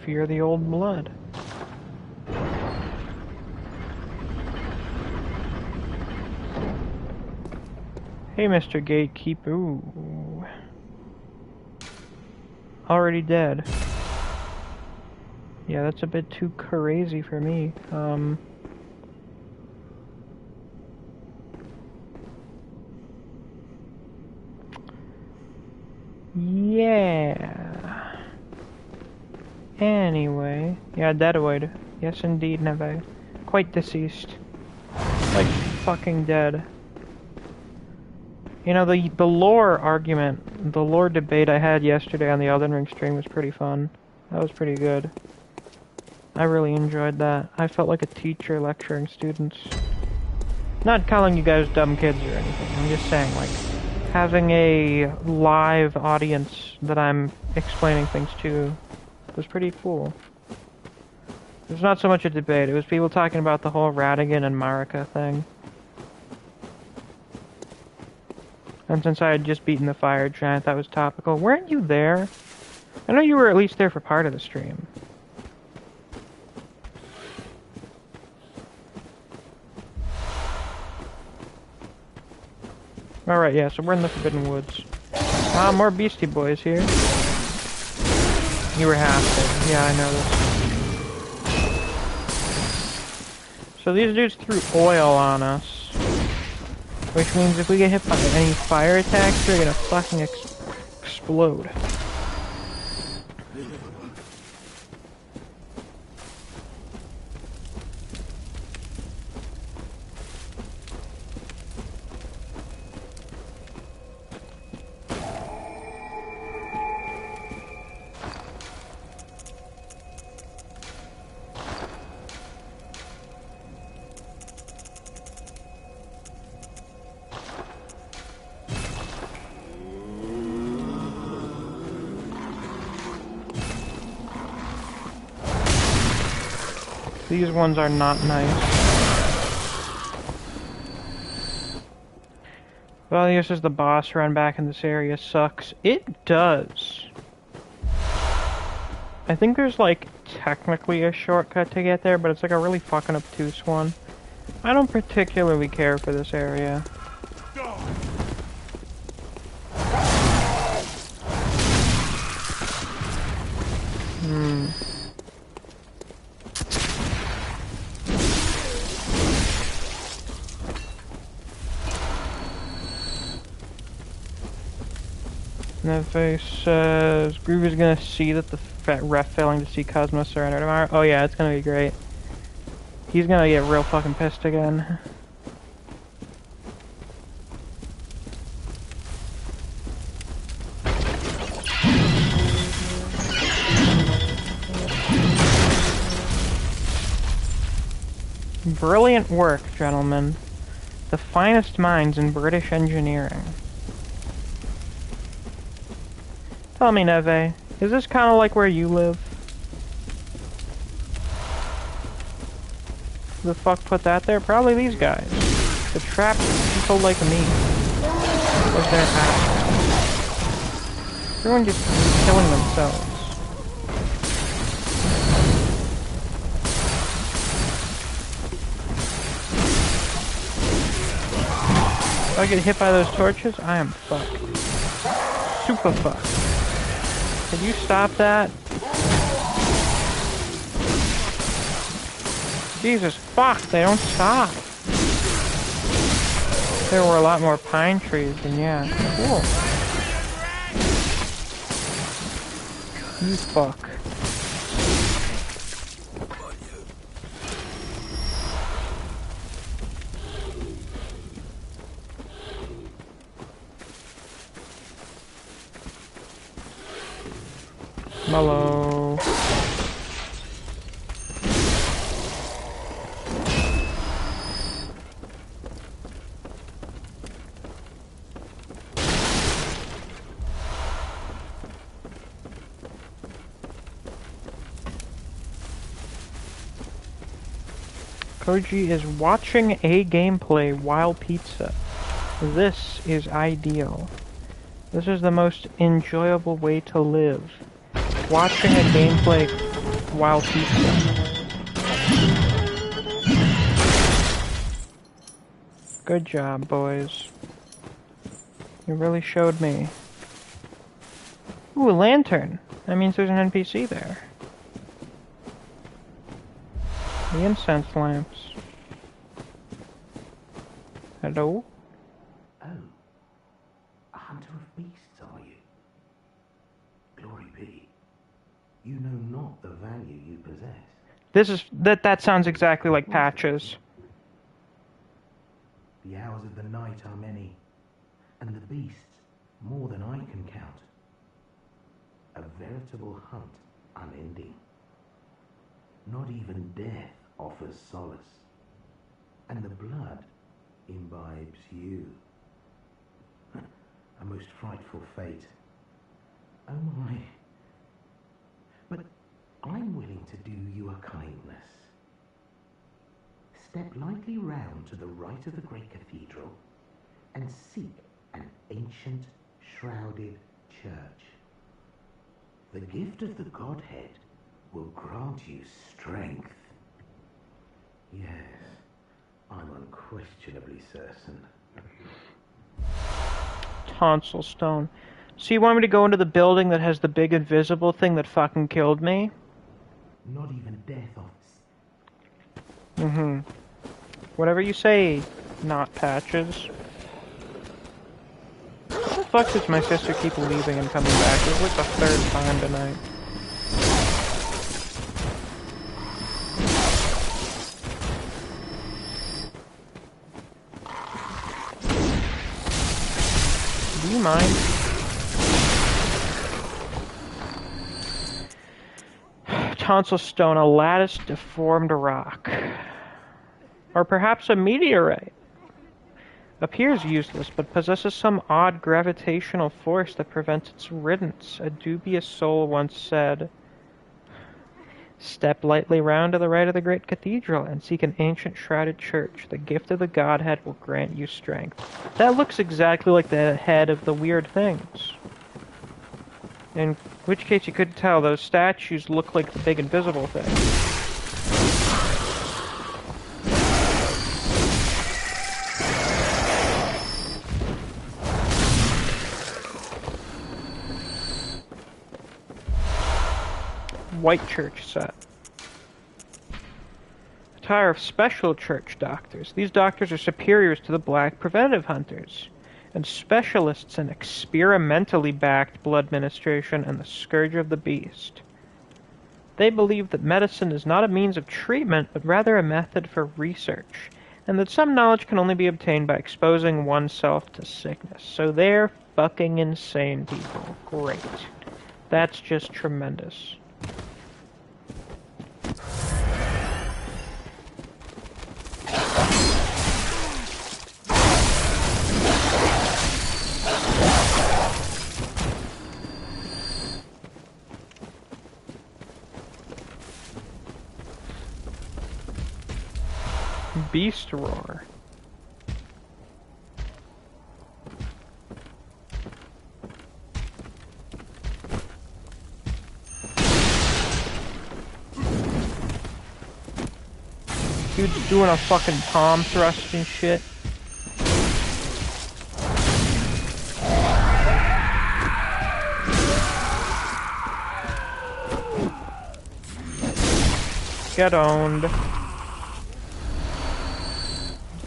Fear the old blood. Hey, Mr. Gatekeep. Ooh. Already dead. Yeah, that's a bit too crazy for me. Yeah. Anyway. Yeah, deadoid. Yes, indeed, Neve. Quite deceased. Like, fucking dead. You know, the lore argument, the lore debate I had yesterday on the Elden Ring stream was pretty fun. That was pretty good. I really enjoyed that. I felt like a teacher lecturing students. Not calling you guys dumb kids or anything. I'm just saying, like, having a live audience that I'm explaining things to was pretty cool. It was not so much a debate. It was people talking about the whole Radigan and Marika thing. And since I had just beaten the fire giant, that was topical. Weren't you there? I know you were at least there for part of the stream. Alright, yeah, so we're in the Forbidden Woods. Ah, more Beastie Boys here. You were half dead. Yeah, I know this. So these dudes threw oil on us. Which means if we get hit by any fire attacks, they're gonna fucking explode. These ones are not nice. Well, I guess as the boss run back in this area sucks. It does. I think there's like technically a shortcut to get there, but it's like a really fucking obtuse one. I don't particularly care for this area. Neve says Groover's gonna see that the ref failing to see Cosmo surrender tomorrow. Oh yeah, it's gonna be great. He's gonna get real fucking pissed again. Brilliant work, gentlemen. The finest minds in British engineering. Tell me, Neve, is this kind of like where you live? Who the fuck put that there? Probably these guys. To trap people like me. With their assholes. Everyone just killing themselves. If I get hit by those torches, I am fucked. Super fucked. Can you stop that? Jesus fuck, they don't stop. There were a lot more pine trees, and yeah, cool. You fuck. Hello. Koji is watching a gameplay while pizza. This is ideal. This is the most enjoyable way to live. Watching a gameplay while pizza. Good job, boys. You really showed me. Ooh, a lantern. That means there's an NPC there. The incense lamps. Hello? Oh. A hunter of beasts, are you? Glory be. You know not the value you possess. This is... That sounds exactly like Patches. The hours of the night are many, and the beasts more than I can count. A veritable hunt unending. Not even death offers solace, and the blood imbibes you. A most frightful fate. Oh my. But I'm willing to do you a kindness. Step lightly round to the right of the great cathedral and seek an ancient, shrouded church. The gift of the Godhead will grant you strength. Yes, I'm unquestionably certain. Tonsil stone. So you want me to go into the building that has the big invisible thing that fucking killed me? Not even death offers. Mm-hmm. Whatever you say, not Patches. What the fuck does my sister keep leaving and coming back? It's like the third time tonight. Do you mind? Tonsil stone, a lattice deformed rock. Or perhaps a meteorite. Appears useless, but possesses some odd gravitational force that prevents its riddance. A dubious soul once said, Step lightly round to the right of the great cathedral and seek an ancient shrouded church. The gift of the Godhead will grant you strength. That looks exactly like the head of the weird things. In which case you could tell those statues look like the big invisible thing. White church set. Attire of special church doctors. These doctors are superiors to the black preventative hunters, and specialists in experimentally backed blood ministration and the scourge of the beast. They believe that medicine is not a means of treatment, but rather a method for research, and that some knowledge can only be obtained by exposing oneself to sickness. So they're fucking insane people. Great. That's just tremendous. Beast roar. Dude's doing a fucking palm thrust and shit. Get owned.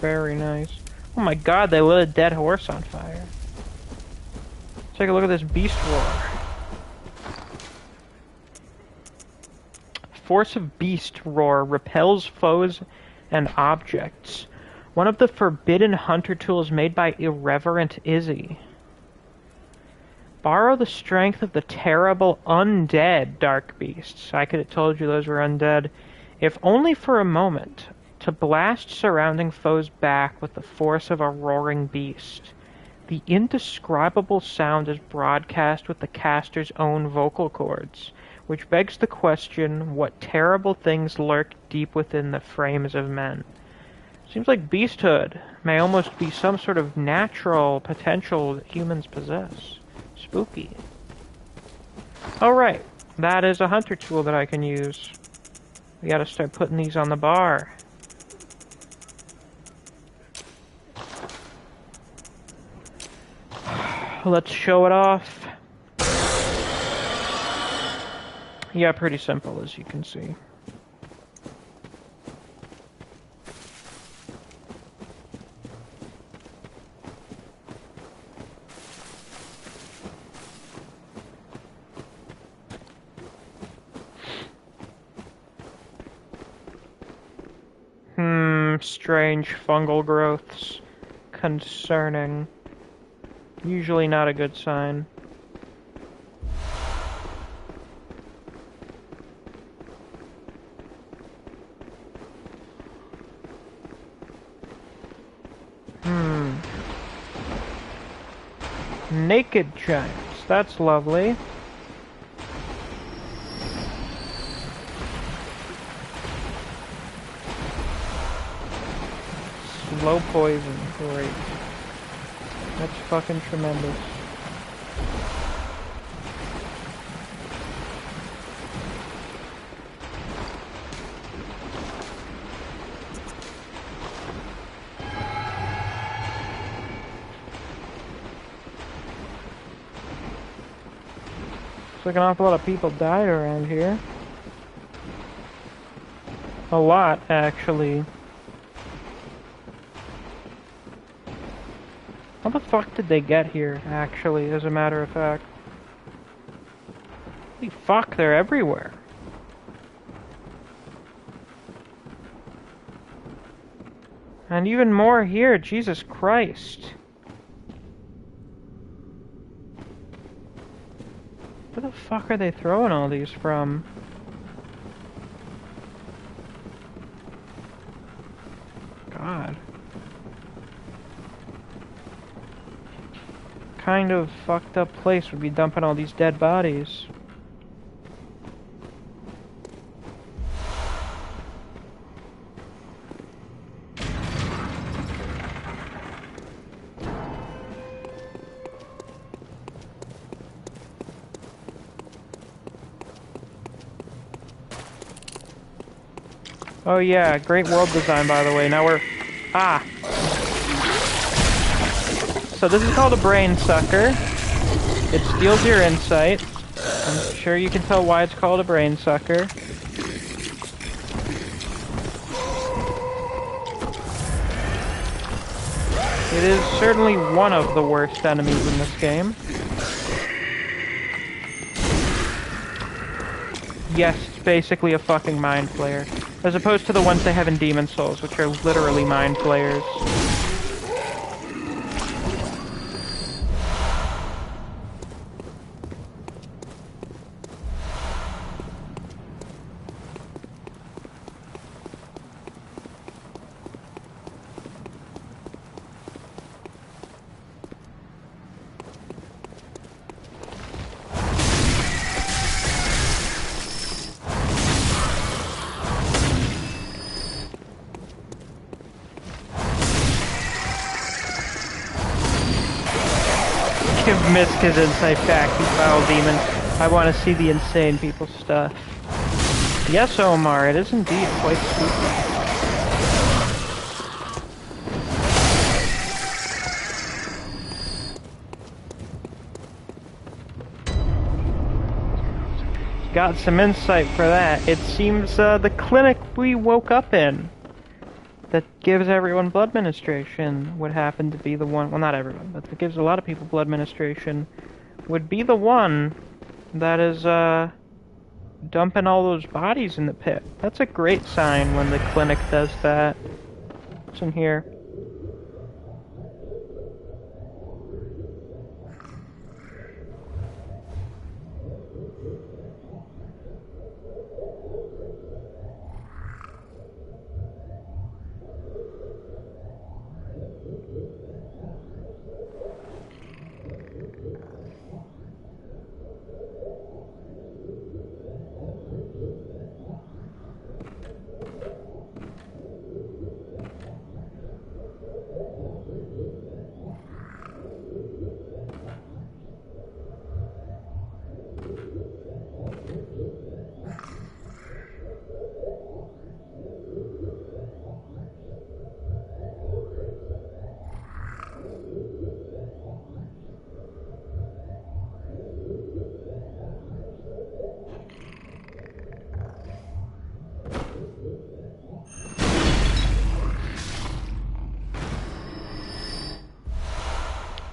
Very nice. Oh my god, they lit a dead horse on fire. Take a look at this beast roar. Force of beast roar repels foes and objects. One of the forbidden hunter tools made by irreverent Izzy. Borrow the strength of the terrible undead dark beasts. I could have told you those were undead. If only for a moment. To blast surrounding foes back with the force of a roaring beast. The indescribable sound is broadcast with the caster's own vocal cords, which begs the question, what terrible things lurk deep within the frames of men? Seems like beasthood may almost be some sort of natural potential that humans possess. Spooky. Alright, that is a hunter tool that I can use. We gotta start putting these on the bar. Let's show it off. Yeah, pretty simple as you can see. Strange fungal growths. Concerning. Usually not a good sign. Naked giants. That's lovely. Slow poison. Great. That's fucking tremendous. Looks like an awful lot of people died around here. A lot, actually. How the fuck did they get here, actually, as a matter of fact? Holy fuck, they're everywhere. And even more here, Jesus Christ. Where the fuck are they throwing all these from? God. Kind of fucked up place would be dumping all these dead bodies. Oh yeah, great world design, by the way. Now we're... Ah! So this is called a brain sucker. It steals your insight. I'm sure you can tell why it's called a brain sucker. It is certainly one of the worst enemies in this game. Yes, it's basically a fucking mind flayer. As opposed to the ones they have in Demon Souls, which are literally mind flayers. Give Misk his insight back, you foul demon. I want to see the insane people's stuff. Yes, Omar, it is indeed quite spooky. Got some insight for that. It seems the clinic we woke up in that gives everyone blood ministration would happen to be the one, well not everyone, but that gives a lot of people blood ministration, would be the one that is dumping all those bodies in the pit. That's a great sign when the clinic does that. What's in here?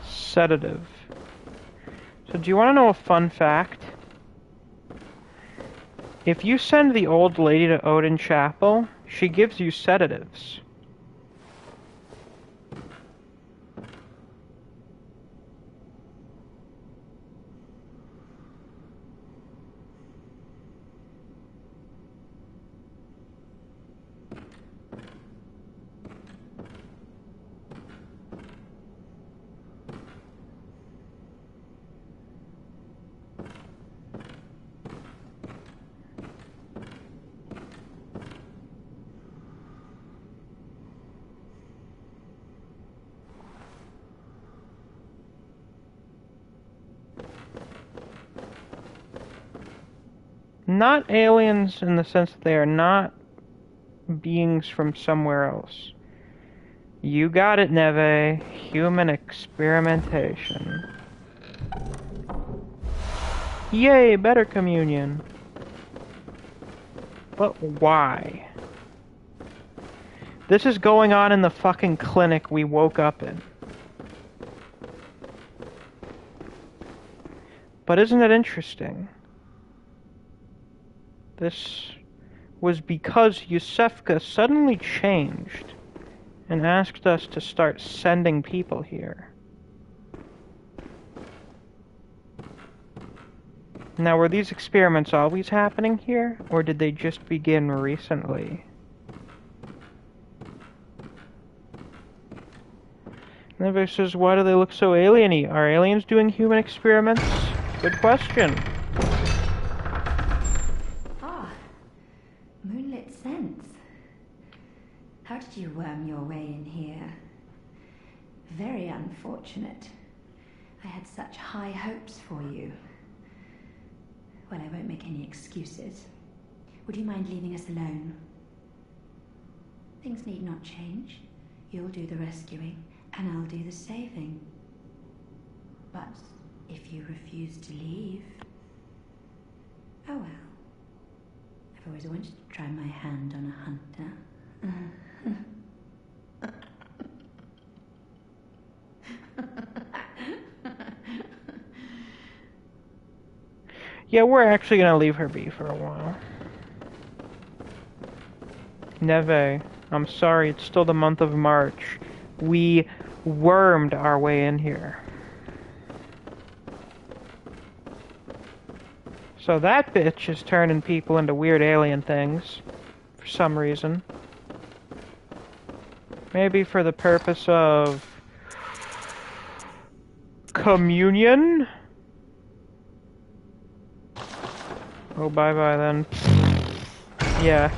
Sedative. So do you want to know a fun fact? If you send the old lady to Odin Chapel, she gives you sedatives. Not aliens in the sense that they are not beings from somewhere else. You got it, Neve. Human experimentation. Yay, better communion. But why? This is going on in the fucking clinic we woke up in. But isn't it interesting? This was because Yusefka suddenly changed and asked us to start sending people here. Now, were these experiments always happening here, or did they just begin recently? Never says, why do they look so alien-y? Are aliens doing human experiments? Good question. Moonlit scents. How did you worm your way in here? Very unfortunate. I had such high hopes for you. Well, I won't make any excuses. Would you mind leaving us alone? Things need not change. You'll do the rescuing, and I'll do the saving. But if you refuse to leave... Oh well. I've always wanted to try my hand on a hunter. Yeah, we're actually gonna leave her be for a while. Neve, I'm sorry, it's still the month of March. We wormed our way in here. So that bitch is turning people into weird alien things. For some reason. Maybe for the purpose of... communion? Oh, bye-bye then. Yeah.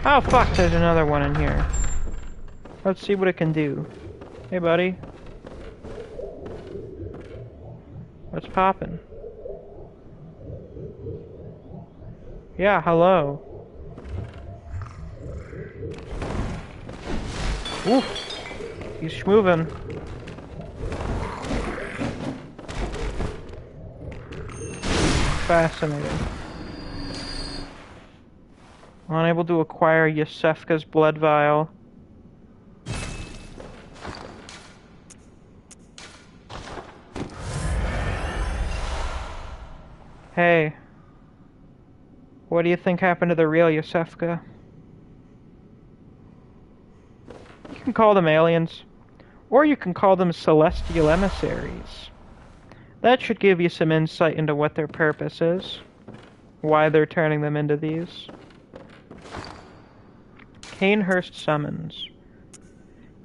Oh, fuck, there's another one in here. Let's see what it can do. Hey, buddy. What's poppin'? Yeah, hello. Oof. He's schmovin'. Fascinating. Unable to acquire Yosefka's blood vial. Hey. What do you think happened to the real Yosefka? You can call them aliens. Or you can call them celestial emissaries. That should give you some insight into what their purpose is. Why they're turning them into these. Canehurst summons.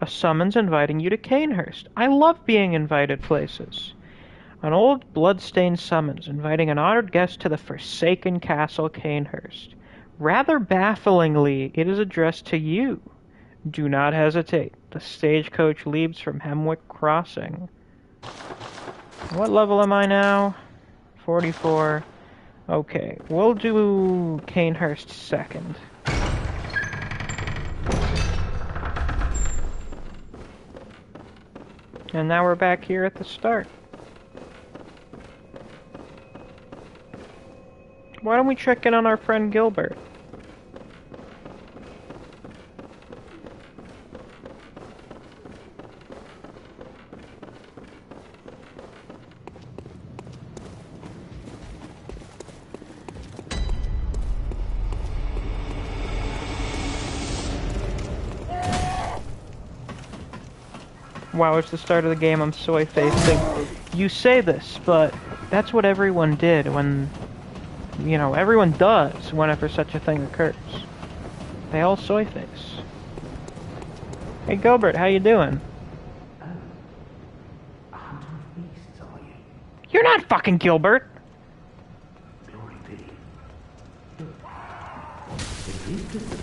A summons inviting you to Canehurst. I love being invited places. An old blood-stained summons inviting an honored guest to the forsaken castle Canehurst. Rather bafflingly, it is addressed to you. Do not hesitate. The stagecoach leaves from Hemwick Crossing. What level am I now? 44. Okay, we'll do Canehurst second. And now we're back here at the start. Why don't we check in on our friend Gilbert? Wow, it's the start of the game, I'm soy-facing. You say this, but that's what everyone did when... You know, everyone does whenever such a thing occurs. They all soy-face. Hey Gilbert, how you doing? A hunter of beasts, are you? You're not fucking Gilbert! Glory be.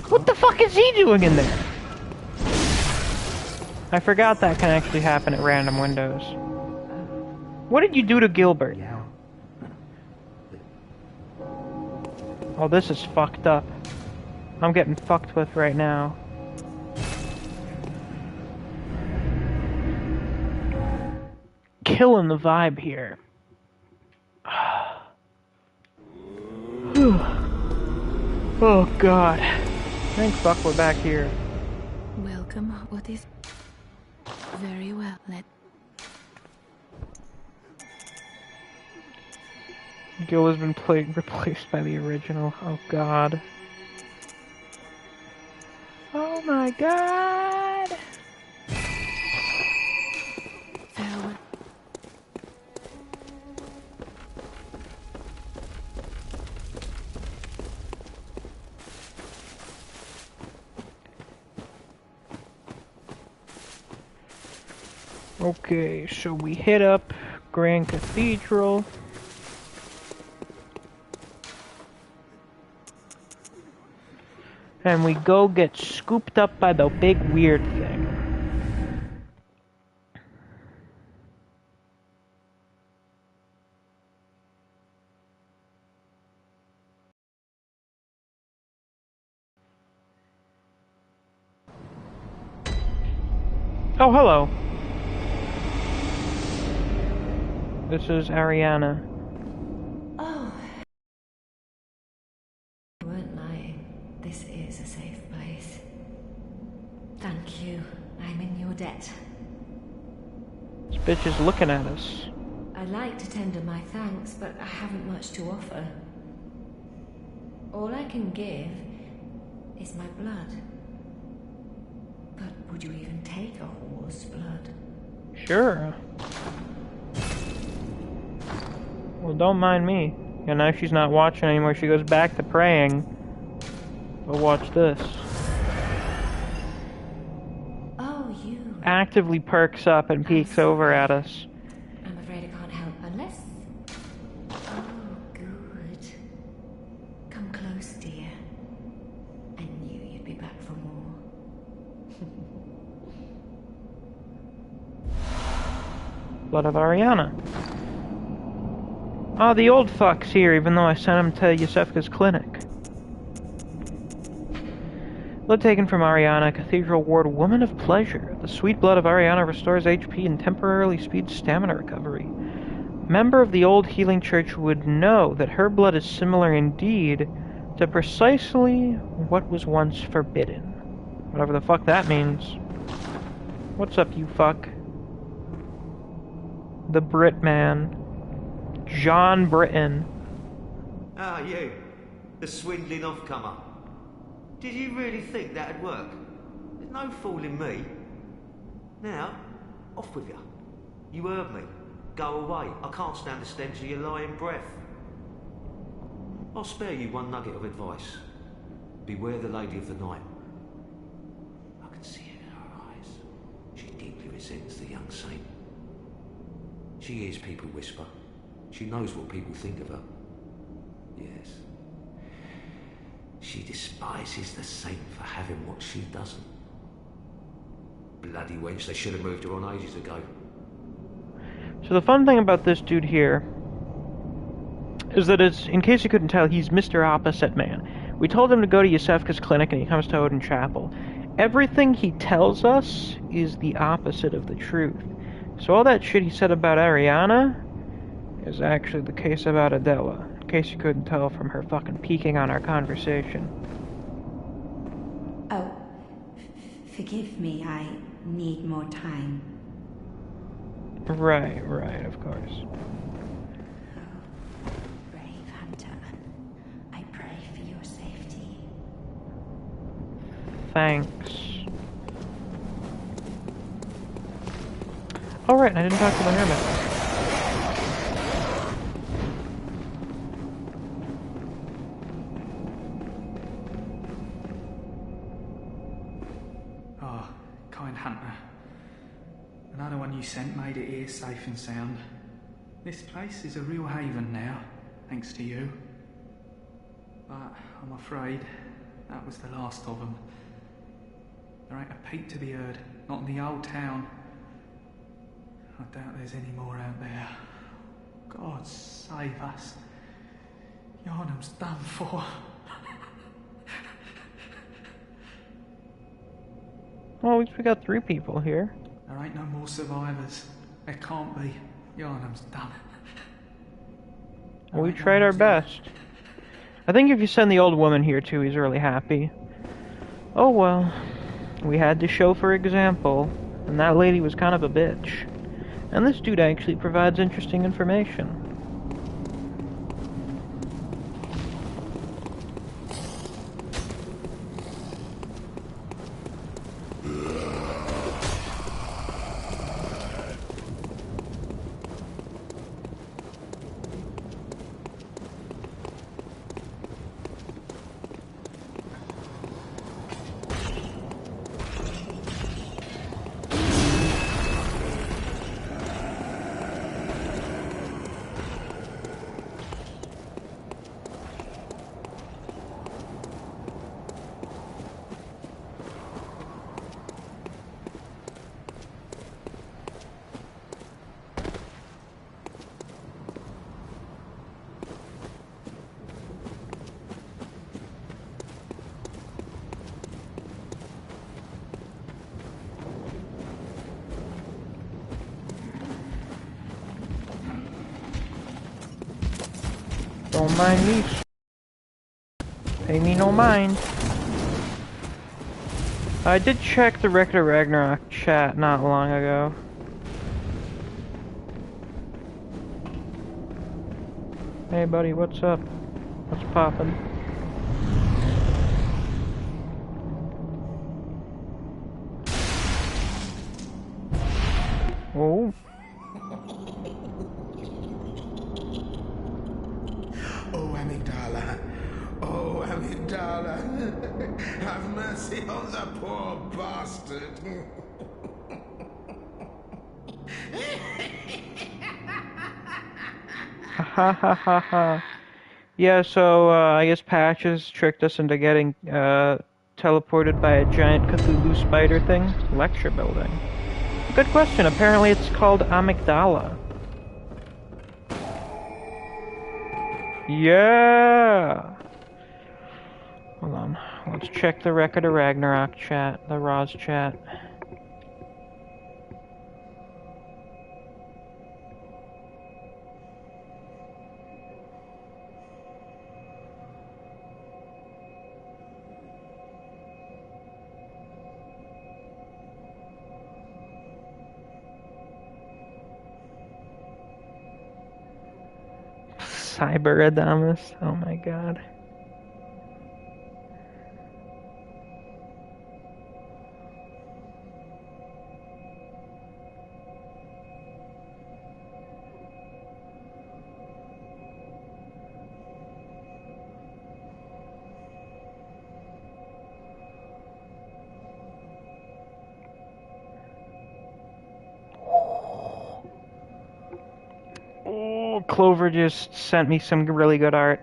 What the fuck is he doing in there? I forgot that can actually happen at random windows. What did you do to Gilbert? Oh, this is fucked up. I'm getting fucked with right now. Killing the vibe here. Oh god. Thank fuck we're back here. Welcome. What is... Very well, Gil has been replaced by the original. Oh god. Oh my god! Farewell. Okay, so we hit up Grand Cathedral. And we go get scooped up by the big weird thing. Oh, hello. This is Ariana. Oh. You weren't lying. This is a safe place. Thank you. I'm in your debt. This bitch is looking at us. I'd like to tender my thanks, but I haven't much to offer. All I can give is my blood. But would you even take a whore's blood? Sure. Well, don't mind me. And now she's not watching anymore. She goes back to praying. But watch this. Oh, you. Actively perks up and peeks over at us. I'm afraid I can't help unless... Oh, good. Come close, dear. I knew you'd be back for more. Blood of Ariana. Ah, the old fuck's here, even though I sent him to Yusefka's clinic. Blood taken from Ariana, Cathedral Ward, Woman of Pleasure. The sweet blood of Ariana restores HP and temporarily speeds stamina recovery. Member of the old healing church would know that her blood is similar indeed to precisely what was once forbidden. Whatever the fuck that means. What's up, you fuck? The Brit man. John Britton. Ah, you. The swindling off-comer. Did you really think that'd work? There's no fooling me. Now, off with you. You heard me. Go away. I can't stand the stench of your lying breath. I'll spare you one nugget of advice. Beware the Lady of the Night. I can see it in her eyes. She deeply resents the young saint. She hears people whisper. She knows what people think of her. Yes. She despises the saint for having what she doesn't. Bloody wench, they should have moved her on ages ago. So the fun thing about this dude here is that it's, in case you couldn't tell, he's Mr. Opposite Man. We told him to go to Yusefka's clinic and he comes to Odin Chapel. Everything he tells us is the opposite of the truth. So all that shit he said about Ariana is actually the case about Adela, in case you couldn't tell from her fucking peeking on our conversation. Oh, forgive me, I need more time. Right, of course. Oh, brave hunter, I pray for your safety. Thanks. Oh right, I didn't talk to the hermit. Oh, kind hunter. Another one you sent made it here safe and sound. This place is a real haven now, thanks to you. But I'm afraid that was the last of them. There ain't a peep to be heard, not in the old town. I doubt there's any more out there. God save us. Yharnam's done for. Well, at least we got 3 people here. There ain't no more survivors. There can't be. Yharnam's done. Well, we tried our best. I think if you send the old woman here too, he's really happy. Oh well. We had to show for example, and that lady was kind of a bitch. And this dude actually provides interesting information. Don't mind me. Pay me no mind. I did check the Record of Ragnarok chat not long ago. Hey buddy, what's up? What's poppin'? Oh. Oh, Amygdala. Oh, Amygdala. Have mercy on the poor bastard. Ha ha ha ha. Yeah, so, I guess Patches tricked us into getting, teleported by a giant Cthulhu spider thing. Lecture building. Good question. Apparently it's called Amygdala. Yeah! Hold on. Let's check the Record of Ragnarok chat. The Roz chat. Cyber Adamus. Oh my god. Oh, Clover just sent me some really good art.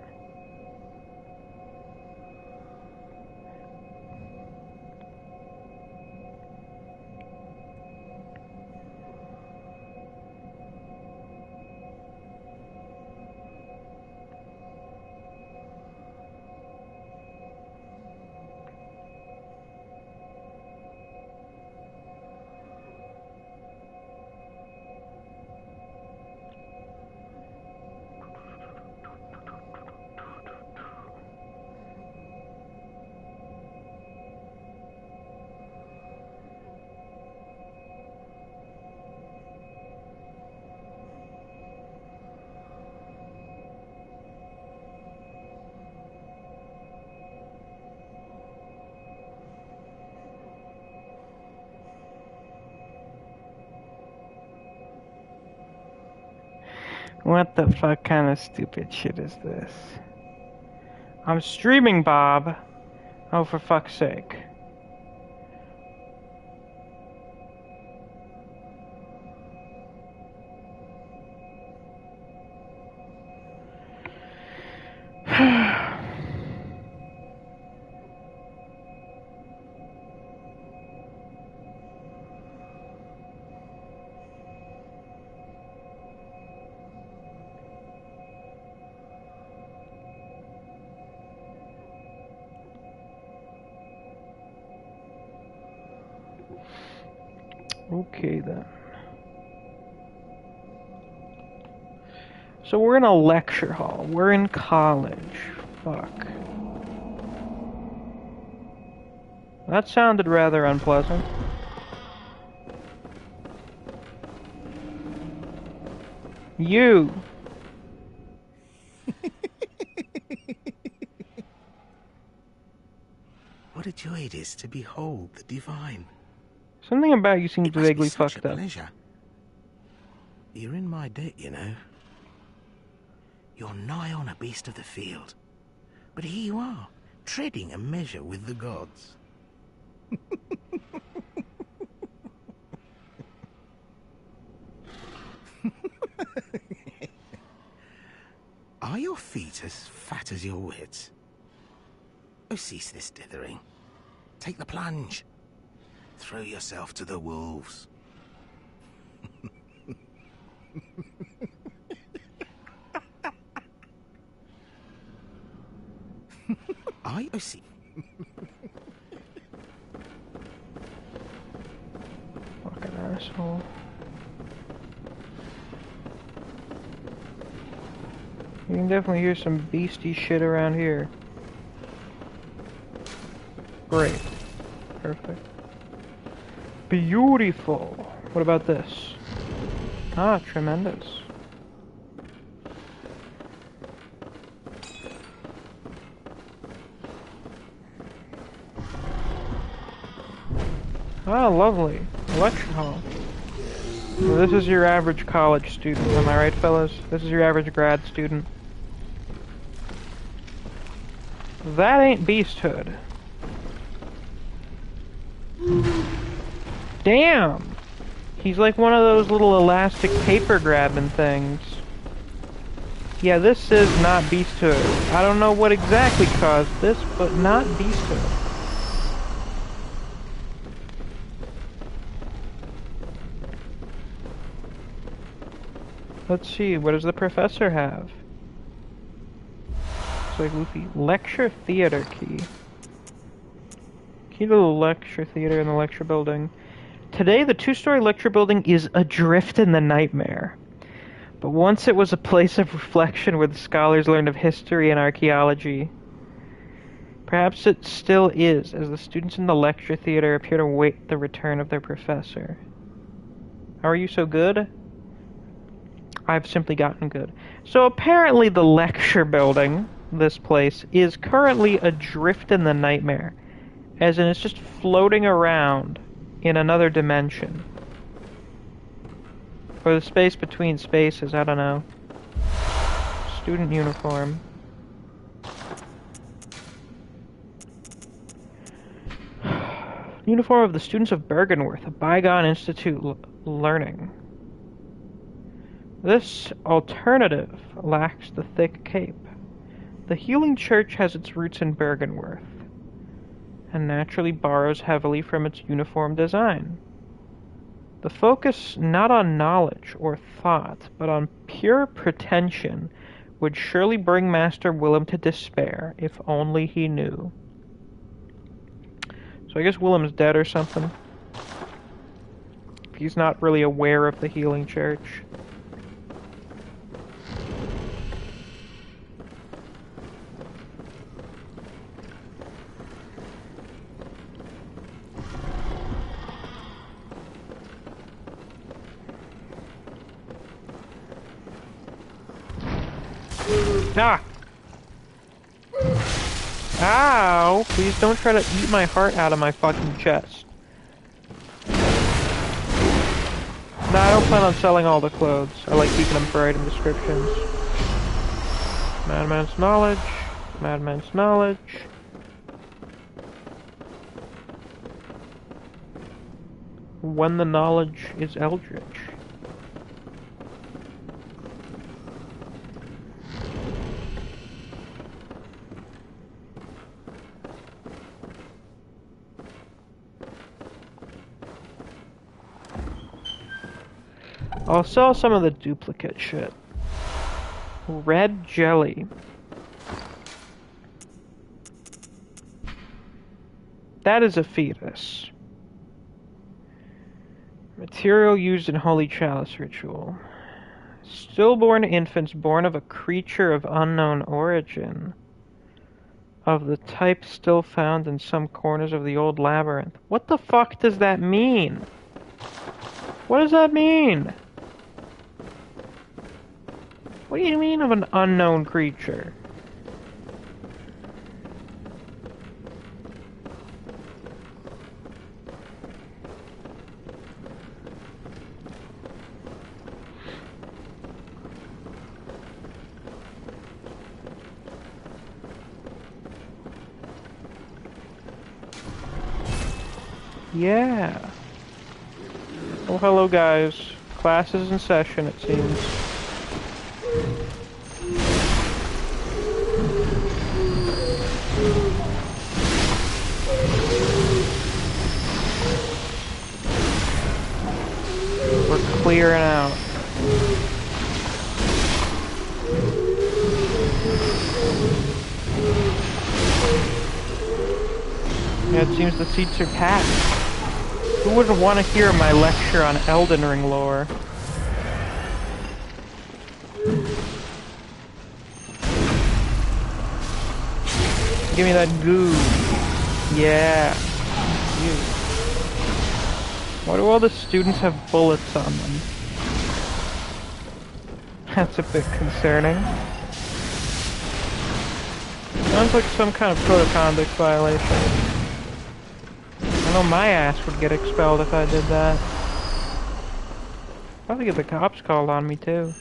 What the fuck kind of stupid shit is this? I'm streaming, Bob. Oh, for fuck's sake. Okay then. So we're in a lecture hall. We're in college. Fuck. That sounded rather unpleasant. You! What a joy it is to behold the divine. Something about you seems It must vaguely be such fucked a up. pleasure. You're in my debt, you know. You're nigh on a beast of the field. But here you are, treading a measure with the gods. Are your feet as fat as your wits? Oh, cease this dithering. Take the plunge. Throw yourself to the wolves. I see. Fucking asshole. You can definitely hear some beastie shit around here. Great. Perfect. Beautiful. What about this? Ah, tremendous. Ah, lovely. Lecture hall. Well, this is your average college student, am I right, fellas? This is your average grad student. That ain't beasthood. Damn! He's like one of those little elastic paper grabbing things. Yeah, this is not beasthood. I don't know what exactly caused this, but not beasthood. Let's see, what does the professor have? It's like Luffy. Lecture theater key. Key to the lecture theater in the lecture building. Today, the two-story lecture building is adrift in the nightmare. But once it was a place of reflection where the scholars learned of history and archaeology. Perhaps it still is, as the students in the lecture theater appear to await the return of their professor. How are you so good? I've simply gotten good. So apparently the lecture building, this place, is currently adrift in the nightmare. As in, it's just floating around in another dimension. Or the space between spaces, I don't know. Student uniform. Uniform of the students of Bergenworth, a bygone institute learning. This alternative lacks the thick cape. The healing church has its roots in Bergenworth, and naturally borrows heavily from its uniform design. The focus not on knowledge or thought, but on pure pretension, would surely bring Master Willem to despair, if only he knew. So I guess Willem's dead or something. He's not really aware of the healing church. Ah! Ow! Please don't try to eat my heart out of my fucking chest. Nah, I don't plan on selling all the clothes. I like keeping them for item descriptions. Madman's knowledge. Madman's knowledge. When the knowledge is eldritch. I'll sell some of the duplicate shit. Red jelly. That is a fetus. Material used in Holy Chalice ritual. Stillborn infants born of a creature of unknown origin. Of the type still found in some corners of the old labyrinth. What the fuck does that mean? What does that mean? What do you mean of an unknown creature? Yeah. Oh, hello guys. Class is in session, it seems. We're clearing out. Yeah, it seems the seats are packed. Who wouldn't want to hear my lecture on Elden Ring lore? Give me that goo. Yeah. Ew. Why do all the students have bullets on them? That's a bit concerning. Sounds like some kind of code of conduct violation. I know my ass would get expelled if I did that. Probably get the cops called on me too.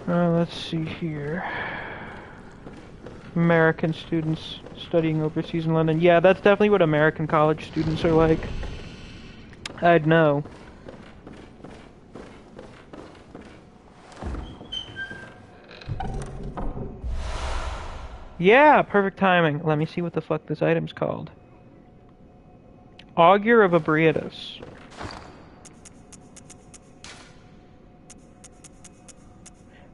Let's see here. American students studying overseas in London. Yeah, that's definitely what American college students are like. I'd know. Yeah, perfect timing. Let me see what the fuck this item's called. Augur of Ebrietas.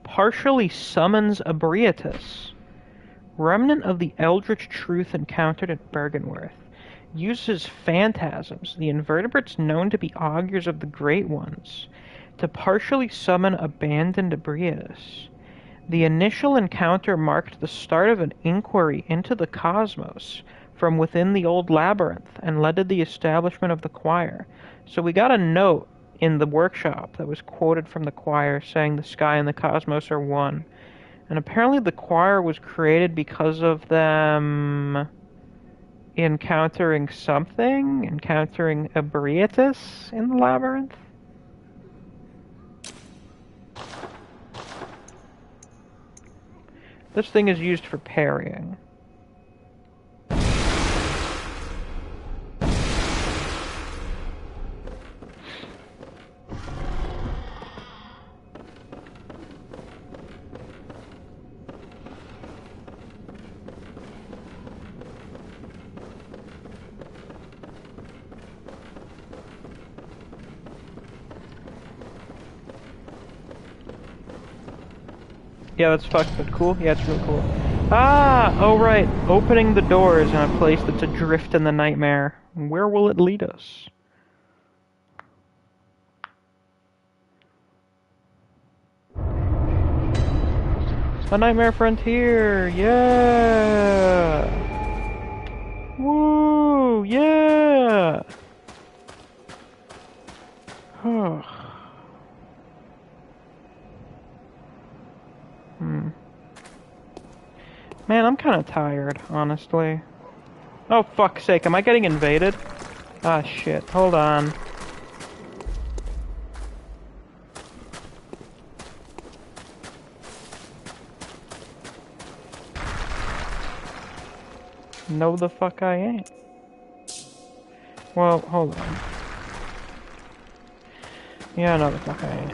Partially summons Ebrietas. Remnant of the eldritch truth encountered at Bergenworth. Uses phantasms, the invertebrates known to be augurs of the Great Ones, to partially summon abandoned Ebrietas. The initial encounter marked the start of an inquiry into the cosmos from within the old labyrinth and led to the establishment of the choir. So we got a note in the workshop that was quoted from the choir saying the sky and the cosmos are one. And apparently the choir was created because of them encountering something, encountering Ebrietas in the labyrinth. This thing is used for parrying. Yeah, that's fucked, but cool. Yeah, it's real cool. Ah! Oh, right. Opening the doors in a place that's adrift in the nightmare. Where will it lead us? A Nightmare Frontier! Yeah! Woo! Yeah! Oh. Man, I'm kind of tired, honestly. Oh, fuck's sake, am I getting invaded? Ah, shit. Hold on. No, the fuck I ain't. Well, hold on. Yeah, no, the fuck I ain't.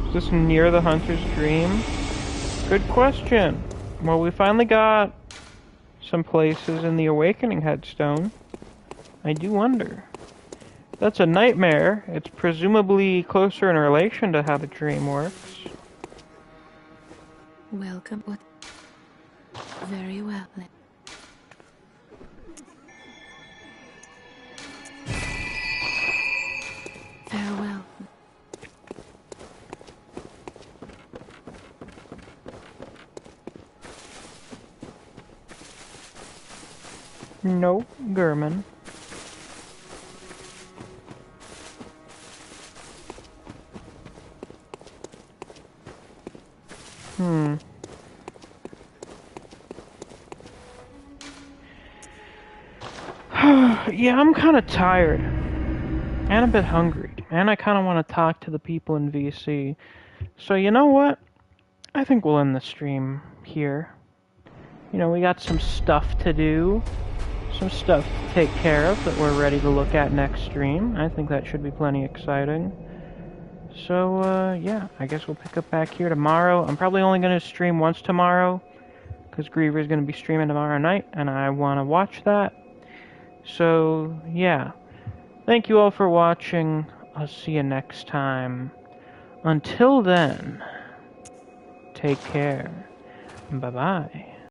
Is this near the Hunter's Dream? Good question. Well, we finally got some places in the Awakening headstone. I do wonder. That's a nightmare. It's presumably closer in relation to how the dream works. Welcome. What? Very well. Farewell. No, Gurman. Yeah, I'm kind of tired. And a bit hungry. And I kind of want to talk to the people in VC. So you know what? I think we'll end the stream here. You know, we got some stuff to do. Some stuff to take care of that we're ready to look at next stream. I think that should be plenty exciting. So, yeah, I guess we'll pick up back here tomorrow. I'm probably only going to stream once tomorrow, because Griever's going to be streaming tomorrow night, and I want to watch that. So, yeah. Thank you all for watching. I'll see you next time. Until then, take care. Bye-bye.